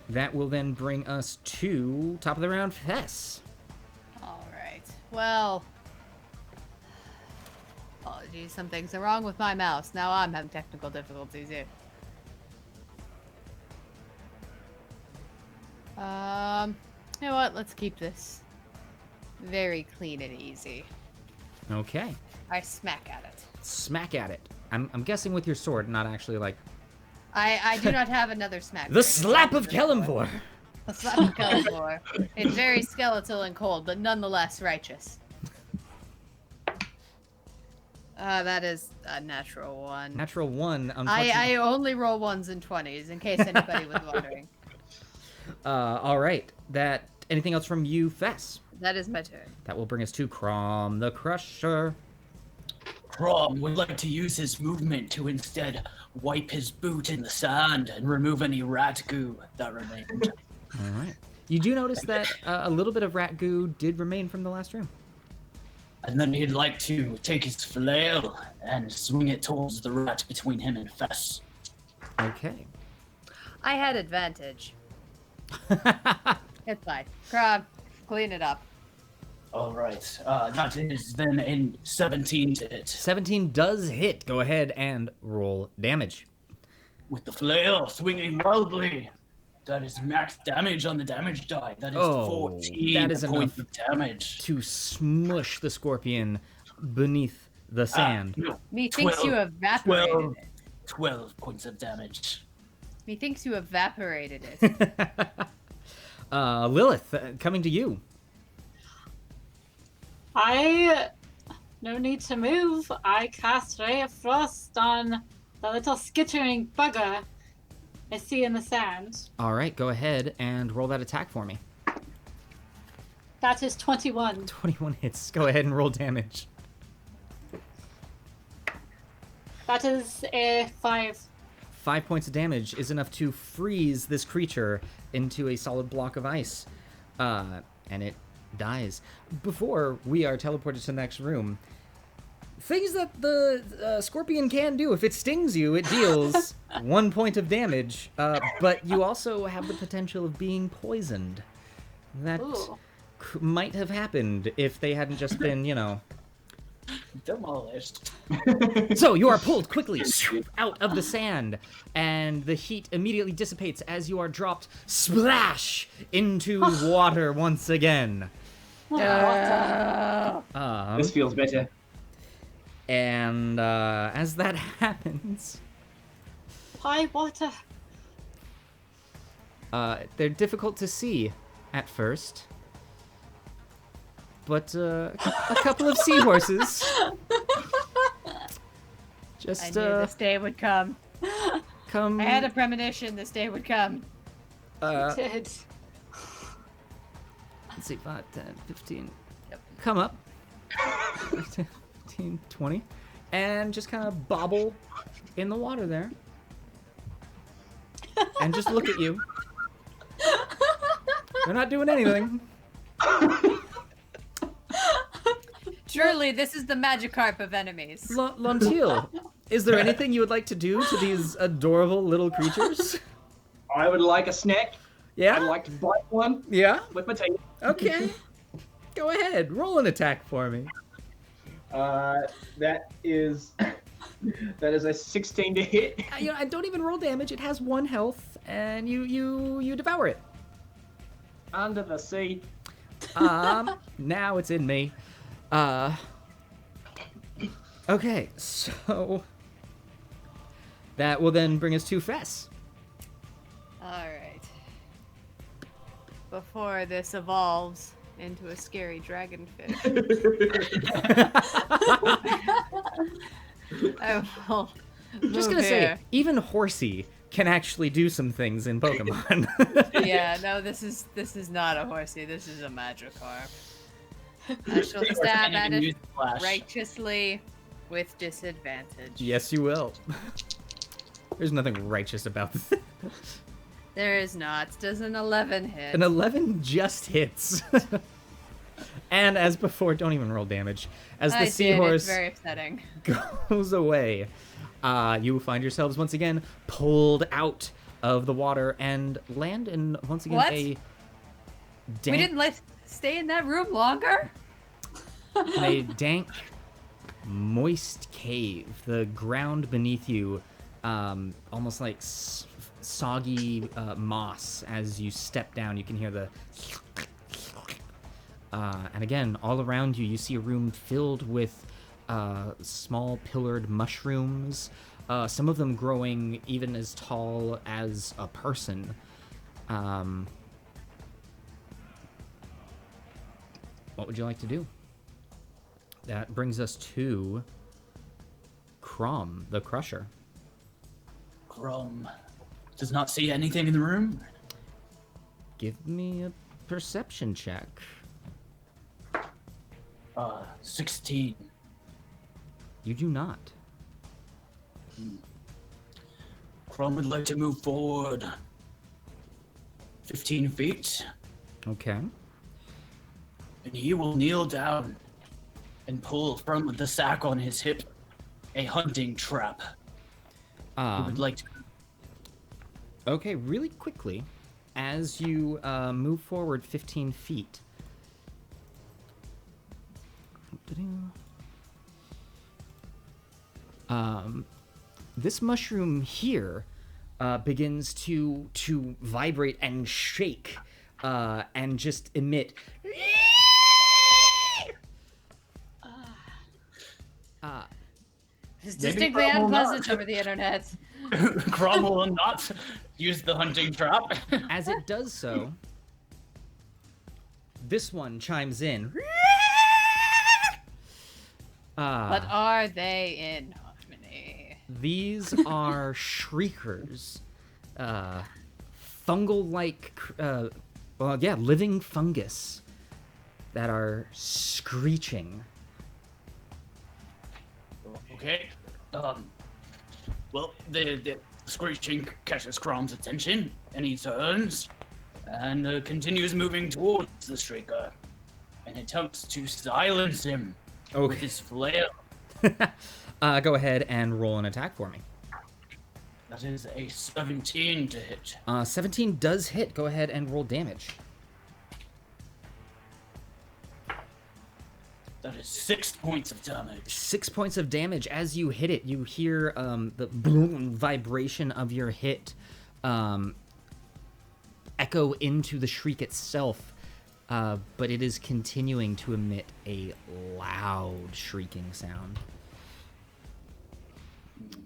That will then bring us to top of the round, Fess. All right. Well, apologies. Some things are wrong with my mouse. Now I'm having technical difficulties here. You know what? Let's keep this very clean and easy. Okay. I smack at it. Smack at it. I'm guessing with your sword, not actually like... I do not have another smack. The slap of Kelemvor! The slap of Kelemvor. It's very skeletal and cold, but nonetheless righteous. That is a natural one. Natural one, I only roll 1s and 20s, in case anybody was wondering. All right. Anything else from you, Fess? That is my turn. That will bring us to Chrom the Crusher. Chrom would like to use his movement to instead wipe his boot in the sand and remove any rat goo that remained. All right. You do notice that a little bit of rat goo did remain from the last room. And then he'd like to take his flail and swing it towards the rat between him and Fess. Okay. I had advantage. It's fine. Chrom, clean it up. All right. That is then in 17 to hit. 17 does hit. Go ahead and roll damage. With the flail swinging wildly. That is max damage on the damage die. That is 14 that is points enough of damage. to smush the scorpion beneath the sand. No, Methinks you evaporated it. 12 points of damage. Methinks you evaporated it. Lilith, coming to you. No need to move. I cast Ray of Frost on the little skittering bugger I see in the sand. All right, go ahead and roll that attack for me. That is 21. 21 hits. Go ahead and roll damage. That is a 5. 5 points of damage is enough to freeze this creature into a solid block of ice. And it dies. Before we are teleported to the next room, things that the scorpion can do. If it stings you, it deals 1 point of damage. But you also have the potential of being poisoned. That might have happened if they hadn't just been, Demolished. So you are pulled quickly out of the sand, and the heat immediately dissipates as you are dropped splash into water once again. This feels better. And as that happens, High water. they're difficult to see at first. But a couple of seahorses just I knew this day would come. come. I had a premonition this day would come. It did. Let's see, 5, 10, 15. Yep. Come up. 15, 20. And just kind of bobble in the water there. And just look at you. They're not doing anything. Truly, this is the Magikarp of enemies. Lontil, is there anything you would like to do to these adorable little creatures? I would like a snack. Yeah? I'd like to bite one Yeah? with my teeth. Okay. Go ahead. Roll an attack for me. That is a 16 to hit. I don't even roll damage. It has 1 health, and you devour it. Under the sea. Now it's in me. Okay, so that will then bring us to Fess. Alright. Before this evolves into a scary dragonfish, I will Just gonna say, even Horsey can actually do some things in Pokemon. Yeah, no, this is not a horsey. This is a Magikarp. I shall stab at it righteously with disadvantage. Yes, you will. There's nothing righteous about this. There is not. Does an 11 hit? An 11 just hits. And as before, don't even roll damage. As the seahorse it's very upsetting. goes away, you find yourselves once again pulled out of the water and land in once again What? a We didn't stay in that room longer? a dank, moist cave. The ground beneath you, almost like soggy moss. As you step down, you can hear the. And again, all around you, you see a room filled with small pillared mushrooms. Some of them growing even as tall as a person. What would you like to do? That brings us to Chrom the Crusher. Chrom does not see anything in the room. Give me a perception check. 16. You do not. Chrom would like to move forward 15 feet, Okay. and he will kneel down and pull from the sack on his hip a hunting trap. He would like to. Okay, really quickly, as you move forward 15 feet. This mushroom here begins to vibrate and shake and just emit. It's distinctly unpleasant over the internet. Chrom will not use the hunting trap. As it does so, this one chimes in. But are they in harmony? These are shriekers. Fungal-like, living fungus that are screeching. Okay. Well, the screeching catches Chrom's attention, and he turns and continues moving towards the shrieker and attempts to silence him with his flail. Go ahead and roll an attack for me. That is a 17 to hit. 17 does hit. Go ahead and roll damage. That is 6 points of damage. 6 points of damage. As you hit it, you hear the boom vibration of your hit echo into the shriek itself, but it is continuing to emit a loud shrieking sound.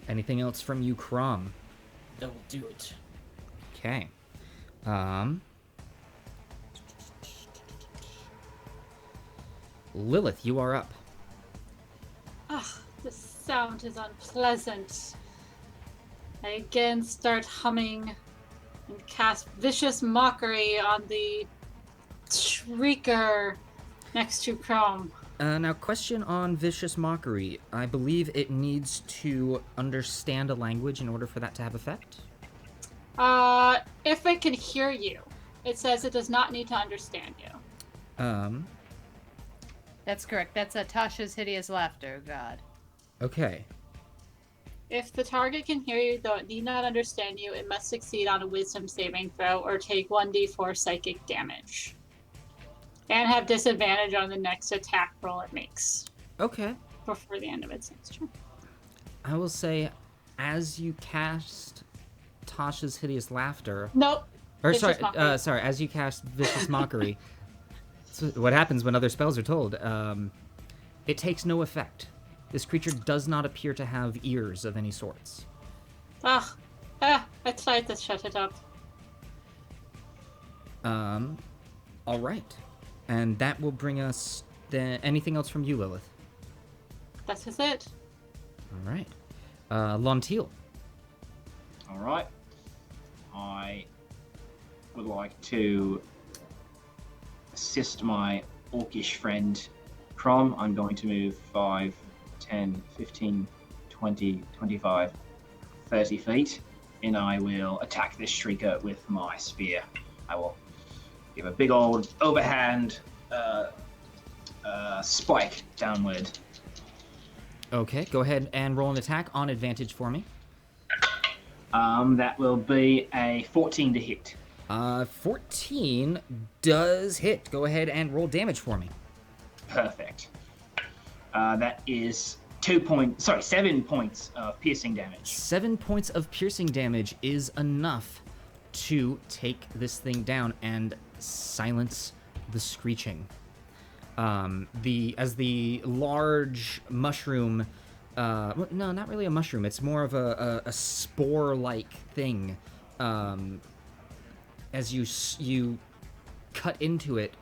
Anything else from you, Chrom? That will do it. Okay. Lilith, you are up. The sound is unpleasant. I again start humming and cast Vicious Mockery on the shrieker next to Chrom. Now, question on Vicious Mockery. I believe it needs to understand a language in order for that to have effect? If it can hear you. It says it does not need to understand you. That's correct. That's Tasha's hideous laughter, God. Okay. If the target can hear you, though it need not understand you, it must succeed on a wisdom saving throw or take 1d4 psychic damage. And have disadvantage on the next attack roll it makes. Okay. Before the end of its next turn. I will say, as you cast Tasha's hideous laughter. Nope. Or sorry, as you cast vicious mockery. So what happens when other spells are told? It takes no effect. This creature does not appear to have ears of any sorts. I tried to shut it up. All right. And that will bring us anything else from you, Lilith? That is it. All right. Lontil. All right. I would like to assist my orcish friend Chrom. I'm going to move 5, 10, 15, 20, 25, 30 feet, and I will attack this shrieker with my spear. I will give a big old overhand spike downward. Okay, go ahead and roll an attack on advantage for me. That will be a 14 to hit. 14 does hit. Go ahead and roll damage for me. Perfect. That is 7 points of piercing damage. 7 points of piercing damage is enough to take this thing down and silence the screeching. As the large mushroom, no, not really a mushroom. It's more of a spore-like thing. As you cut into it,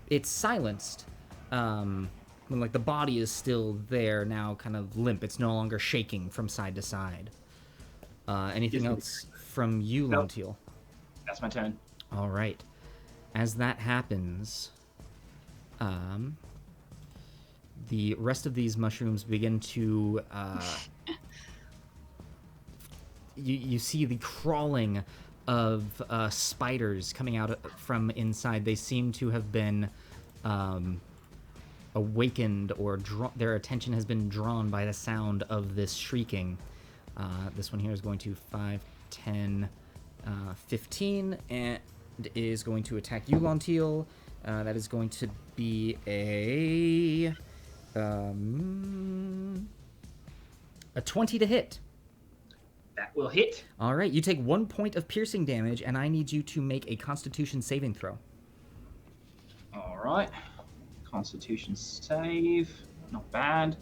it's silenced. When like the body is still there now, kind of limp. It's no longer shaking from side to side. Anything else from you, Nope. Lontil? That's my turn. All right. As that happens, the rest of these mushrooms begin to. You see the crawling of spiders coming out from inside. They seem to have been awakened, or their attention has been drawn by the sound of this shrieking. This one here is going to 5, 10, 15, and is going to attack you, Lontil. That is going to be a 20 to hit. That will hit. All right, you take 1 point of piercing damage, and I need you to make a Constitution saving throw. All right. Constitution save. Not bad.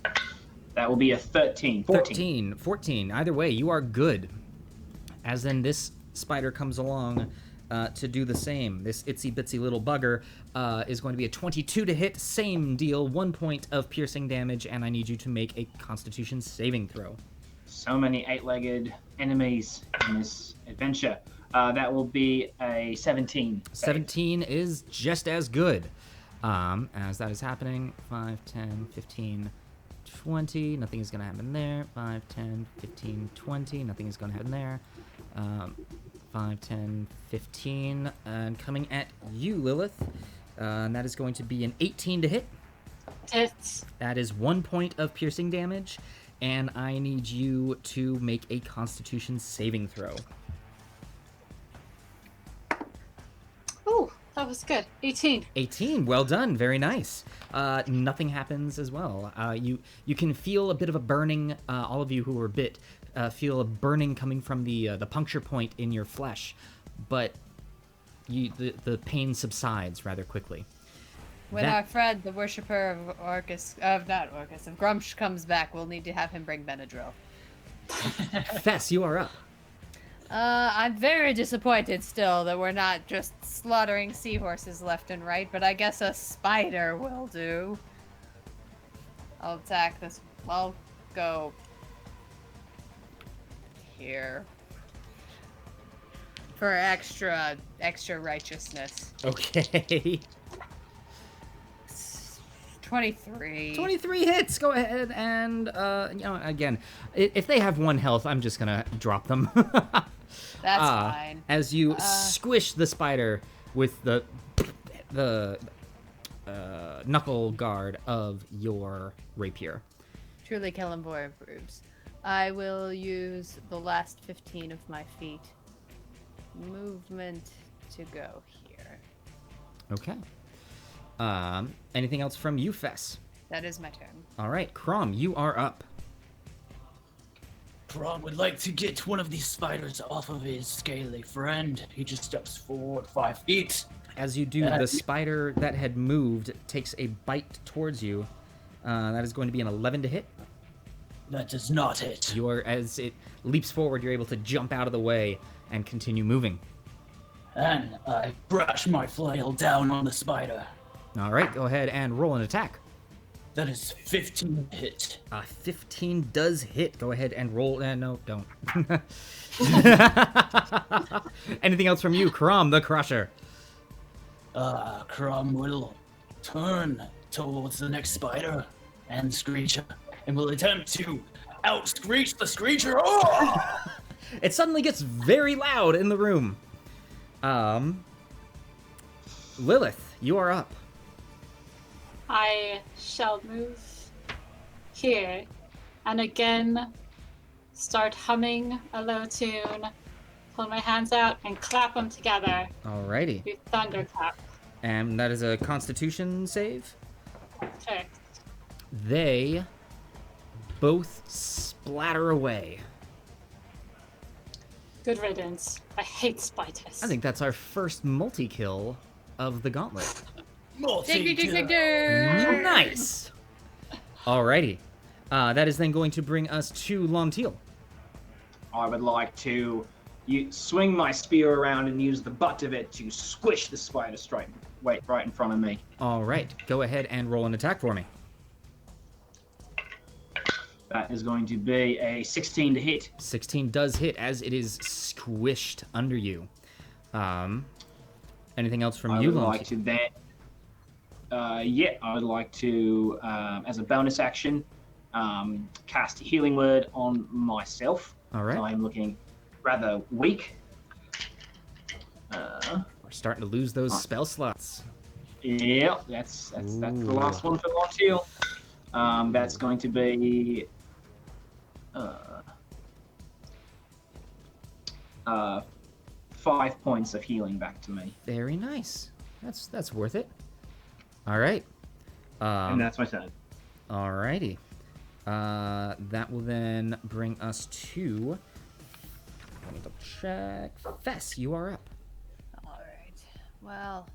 That will be a 14. 14. Either way, you are good. As then this spider comes along to do the same. This itsy-bitsy little bugger is going to be a 22 to hit. Same deal, 1 point of piercing damage, and I need you to make a Constitution saving throw. So many 8-legged enemies in this adventure. That will be a 17. 17 is just as good. As that is happening, 5, 10, 15, 20, nothing is going to happen there. 5, 10, 15, 20, nothing is going to happen there. 5, 10, 15, and coming at you, Lilith, and that is going to be an 18 to hit. Hits. That is 1 point of piercing damage, and I need you to make a Constitution saving throw. Ooh, that was good. 18. 18, well done, very nice. Nothing happens as well. You can feel a bit of a burning, all of you who were bit feel a burning coming from the puncture point in your flesh, but the pain subsides rather quickly. When our friend, the worshipper of Grumsh comes back, we'll need to have him bring Benadryl. Fess, you are up. I'm very disappointed still that we're not just slaughtering seahorses left and right, but I guess a spider will do. I'll attack this. I'll go here for extra righteousness. Okay. 23. 23 hits. Go ahead and again, if they have 1 health, I'm just gonna drop them. That's fine. As you squish the spider with the knuckle guard of your rapier. Truly, Kelemvor improves. I will use the last 15 of my feet movement to go here. Okay. Anything else from you, Fess? That is my turn. All right, Chrom, you are up. Chrom would like to get one of these spiders off of his scaly friend. He just steps forward 5 feet. As you do, the spider that had moved takes a bite towards you. That is going to be an 11 to hit. That does not hit. You are, as it leaps forward, you're able to jump out of the way and continue moving. And I brush my flail down on the spider. All right, go ahead and roll an attack. That is 15 hit. 15 does hit. Go ahead and roll. No, don't. Anything else from you, Chrom the Crusher? Chrom will turn towards the next spider and Screecher, and will attempt to out-screech the Screecher. Oh! It suddenly gets very loud in the room. Lilith, you are up. I shall move here and again start humming a low tune, pull my hands out and clap them together. Alrighty. Do thunderclap. And that is a Constitution save. Okay. They both splatter away. Good riddance. I hate spiders. I think that's our first multi-kill of the Gauntlet. Nice! Alrighty. That is then going to bring us to Lontil. I would like to swing my spear around and use the butt of it to squish the spider right in front of me. Alright, go ahead and roll an attack for me. That is going to be a 16 to hit. 16 does hit as it is squished under you. Anything else from you, I would Lontil? like to then... I would like to, as a bonus action, cast Healing Word on myself. Alright. So I'm looking rather weak. We're starting to lose those spell slots. Yeah, that's the last one for Lontil. That's going to be 5 points of healing back to me. Very nice. That's worth it. All right. And that's my turn. Alrighty. That will then bring us to... Let me double check. Fess, you are up. Alright. Well,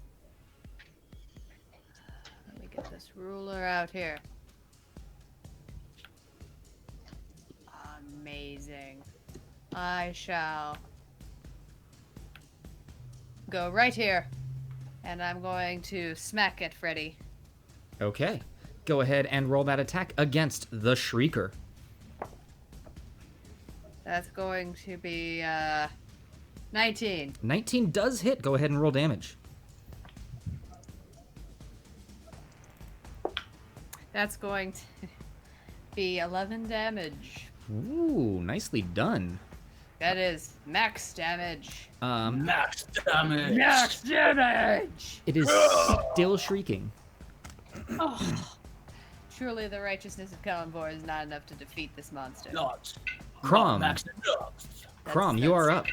let me get this ruler out here. Amazing. I shall go right here. And I'm going to smack at Freddy. Okay. Go ahead and roll that attack against the Shrieker. That's going to be 19. 19 does hit. Go ahead and roll damage. That's going to be 11 damage. Ooh, nicely done. That is max damage. Max damage. Max damage! It is still shrieking. Oh, Truly, the righteousness of Kelemvor is not enough to defeat this monster. Not Chrom. max enough. Chrom, you are up.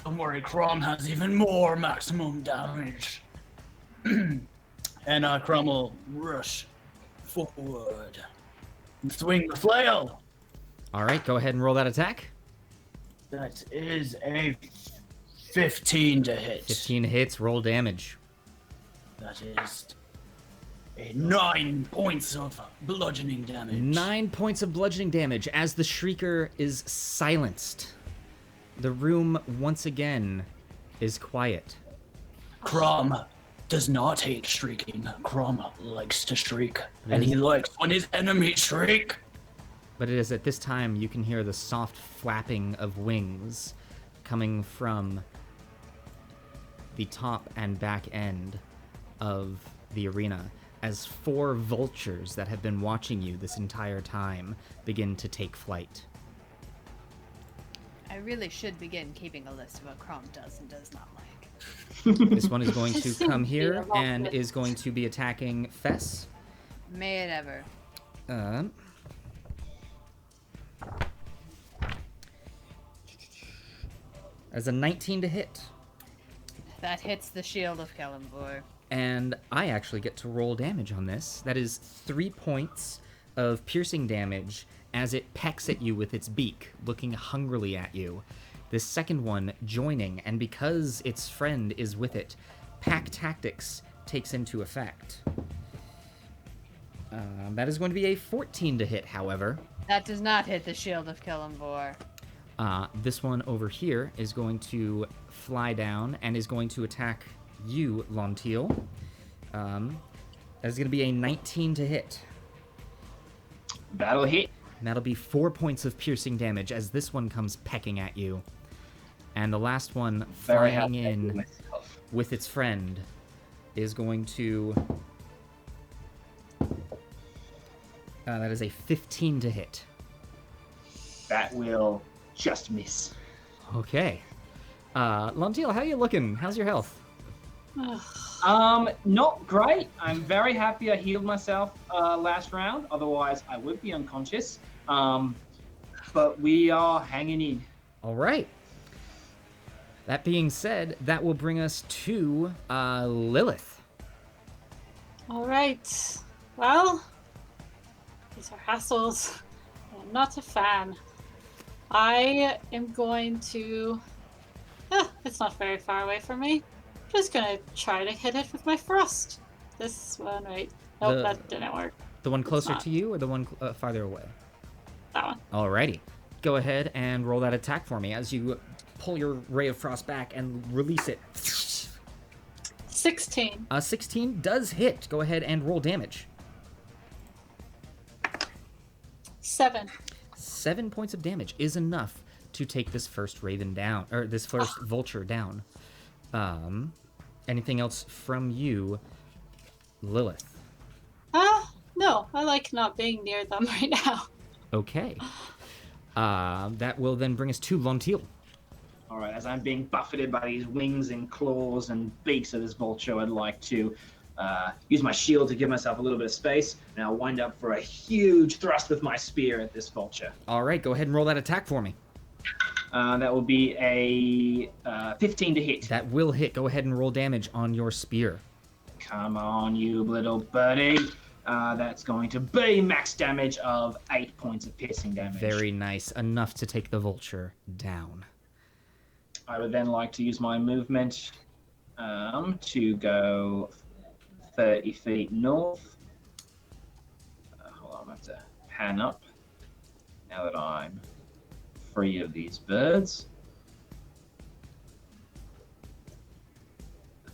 Don't worry, Chrom has even more maximum damage. And Chrom will rush forward and swing the flail. All right, go ahead and roll that attack. That is a 15 to hit. 15 hits, roll damage. That is a 9 points of bludgeoning damage. 9 points of bludgeoning damage as the Shrieker is silenced. The room once again is quiet. Chrom does not hate shrieking. Chrom likes to shriek, and he likes when his enemies shriek. But it is at this time you can hear the soft flapping of wings coming from the top and back end of the arena as 4 vultures that have been watching you this entire time begin to take flight. I really should begin keeping a list of what Chrom does and does not like. This one is going to Just come be here a and lot. is going to be attacking Fess. May it ever. As a 19 to hit. That hits the shield of Kelemvor. And I actually get to roll damage on this. That is 3 points of piercing damage as it pecks at you with its beak, looking hungrily at you. This second one joining, and because its friend is with it, Pack Tactics takes into effect. That is going to be a 14 to hit, however. That does not hit the shield of Kelemvor. This one over here is going to fly down and is going to attack you, Lontil. That is going to be a 19 to hit. That'll hit. And that'll be 4 points of piercing damage as this one comes pecking at you. And the last one Very flying happy in myself. with its friend is going to... that is a 15 to hit. That will just miss. Okay. Lontil, how you looking? How's your health? Not great. I'm very happy I healed myself last round. Otherwise, I would be unconscious. But we are hanging in. All right. That being said, that will bring us to Lilith. All right. Well, these are hassles. I'm not a fan. I am going to... it's not very far away from me. Just gonna try to hit it with my frost. This one, right? Nope, that didn't work. The one closer not. to you or the one farther away? That one. Alrighty. Go ahead and roll that attack for me as you pull your Ray of Frost back and release it. 16. 16 does hit. Go ahead and roll damage. 7. 7 points of damage is enough to take this first raven down, or this first vulture down. Anything else from you, Lilith? No, I like not being near them right now. Okay. That will then bring us to Lontil. All right, as I'm being buffeted by these wings and claws and beaks of this vulture, I'd like to use my shield to give myself a little bit of space, and I'll wind up for a huge thrust with my spear at this vulture. All right, go ahead and roll that attack for me. That will be a 15 to hit. That will hit. Go ahead and roll damage on your spear. Come on, you little birdie. That's going to be max damage of 8 points of piercing damage. Very nice. Enough to take the vulture down. I would then like to use my movement to go 30 feet north. Hold on, I have to pan up now that I'm free of these birds.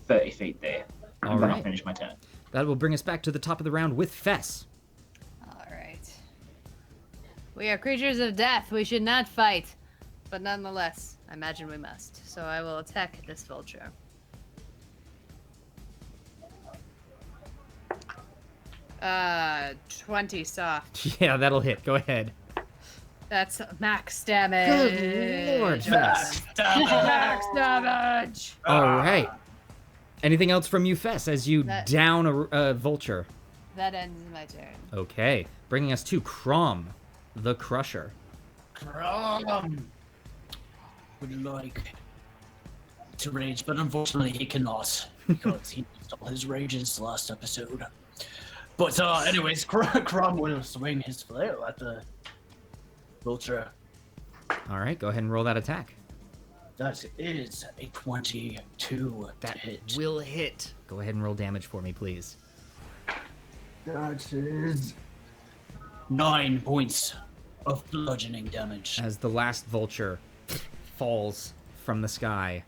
30 feet there. All Then right. I'll finish my turn. That will bring us back to the top of the round with Fess. All right. We are creatures of death. We should not fight. But nonetheless, I imagine we must. So I will attack this vulture. Uh, 20 soft. Yeah, that'll hit. Go ahead. That's max damage. Good lord, Fess. Max damage. All right. Anything else from you, Fess, as you That- down a vulture? That ends my turn. Okay. Bringing us to Chrom the Crusher. Chrom would like to rage, but unfortunately he cannot because he used all his rages last episode. But anyways, Chrom will swing his flail at the vulture. All right, go ahead and roll that attack. That is a 22 That to hit. will hit. Go ahead and roll damage for me, please. That is 9 points of bludgeoning damage. As the last vulture falls from the sky,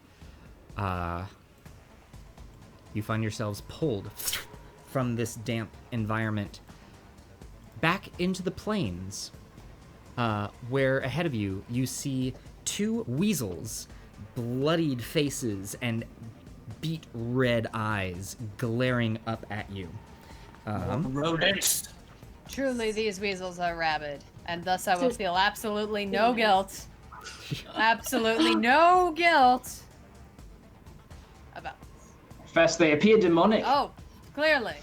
you find yourselves pulled from this damp environment back into the plains, where ahead of you, you see 2 weasels, bloodied faces and beet red eyes glaring up at you. Rodents. Truly, these weasels are rabid, and thus I will feel absolutely no guilt. Absolutely no guilt about Fess, they appear demonic. Oh, clearly.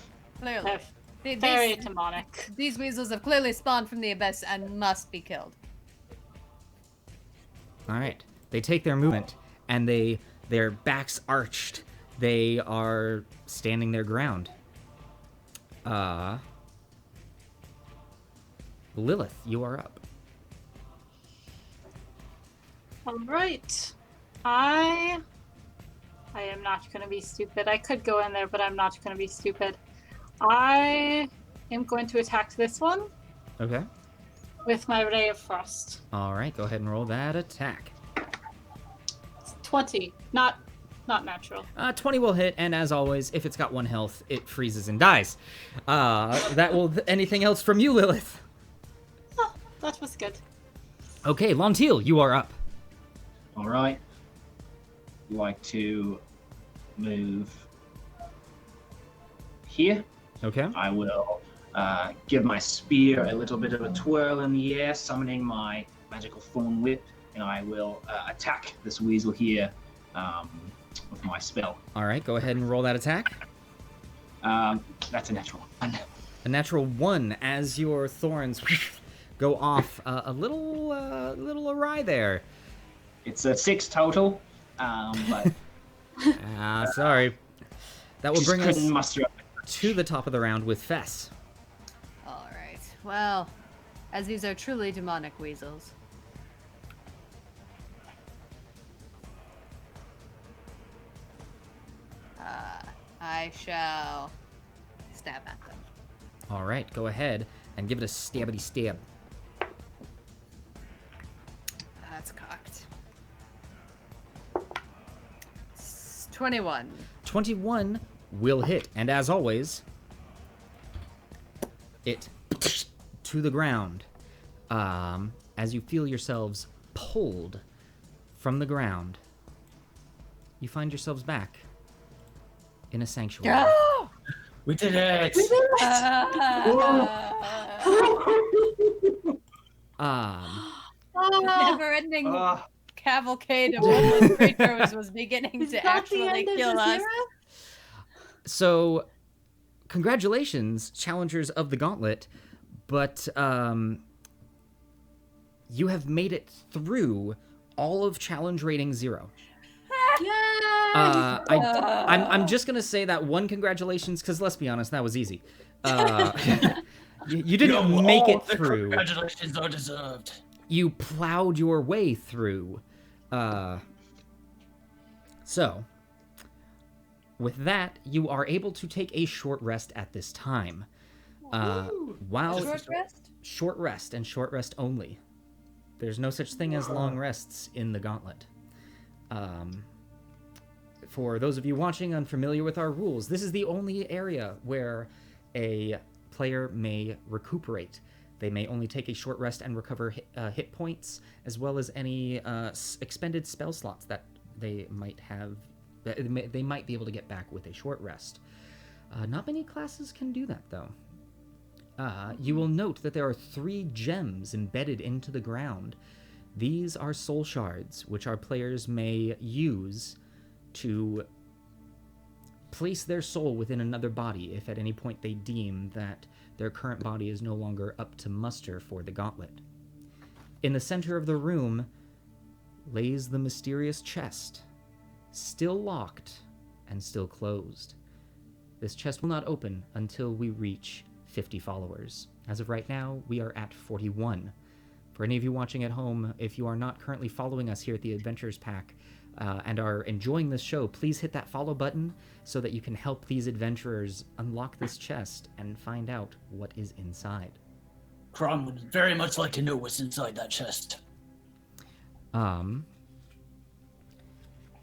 They're These- very demonic. These weasels have clearly spawned from the abyss and must be killed. All right. They take their movement, and their backs arched. They are standing their ground. Lilith, you are up. All right. I am not going to be stupid. I could go in there, but I'm not going to be stupid. I am going to attack this one Okay. with my Ray of Frost. All right. Go ahead and roll that attack. It's 20. Not natural. 20 will hit, and as always, if it's got 1 health, it freezes and dies. Anything else from you, Lilith? Oh, that was good. Okay, Lontil, you are up. All right. Like to move here. Okay. I will give my spear a little bit of a twirl in the air, summoning my magical thorn whip, and I will attack this weasel here with my spell. All right, go ahead and roll that attack. That's a natural one. A natural 1 as your thorns go off a little awry there. It's a 6 total, but Sorry. That will just bring us couldn't muster up. to the top of the round with Fess. All right. Well, as these are truly demonic weasels. I shall stab at them. All right, go ahead and give it a stabbity stab. That's cocked. It's 21. 21 will hit, and as always, it to the ground. As you feel yourselves pulled from the ground, you find yourselves back in a sanctuary. We did it! Never-ending Ah, cavalcade of woodland creatures was beginning Is to that the actually end of kill the us. era? So, congratulations, challengers of the Gauntlet, but you have made it through all of challenge rating 0. Yay! I'm just gonna say that one congratulations, because let's be honest, that was easy. You didn't make it through. Congratulations are deserved. You plowed your way through. So, with that, you are able to take a short rest at this time. While Short rest? short rest and short rest only. There's no such thing as long rests in the Gauntlet. For those of you watching unfamiliar with our rules, this is the only area where a player may recuperate. They may only take a short rest and recover hit points, as well as any expended spell slots that they might have. They might be able to get back with a short rest. Not many classes can do that, though. You will note that there are 3 gems embedded into the ground. These are soul shards, which our players may use to place their soul within another body if at any point they deem that their current body is no longer up to muster for the Gauntlet. In the center of the room lays the mysterious chest, still locked and still closed. This chest will not open until we reach 50 followers. As of right now, we are at 41. For any of you watching at home, if you are not currently following us here at the Adventures Pack and are enjoying this show, please hit that follow button so that you can help these adventurers unlock this chest and find out what is inside. Chrom would very much like to know what's inside that chest. I'd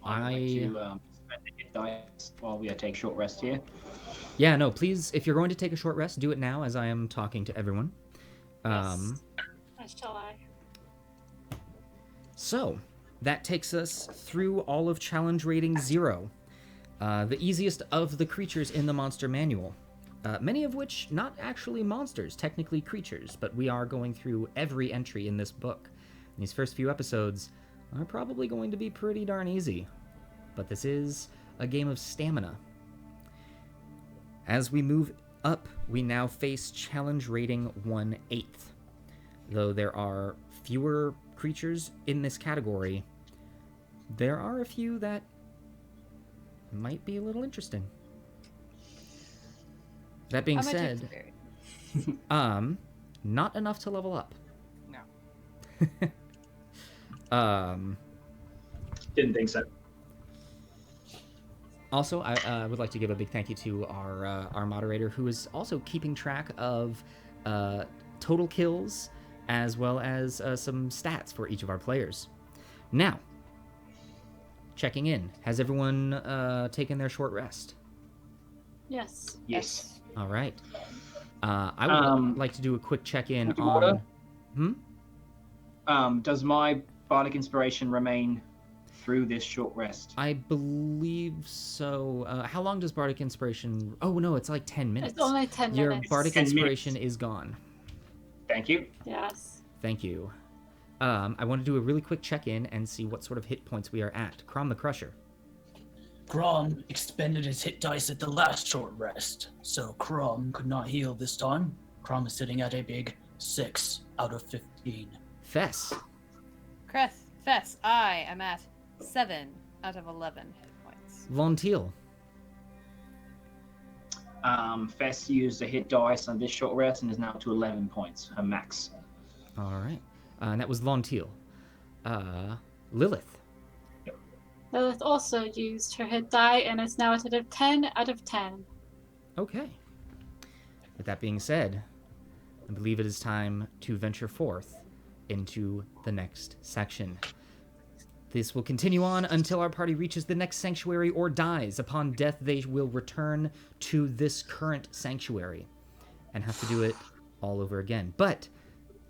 like to spend a hit dice while we take short rest here. Yeah, no, please, if you're going to take a short rest, do it now as I am talking to everyone. Yes. As shall I. So, that takes us through all of challenge rating 0. The easiest of the creatures in the monster manual. Many of which not actually monsters, technically creatures, but we are going through every entry in this book. These first few episodes are probably going to be pretty darn easy. But this is a game of stamina, As we move up, we now face challenge rating 1/8. Though there are fewer creatures in this category, there are a few that might be a little interesting. That being How much said, experience? not enough to level up. No. Didn't think so. Also, I would like to give a big thank you to our moderator, who is also keeping track of total kills as well as some stats for each of our players. Now, checking in. Has everyone taken their short rest? Yes. Yes. All right. I would like to do a quick check-in on... Does my bardic inspiration remain through this short rest? I believe so. How long does bardic inspiration... Oh, no, it's like 10 minutes. It's only 10 Your minutes. bardic 10 inspiration minutes. is gone. Thank you. Yes. Thank you. I want to do a really quick check-in and see what sort of hit points we are at. Chrom the Crusher. Chrom expended his hit dice at the last short rest, so Chrom could not heal this time. Chrom is sitting at a big 6 out of 15. Fess. Fess, I am at 7 out of 11 hit points. Lontil. Fess used a hit dice on this short rest and is now to 11 points, her max. All right. And that was Lontil. Lilith. Lilith also used her hit die and is now at a 10 out of 10. Okay. With that being said, I believe it is time to venture forth into the next section. This will continue on until our party reaches the next sanctuary or dies. Upon death, they will return to this current sanctuary and have to do it all over again. But,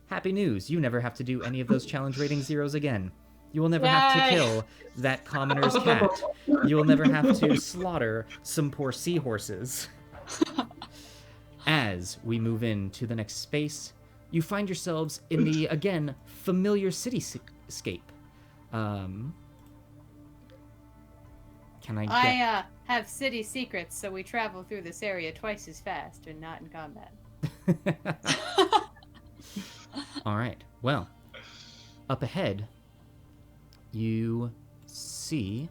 happy news, you never have to do any of those challenge rating zeros again. You will never have to kill that commoner's cat. You will never have to slaughter some poor seahorses. As we move into the next space, you find yourselves in the, again, familiar cityscape. Can I get... I have city secrets, so we travel through this area twice as fast and not in combat. All right. Well, up ahead, you see...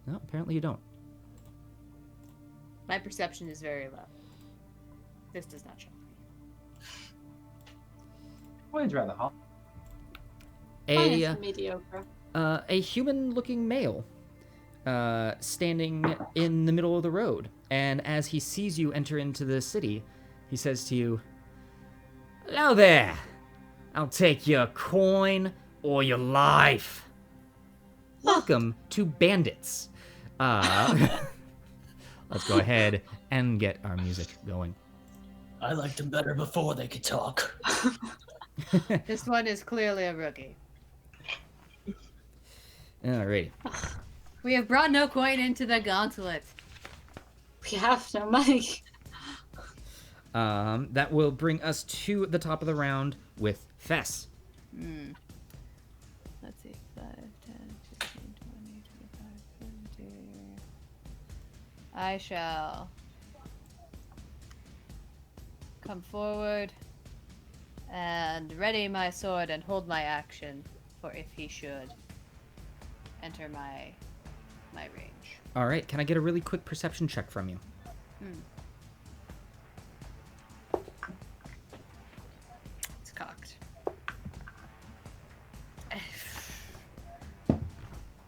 No, apparently you don't. My perception is very low. This does not show. Mine's rather hot. Mine is mediocre. A human-looking male standing in the middle of the road. And as he sees you enter into the city, he says to you, "Hello there. I'll take your coin or your life. Welcome to Bandits." Let's go ahead and get our music going. I liked them better before they could talk. This one is clearly a rookie. Alrighty. We have brought no coin into the Gauntlet. We have no money. That will bring us to the top of the round with Fess. Let's see. 5, 10, 15, 20, 25, 30. I shall come forward and ready my sword and hold my action for if he should enter my range. Alright, can I get a really quick perception check from you? It's cocked.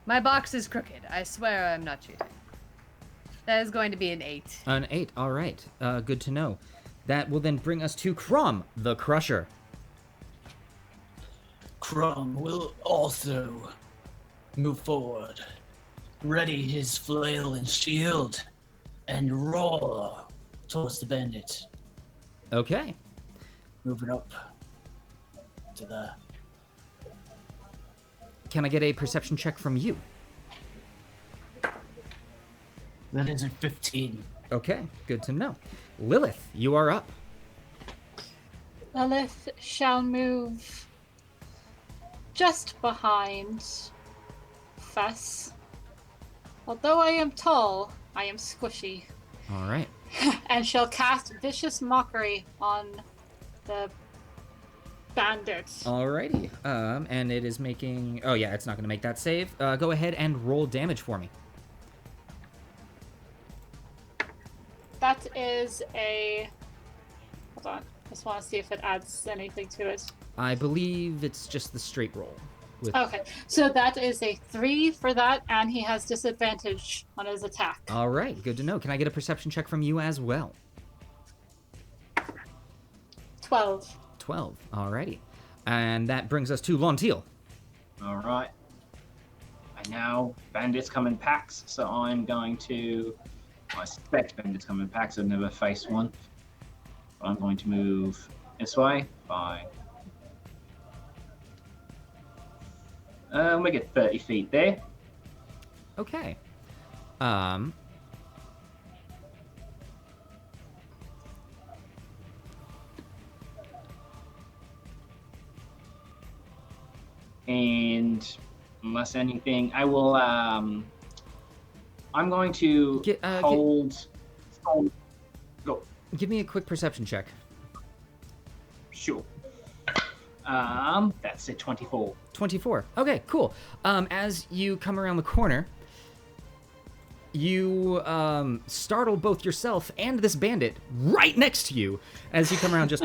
My box is crooked. I swear I'm not cheating. That is going to be an 8. An 8, alright. Good to know. That will then bring us to Chrom the Crusher. Chrom will also move forward, ready his flail and shield, and roar towards the bandit. Okay. Moving up to the... Can I get a perception check from you? That is a 15. Okay, good to know. Lilith, you are up. Lilith shall move just behind Fess. Although I am tall, I am squishy. All right. And she'll cast Vicious Mockery on the bandits. Alrighty. And it is making. Oh yeah, it's not going to make that save. Go ahead and roll damage for me. That is a. Hold on. I just want to see if it adds anything to it. I believe it's just the straight roll. With... Okay, so that is a 3 for that, and he has disadvantage on his attack. All right, good to know. Can I get a perception check from you as well? 12. 12. Alrighty. And that brings us to Lontil. All right. And now bandits come in packs, so I'm going to. I suspect bandits come in packs. I've never faced one. But I'm going to move this way. Fine. We get 30 feet there. Okay. And unless anything, I will. I'm going to hold. Go. Give me a quick perception check. Sure. That's a 24. 24. Okay, cool. As you come around the corner, you startle both yourself and this bandit right next to you as you come around. Just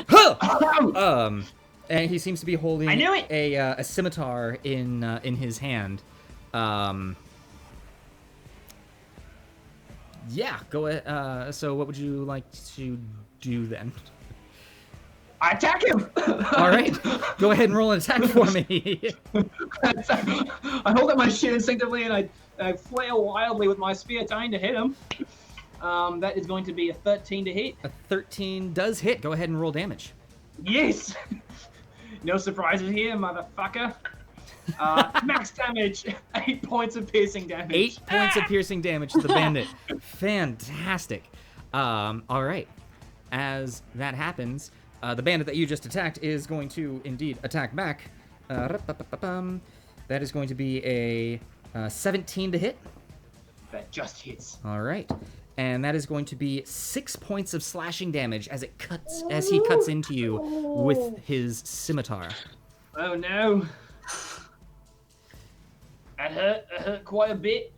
and he seems to be holding I knew it! a scimitar in his hand. Yeah, go ahead. So what would you like to do then? I attack him! All right, go ahead and roll an attack for me. I hold up my shield instinctively and I flail wildly with my spear, trying to hit him. That is going to be a 13 to hit. A 13 does hit. Go ahead and roll damage. Yes! No surprises here, motherfucker. Max damage, 8 points of piercing damage. 8 points of piercing damage to the bandit. Fantastic. All right. As that happens, the bandit that you just attacked is going to indeed attack back. That is going to be a 17 to hit. That just hits. All right. And that is going to be 6 points of slashing damage as he cuts into you with his scimitar. Oh no. That hurt quite a bit.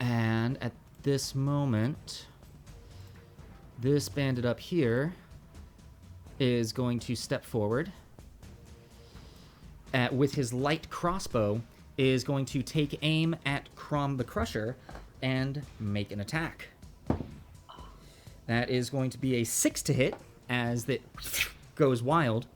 And at this moment, this bandit up here is going to step forward. With his light crossbow, is going to take aim at Chrom the Crusher and make an attack. That is going to be a 6 to hit as that goes wild.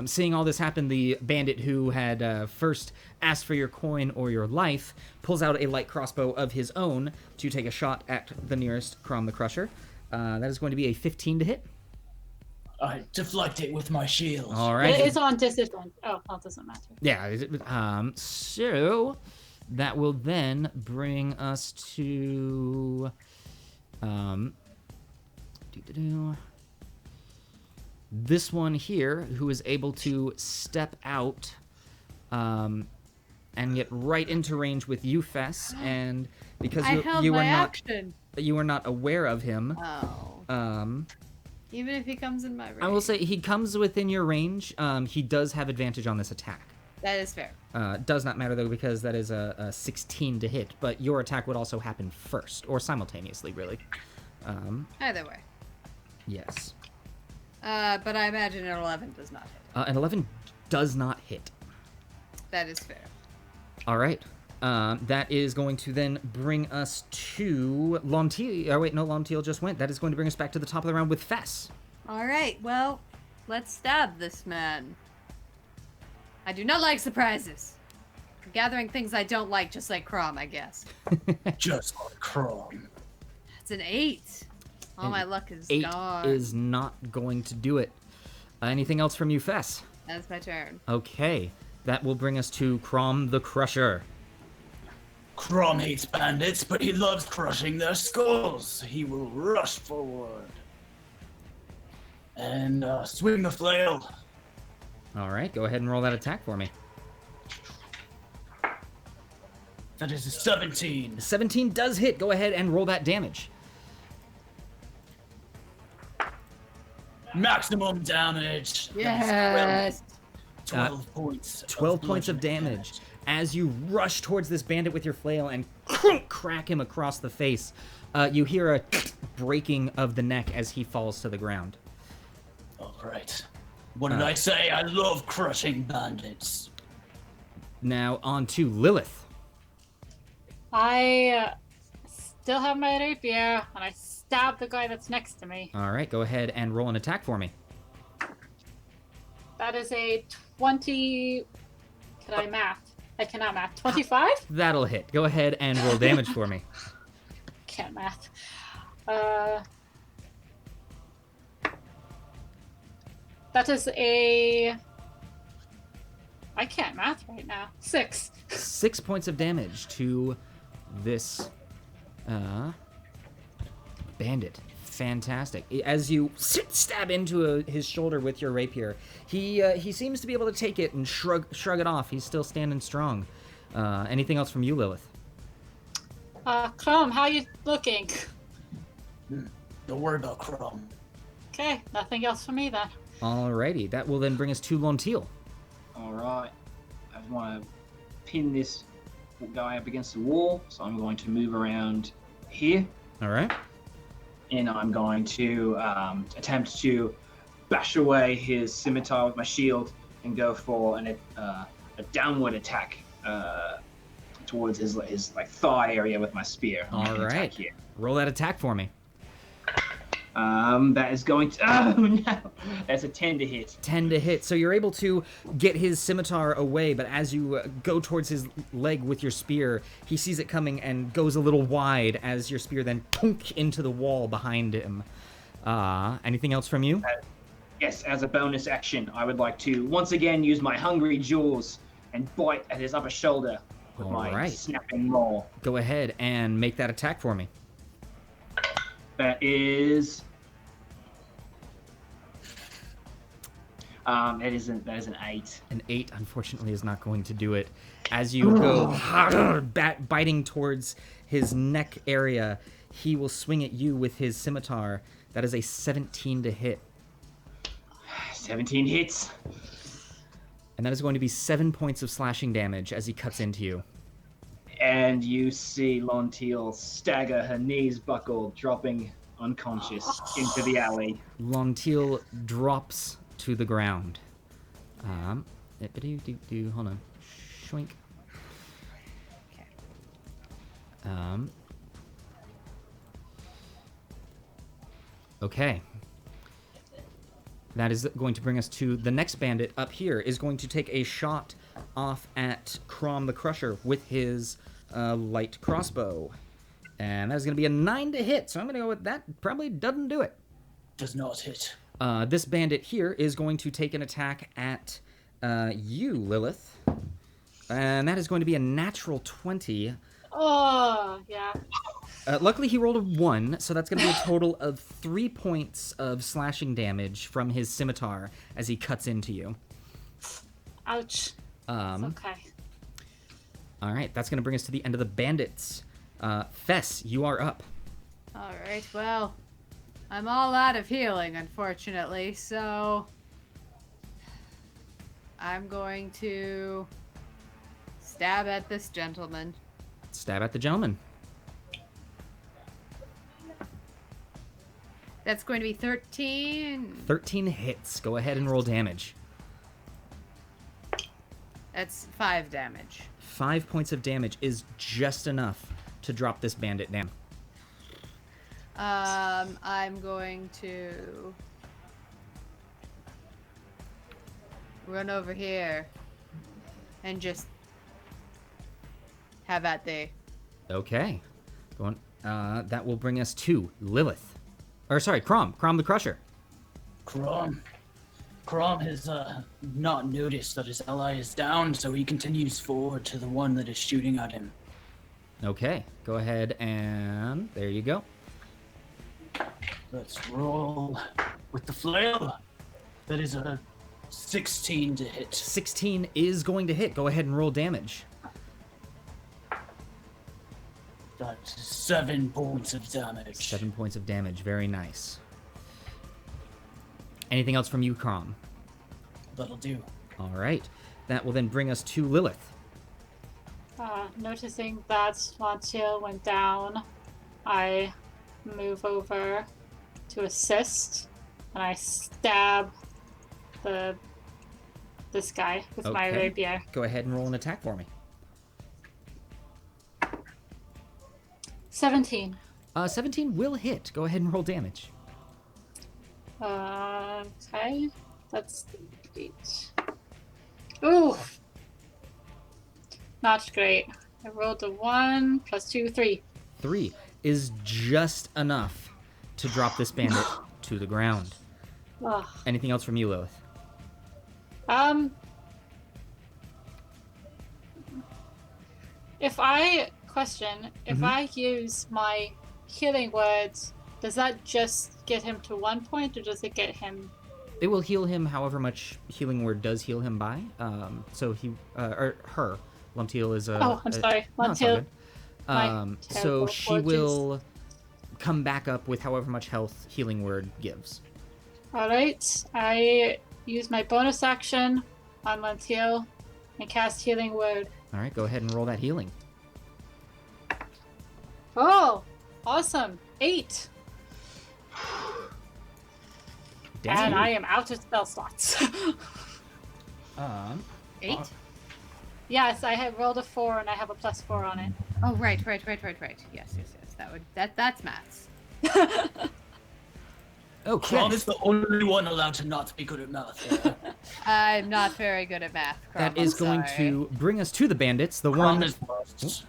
Seeing all this happen, the bandit who had first asked for your coin or your life pulls out a light crossbow of his own to take a shot at the nearest Chrom the Crusher. That is going to be a 15 to hit. I deflect it with my shield. All right. It's on disadvantage. Oh, that doesn't matter. Yeah. So that will then bring us to this one here, who is able to step out and get right into range with you, Fess, and because you are not aware of him. Oh. Even if he comes in my range. I will say he comes within your range. He does have advantage on this attack. That is fair. Does not matter though, because that is a 16 to hit, but your attack would also happen first, or simultaneously, really. Either way. Yes. But I imagine an 11 does not hit. An 11 does not hit. That is fair. All right. That is going to then bring us to Lontil. Oh, wait, no, Lontil just went. That is going to bring us back to the top of the round with Fess. All right, well, let's stab this man. I do not like surprises. I'm gathering things I don't like, just like Chrom, I guess. Just like Chrom. That's an 8. All my luck is 8 gone. is not going to do it. Anything else from you, Fess? That's my turn. Okay. That will bring us to Chrom the Crusher. Chrom hates bandits, but he loves crushing their skulls. He will rush forward. And swing the flail. All right, go ahead and roll that attack for me. That is a 17. 17 does hit. Go ahead and roll that damage. Maximum damage. Yes. 12 points. 12 points of damage as you rush towards this bandit with your flail and crack him across the face. You hear a breaking of the neck as he falls to the ground. All right. What did I say? I love crushing bandits. Now on to Lilith. I still have my rapier, and I stab the guy that's next to me. All right, go ahead and roll an attack for me. That is a 20... Can I math? I cannot math. 25? That'll hit. Go ahead and roll damage for me. Can't math. That is a... I can't math right now. 6. 6 points of damage to this bandit. Fantastic. As you stab into his shoulder with your rapier, he seems to be able to take it and shrug it off. He's still standing strong. Anything else from you, Lilith? Chrom, how you looking? Don't worry about Chrom. Okay, nothing else for me then. Alrighty, that will then bring us to Lontil. All right. I want to pin this guy up against the wall, so I'm going to move around here, All right. and I'm going to attempt to bash away his scimitar with my shield and go for a downward attack towards his like thigh area with my spear. I'm All gonna attack right. here. Roll that attack for me. That is going to... Oh, no! That's a 10 to hit. 10 to hit. So you're able to get his scimitar away, but as you go towards his leg with your spear, he sees it coming and goes a little wide as your spear then punk into the wall behind him. Anything else from you? Yes, as a bonus action, I would like to once again use my hungry jaws and bite at his upper shoulder with All my right. snapping maw. Go ahead and make that attack for me. That is... that is an 8. An 8, unfortunately, is not going to do it. As you go biting towards his neck area, he will swing at you with his scimitar. That is a 17 to hit. 17 hits. And that is going to be 7 points of slashing damage as he cuts into you. And you see Lontil stagger, her knees buckled, dropping unconscious into the alley. Lontil drops to the ground. Hold on. Shwink. Okay. That is going to bring us to the next bandit up here is going to take a shot off at Chrom the Crusher with his light crossbow. And that's going to be a 9 to hit, so I'm going to go with that. Probably doesn't do it. Does not hit. This bandit here is going to take an attack at you, Lilith. And that is going to be a natural 20. Oh, yeah. Luckily, he rolled a 1, so that's going to be a total of 3 points of slashing damage from his scimitar as he cuts into you. Ouch. It's okay. All right, that's going to bring us to the end of the bandits. Fess, you are up. All right, well, I'm all out of healing, unfortunately, so I'm going to stab at this gentleman. Stab at the gentleman. That's going to be 13. 13 hits. Go ahead and roll damage. That's 5 damage. 5 points of damage is just enough to drop this bandit down. I'm going to run over here and just have at thee. Okay. Go on. That will bring us to Lilith. Or sorry, Chrom the Crusher. Chrom has not noticed that his ally is down, so he continues forward to the one that is shooting at him. Okay. Go ahead and there you go. Let's roll with the flail. That is a 16 to hit. 16 is going to hit. Go ahead and roll damage. That's 7 points of damage. 7 points of damage. Very nice. Anything else from you, Chrom? That'll do. All right. That will then bring us to Lilith. Noticing that Lontil went down, I move over to assist, and I stab this guy with my Okay. rapier. Go ahead and roll an attack for me. 17. 17 will hit. Go ahead and roll damage. Okay. That's 8. Ooh! Not great. I rolled a 1 plus 2, 3. 3 is just enough to drop this bandit to the ground. Ugh. Anything else from you, Lilith? If I use my healing words, does that just get him to 1 point, or does it get him? It will heal him however much healing word does heal him by. So he, or her, Lontil is a... Oh, I'm sorry. No, it's all Lontil. good. My So terrible she fortunes. will come back up with however much health healing word gives. Alright. I use my bonus action on Lontil and cast healing word. All right, go ahead and roll that healing. Oh! Awesome. 8. And I am out of spell slots. 8? Yes, I have rolled a 4 and I have a +4 on it. Oh, right. Yes. That's maths. Okay. Chrom is the only one allowed to not be good at math. Yeah. I'm not very good at math, Chrom, That is I'm going sorry. to bring us to the bandits. The Chrom is worst.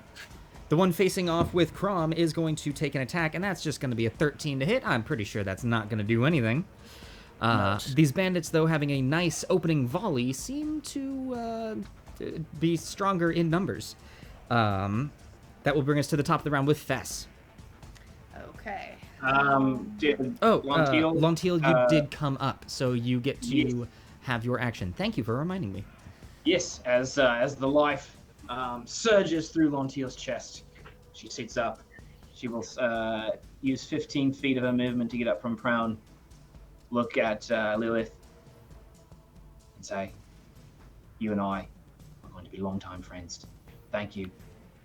The one facing off with Chrom is going to take an attack, and that's just going to be a 13 to hit. I'm pretty sure that's not going to do anything. These bandits, though, having a nice opening volley, seem to be stronger in numbers. That will bring us to the top of the round with Fess. Okay. Did Lontil, Lontil, you did come up, so you get to have your action. Thank you for reminding me. yes, as the life surges through Lontil's chest, she sits up. She will use 15 feet of her movement to get up from prone, look at Lilith, and say, "You and I are going to be longtime friends. Thank you."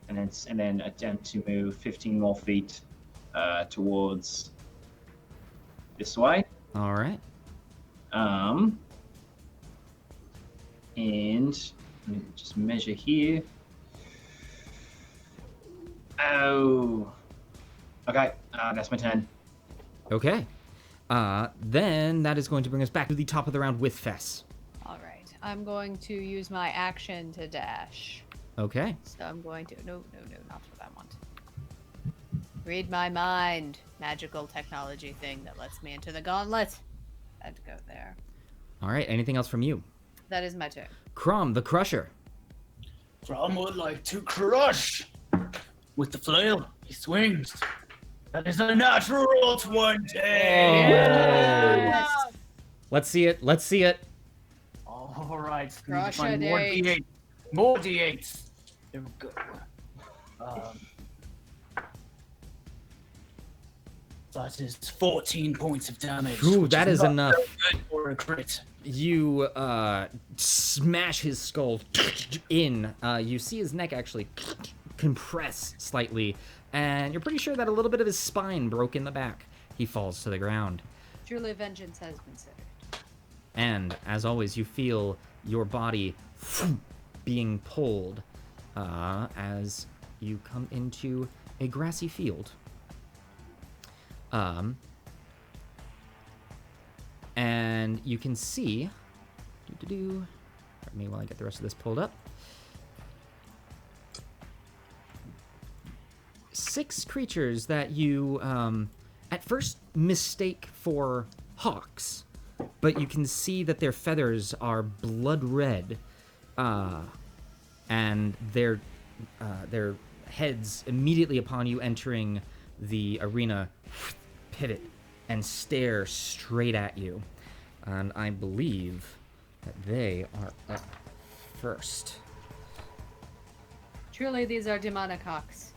And then attempt to move 15 more feet towards this way. All right. And let me just measure here. Oh. Okay, that's my turn. Okay. Then that is going to bring us back to the top of the round with Fess. All right. I'm going to use my action to dash. Okay. So I'm going to... No, not what I want. Read my mind. Magical technology thing that lets me into the gauntlet. Had to go there. All right. Anything else from you? That is my turn. Chrom the Crusher. Chrom would like to crush. With the flail, he swings. That is a natural 20! Yes! Let's see it. Let's see it. Alright, need to Crush find a more date. D8. More D8s. There we go. That is 14 points of damage. Ooh, which that is not enough. very good for a crit. You smash his skull in. You see his neck actually compress slightly, and you're pretty sure that a little bit of his spine broke in the back. He falls to the ground. Truly vengeance has been served. And, as always, you feel your body being pulled as you come into a grassy field. And you can see... Pardon me while I get the rest of this pulled up. 6 creatures that you at first mistake for hawks, but you can see that their feathers are blood red, and their heads immediately upon you entering the arena pivot and stare straight at you. And I believe that they are up first. Truly, these are demonic hawks.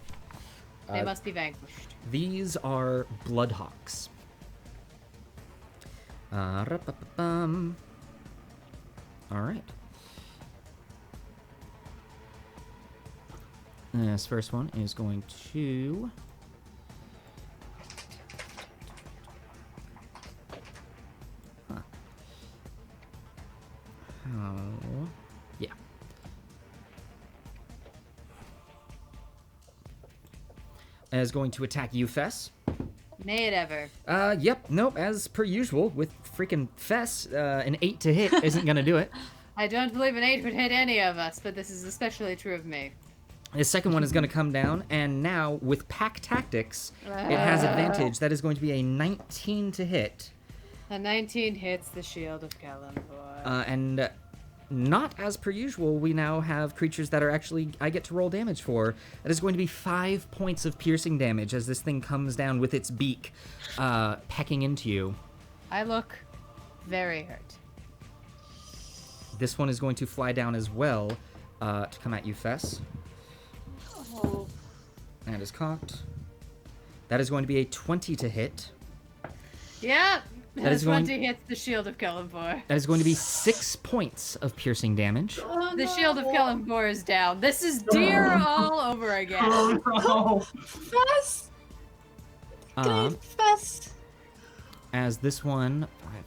They must be vanquished. These are Bloodhawks. Ra-pa-pa-pum. All right. This first one is going to... Oh, yeah. Is going to attack you, Fess. May it ever. Yep, nope, as per usual, with freaking Fess, an 8 to hit isn't gonna do it. I don't believe an 8 would hit any of us, but this is especially true of me. The second one is gonna come down, and now, with pack tactics, it has advantage. That is going to be a 19 to hit. A 19 hits the shield of Kelemvor. And not as per usual, we now have creatures that are actually, I get to roll damage for. That is going to be 5 points of piercing damage as this thing comes down with its beak, pecking into you. I look very hurt. This one is going to fly down as well, to come at you, Fess. Oh. That is cocked. That is going to be a 20 to hit. Yeah, That is going- 20 hits the shield of Kelemvor. That is going to be 6 points of piercing damage. Oh, The no. shield of Kelemvor is down. This is deer all over again. Oh, Fess! Um, Good Fess! as this one, 5, 10,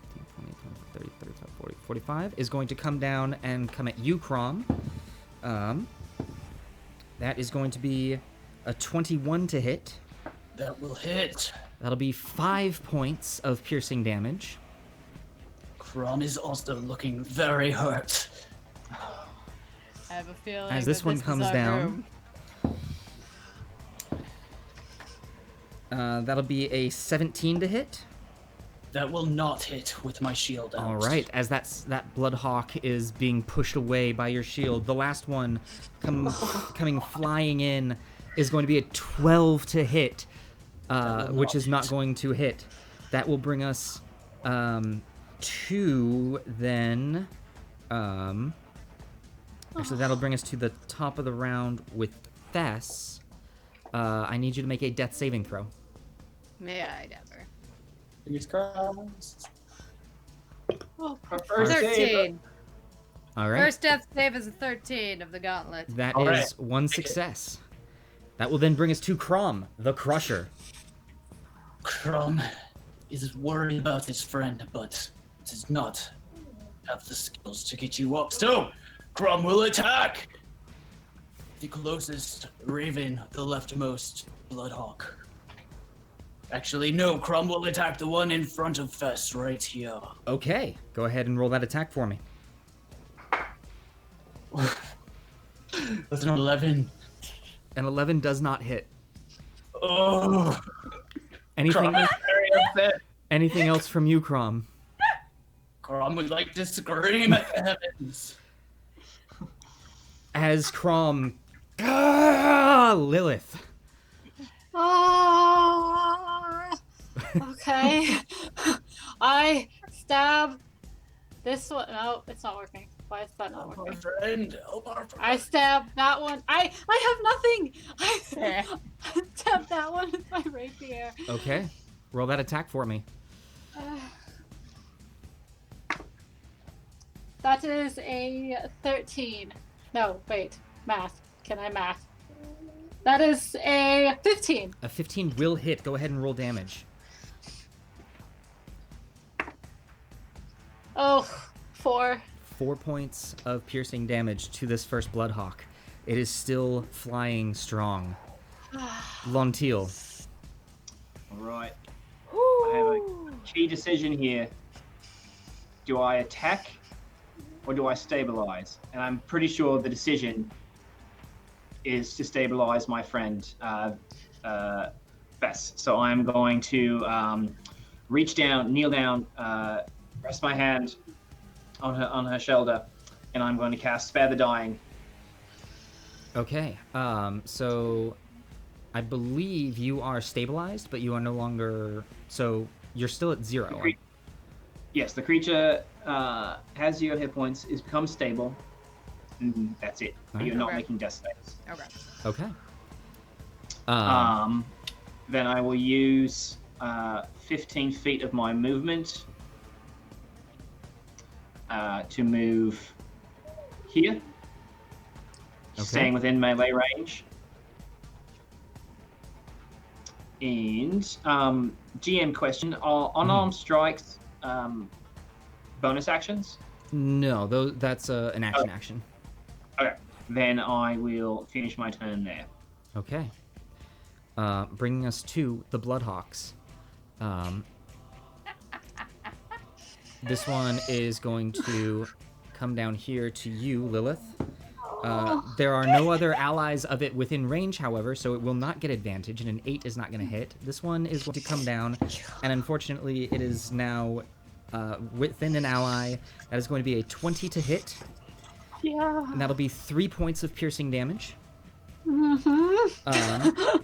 15, 20, 25, 30, 35, 40, 45, is going to come down and come at you, Chrom. That is going to be a 21 to hit. That will hit. That'll be 5 points of piercing damage. Chrom is also looking very hurt. I have a feeling As this that one is comes our down, room. that'll be a 17 to hit. That will not hit with my shield out. All right, as that Bloodhawk is being pushed away by your shield, the last one coming flying in is going to be a 12 to hit, which is not going to hit. That will bring us to then. Actually, that'll bring us to the top of the round with Fess. I need you to make a death saving throw. May I never. Fingers crossed. Oh, our first save. 13. All right. First death save is a 13 of the Gauntlet. That All is right. one success. That will then bring us to Chrom the Crusher. Chrom is worried about his friend, but does not have the skills to get you up. So, Chrom will attack the closest raven, the leftmost Bloodhawk. Actually, no, Chrom will attack the one in front of Fess right here. Okay, go ahead and roll that attack for me. That's an 11. An 11 does not hit. Oh, Anything? Chrom is very upset. Anything else from you, Chrom? Chrom would like to scream at the heavens. As Chrom, Lilith. Ah, okay. I stab this one. No, it's not working. Why is that not Help our working? friend. Help our friend. I stab that one. I have nothing. I stab that one with my rapier. Okay, roll that attack for me. That is a 13. No, wait. Math. Can I math? That is a 15. A 15 will hit. Go ahead and roll damage. Oh, 4. 4 points of piercing damage to this first Bloodhawk. It is still flying strong. Lontil. All right. I have a key decision here. Do I attack or do I stabilize? And I'm pretty sure the decision is to stabilize my friend, Fess. So I'm going to reach down, kneel down, rest my hand on her shoulder, and I'm going to cast Spare the Dying. Okay, so I believe you are stabilized, but you are no longer. So you're still at 0. Yes, the creature has 0 hit points, is becomes stable, and that's it. Alright. You're not Okay. making death saves. Okay. Okay. Then I will use 15 feet of my movement to move here, staying within melee range. And GM question: are unarmed strikes bonus actions? No, that's an action. Okay, then I will finish my turn there. Okay. Bringing us to the Bloodhawks. This one is going to come down here to you, Lilith. There are no other allies of it within range, however, so it will not get advantage, and an 8 is not going to hit. This one is going to come down, and unfortunately, it is now within an ally. That is going to be a 20 to hit. Yeah. And that'll be 3 points of piercing damage.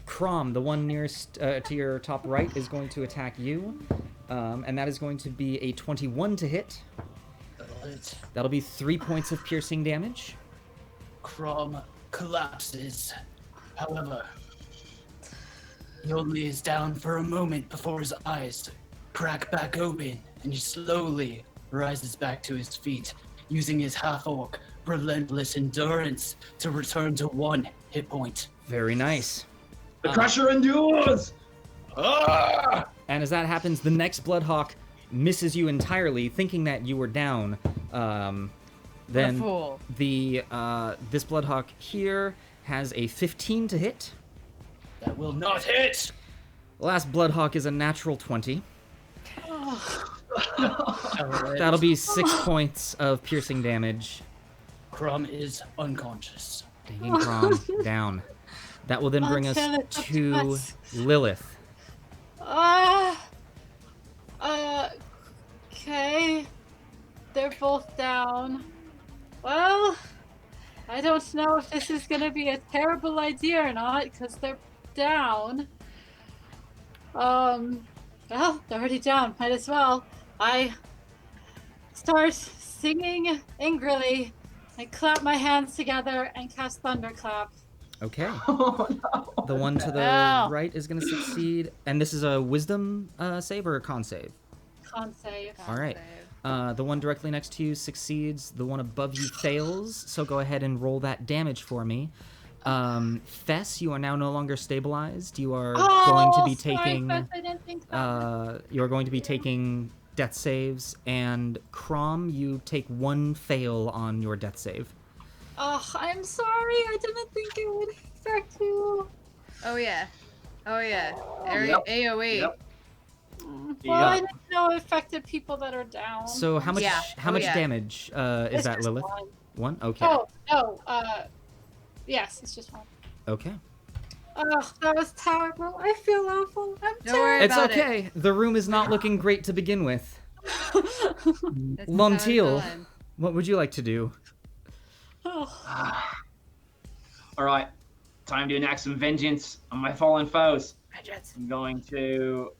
Chrom, the one nearest to your top right, is going to attack you. And that is going to be a 21 to hit. That'll be 3 points of piercing damage. Chrom collapses. However, he only is down for a moment before his eyes crack back open, and he slowly rises back to his feet, using his half-orc relentless endurance to return to 1 hit point. Very nice. The Crusher endures! Ah! And as that happens, the next Bloodhawk misses you entirely, thinking that you were down. Then fool. This Bloodhawk here has a 15 to hit. That will not hit! The last Bloodhawk is a natural 20. Alright. That'll be 6 points of piercing damage. Chrom is unconscious. Taking Chrom down. That will then bring us Until it's up to to us. Lilith. Okay. They're both down. Well, I don't know if this is gonna be a terrible idea or not, because they're down. Well, they're already down. Might as well. I start singing angrily. I clap my hands together and cast Thunderclap. Okay. Oh, no. The one to the Ow. right is going to succeed. And this is a wisdom save or a con save? Con save. All right. The one directly next to you succeeds. The one above you fails. So go ahead and roll that damage for me. Fess, you are now no longer stabilized. You are going to be sorry, taking. Fess, I didn't think that. You are going to be taking death saves, and Chrom, you take 1 fail on your death save. Oh, I'm sorry. I didn't think it would affect you. Oh yeah. Yep. AOE. Yep. Well, I didn't know it affected people that are down. So how much Yeah. how Oh, much yeah. damage is It's that, just Lilith? one. 1? Okay. Oh, no. Yes, it's just one. Okay. Oh, that was terrible. I feel awful. I'm Don't worry It's about okay. The room is not looking great to begin with. terrible. That's Lontil, how it's done. what would you like to do? Oh, All right, time to enact some vengeance on my fallen foes. Vengeance. I'm going to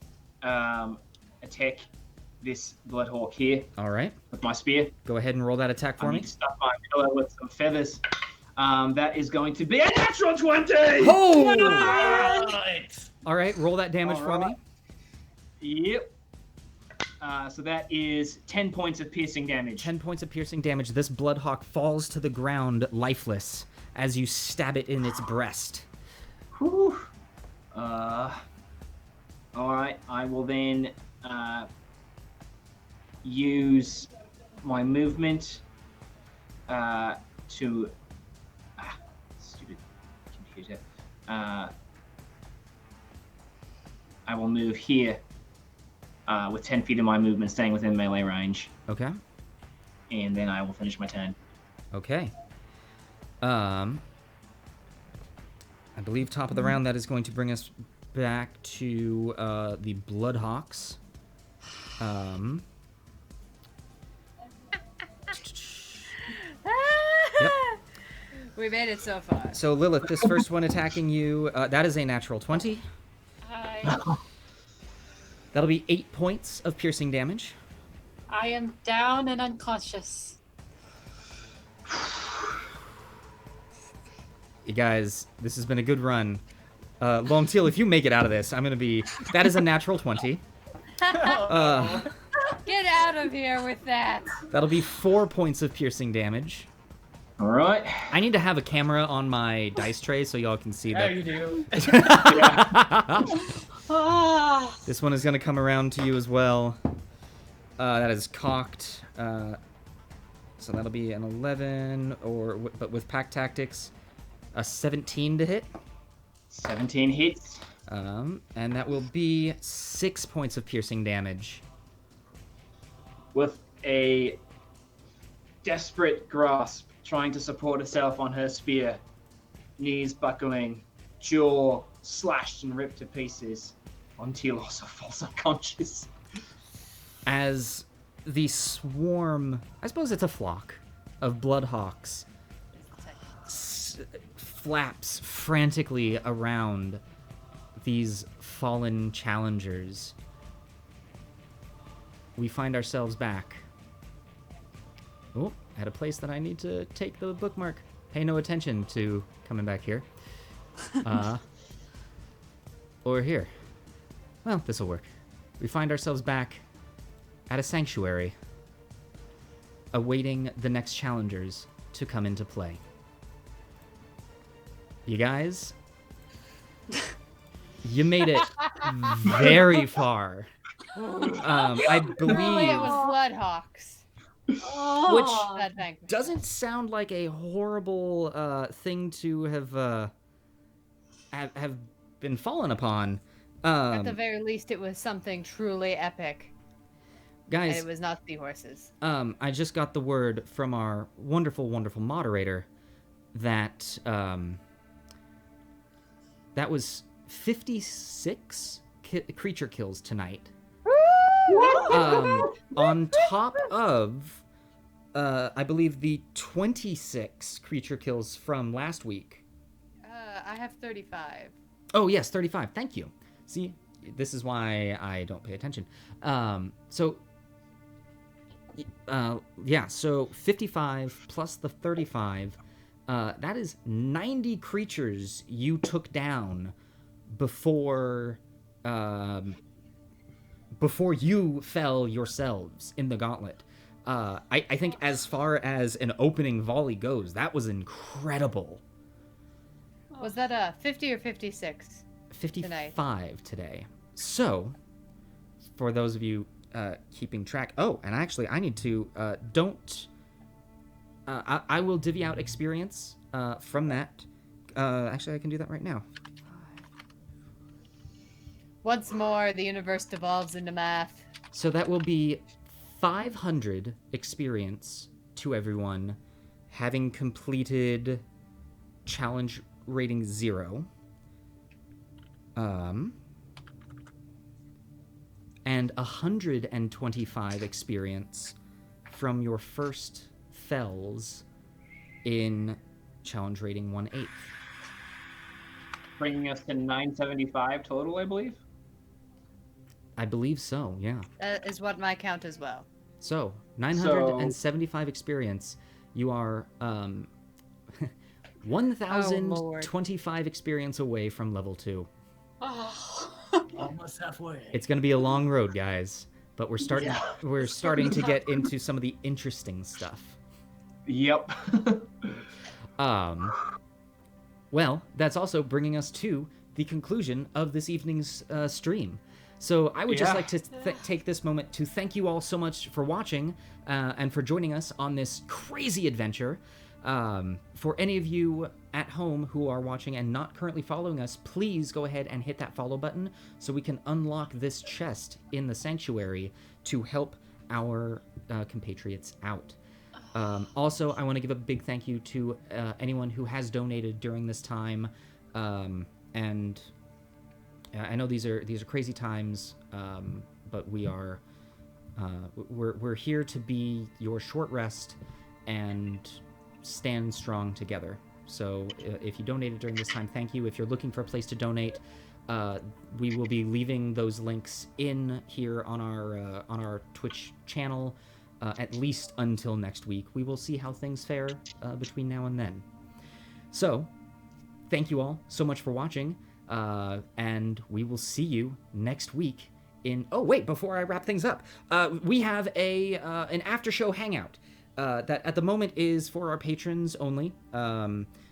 attack this Bloodhawk here All right. with my spear. Go ahead and roll that attack for I me. need to stuff my pillow with some feathers. That is going to be a natural 20! Oh! Alright. All right, roll that damage for me. Yep. So that is 10 points of piercing damage. 10 points of piercing damage. This Bloodhawk falls to the ground lifeless as you stab it in its breast. Whew. All right, I will then use my movement to stupid computer. I will move here with 10 feet of my movement, staying within melee range, Okay. and then I will finish my turn. Okay. I believe top of the round, that is going to bring us back to the Bloodhawks. Yep. We made it so far. So Lilith, this first one attacking you, that is a natural 20. I That'll be 8 points of piercing damage. I am down and unconscious. You guys, this has been a good run. Lontil, if you make it out of this, I'm gonna be. That is a natural 20. Get out of here with that. That'll be 4 points of piercing damage. All right. I need to have a camera on my dice tray so y'all can see Yeah, that. you do. Ah, This one is gonna come around to you as well. That is cocked. So that'll be an 11, but with pack tactics, a 17 to hit. 17 hits. And that will be 6 points of piercing damage. With a desperate grasp, trying to support herself on her spear, knees buckling, jaw slashed and ripped to pieces. Lontil also falls unconscious. As the swarm, I suppose it's a flock, of bloodhawks flaps frantically around these fallen challengers, we find ourselves back. Oh, at a place that I need to take the bookmark. Pay no attention to coming back here. Or here. Well, this'll work. We find ourselves back at a sanctuary, awaiting the next challengers to come into play. You guys, you made it very far. I Apparently it believe, was Bloodhawks. oh. That vanquished. doesn't sound like a horrible thing to have been fallen upon. At the very least, it was something truly epic. And Guys, it was not seahorses. I just got the word from our wonderful, wonderful moderator that that was 56 creature kills tonight. On top of, I believe, the 26 creature kills from last week. I have 35. Oh, yes, 35. Thank you. See, this is why I don't pay attention. So 55 plus the 35, that is 90 creatures you took down before you fell yourselves in the gauntlet. I think as far as an opening volley goes, that was incredible. Was that a 50 or 56? 55 today. So, for those of you keeping track... Oh, and actually, I need to... I will divvy out experience from that. Actually, I can do that right now. Once more, the universe devolves into math. So that will be 500 experience to everyone having completed challenge rating 0. And 125 experience from your first fells in challenge rating 1/8. Bringing us to 975 total, I believe. I believe so, yeah. That is what my count as well. So, 975 experience. You are 1,025 experience away from level 2. Oh. Almost halfway. It's going to be a long road, guys, but we're starting to get into some of the interesting stuff. Yep. Well, that's also bringing us to the conclusion of this evening's stream. So I would just like to take this moment to thank you all so much for watching and for joining us on this crazy adventure. For any of you at home who are watching and not currently following us, please go ahead and hit that follow button so we can unlock this chest in the sanctuary to help our compatriots out. Also, I want to give a big thank you to anyone who has donated during this time, and I know these are crazy times, but we're here to be your short rest and stand strong together. So if you donated during this time, thank you. If you're looking for a place to donate, We will be leaving those links in here on our Twitch channel at least until next week. We will see how things fare between now and then. So, thank you all so much for watching, and we will see you next week in... Oh, wait, before I wrap things up, we have an after-show hangout that at the moment is for our patrons only.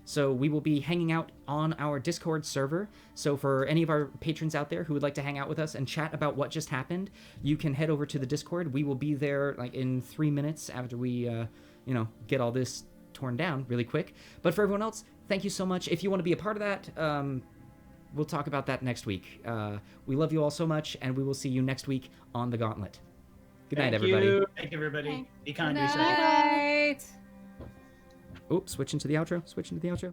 So we will be hanging out on our Discord server. So for any of our patrons out there who would like to hang out with us and chat about what just happened, you can head over to the Discord. We will be there like in 3 minutes after we, get all this torn down really quick. But for everyone else, thank you so much. If you want to be a part of that, we'll talk about that next week. We love you all so much, and we will see you next week on the Gauntlet. Good night, everybody. Thank you, everybody. Be kind Good to yourself. night. Oops, switching to the outro.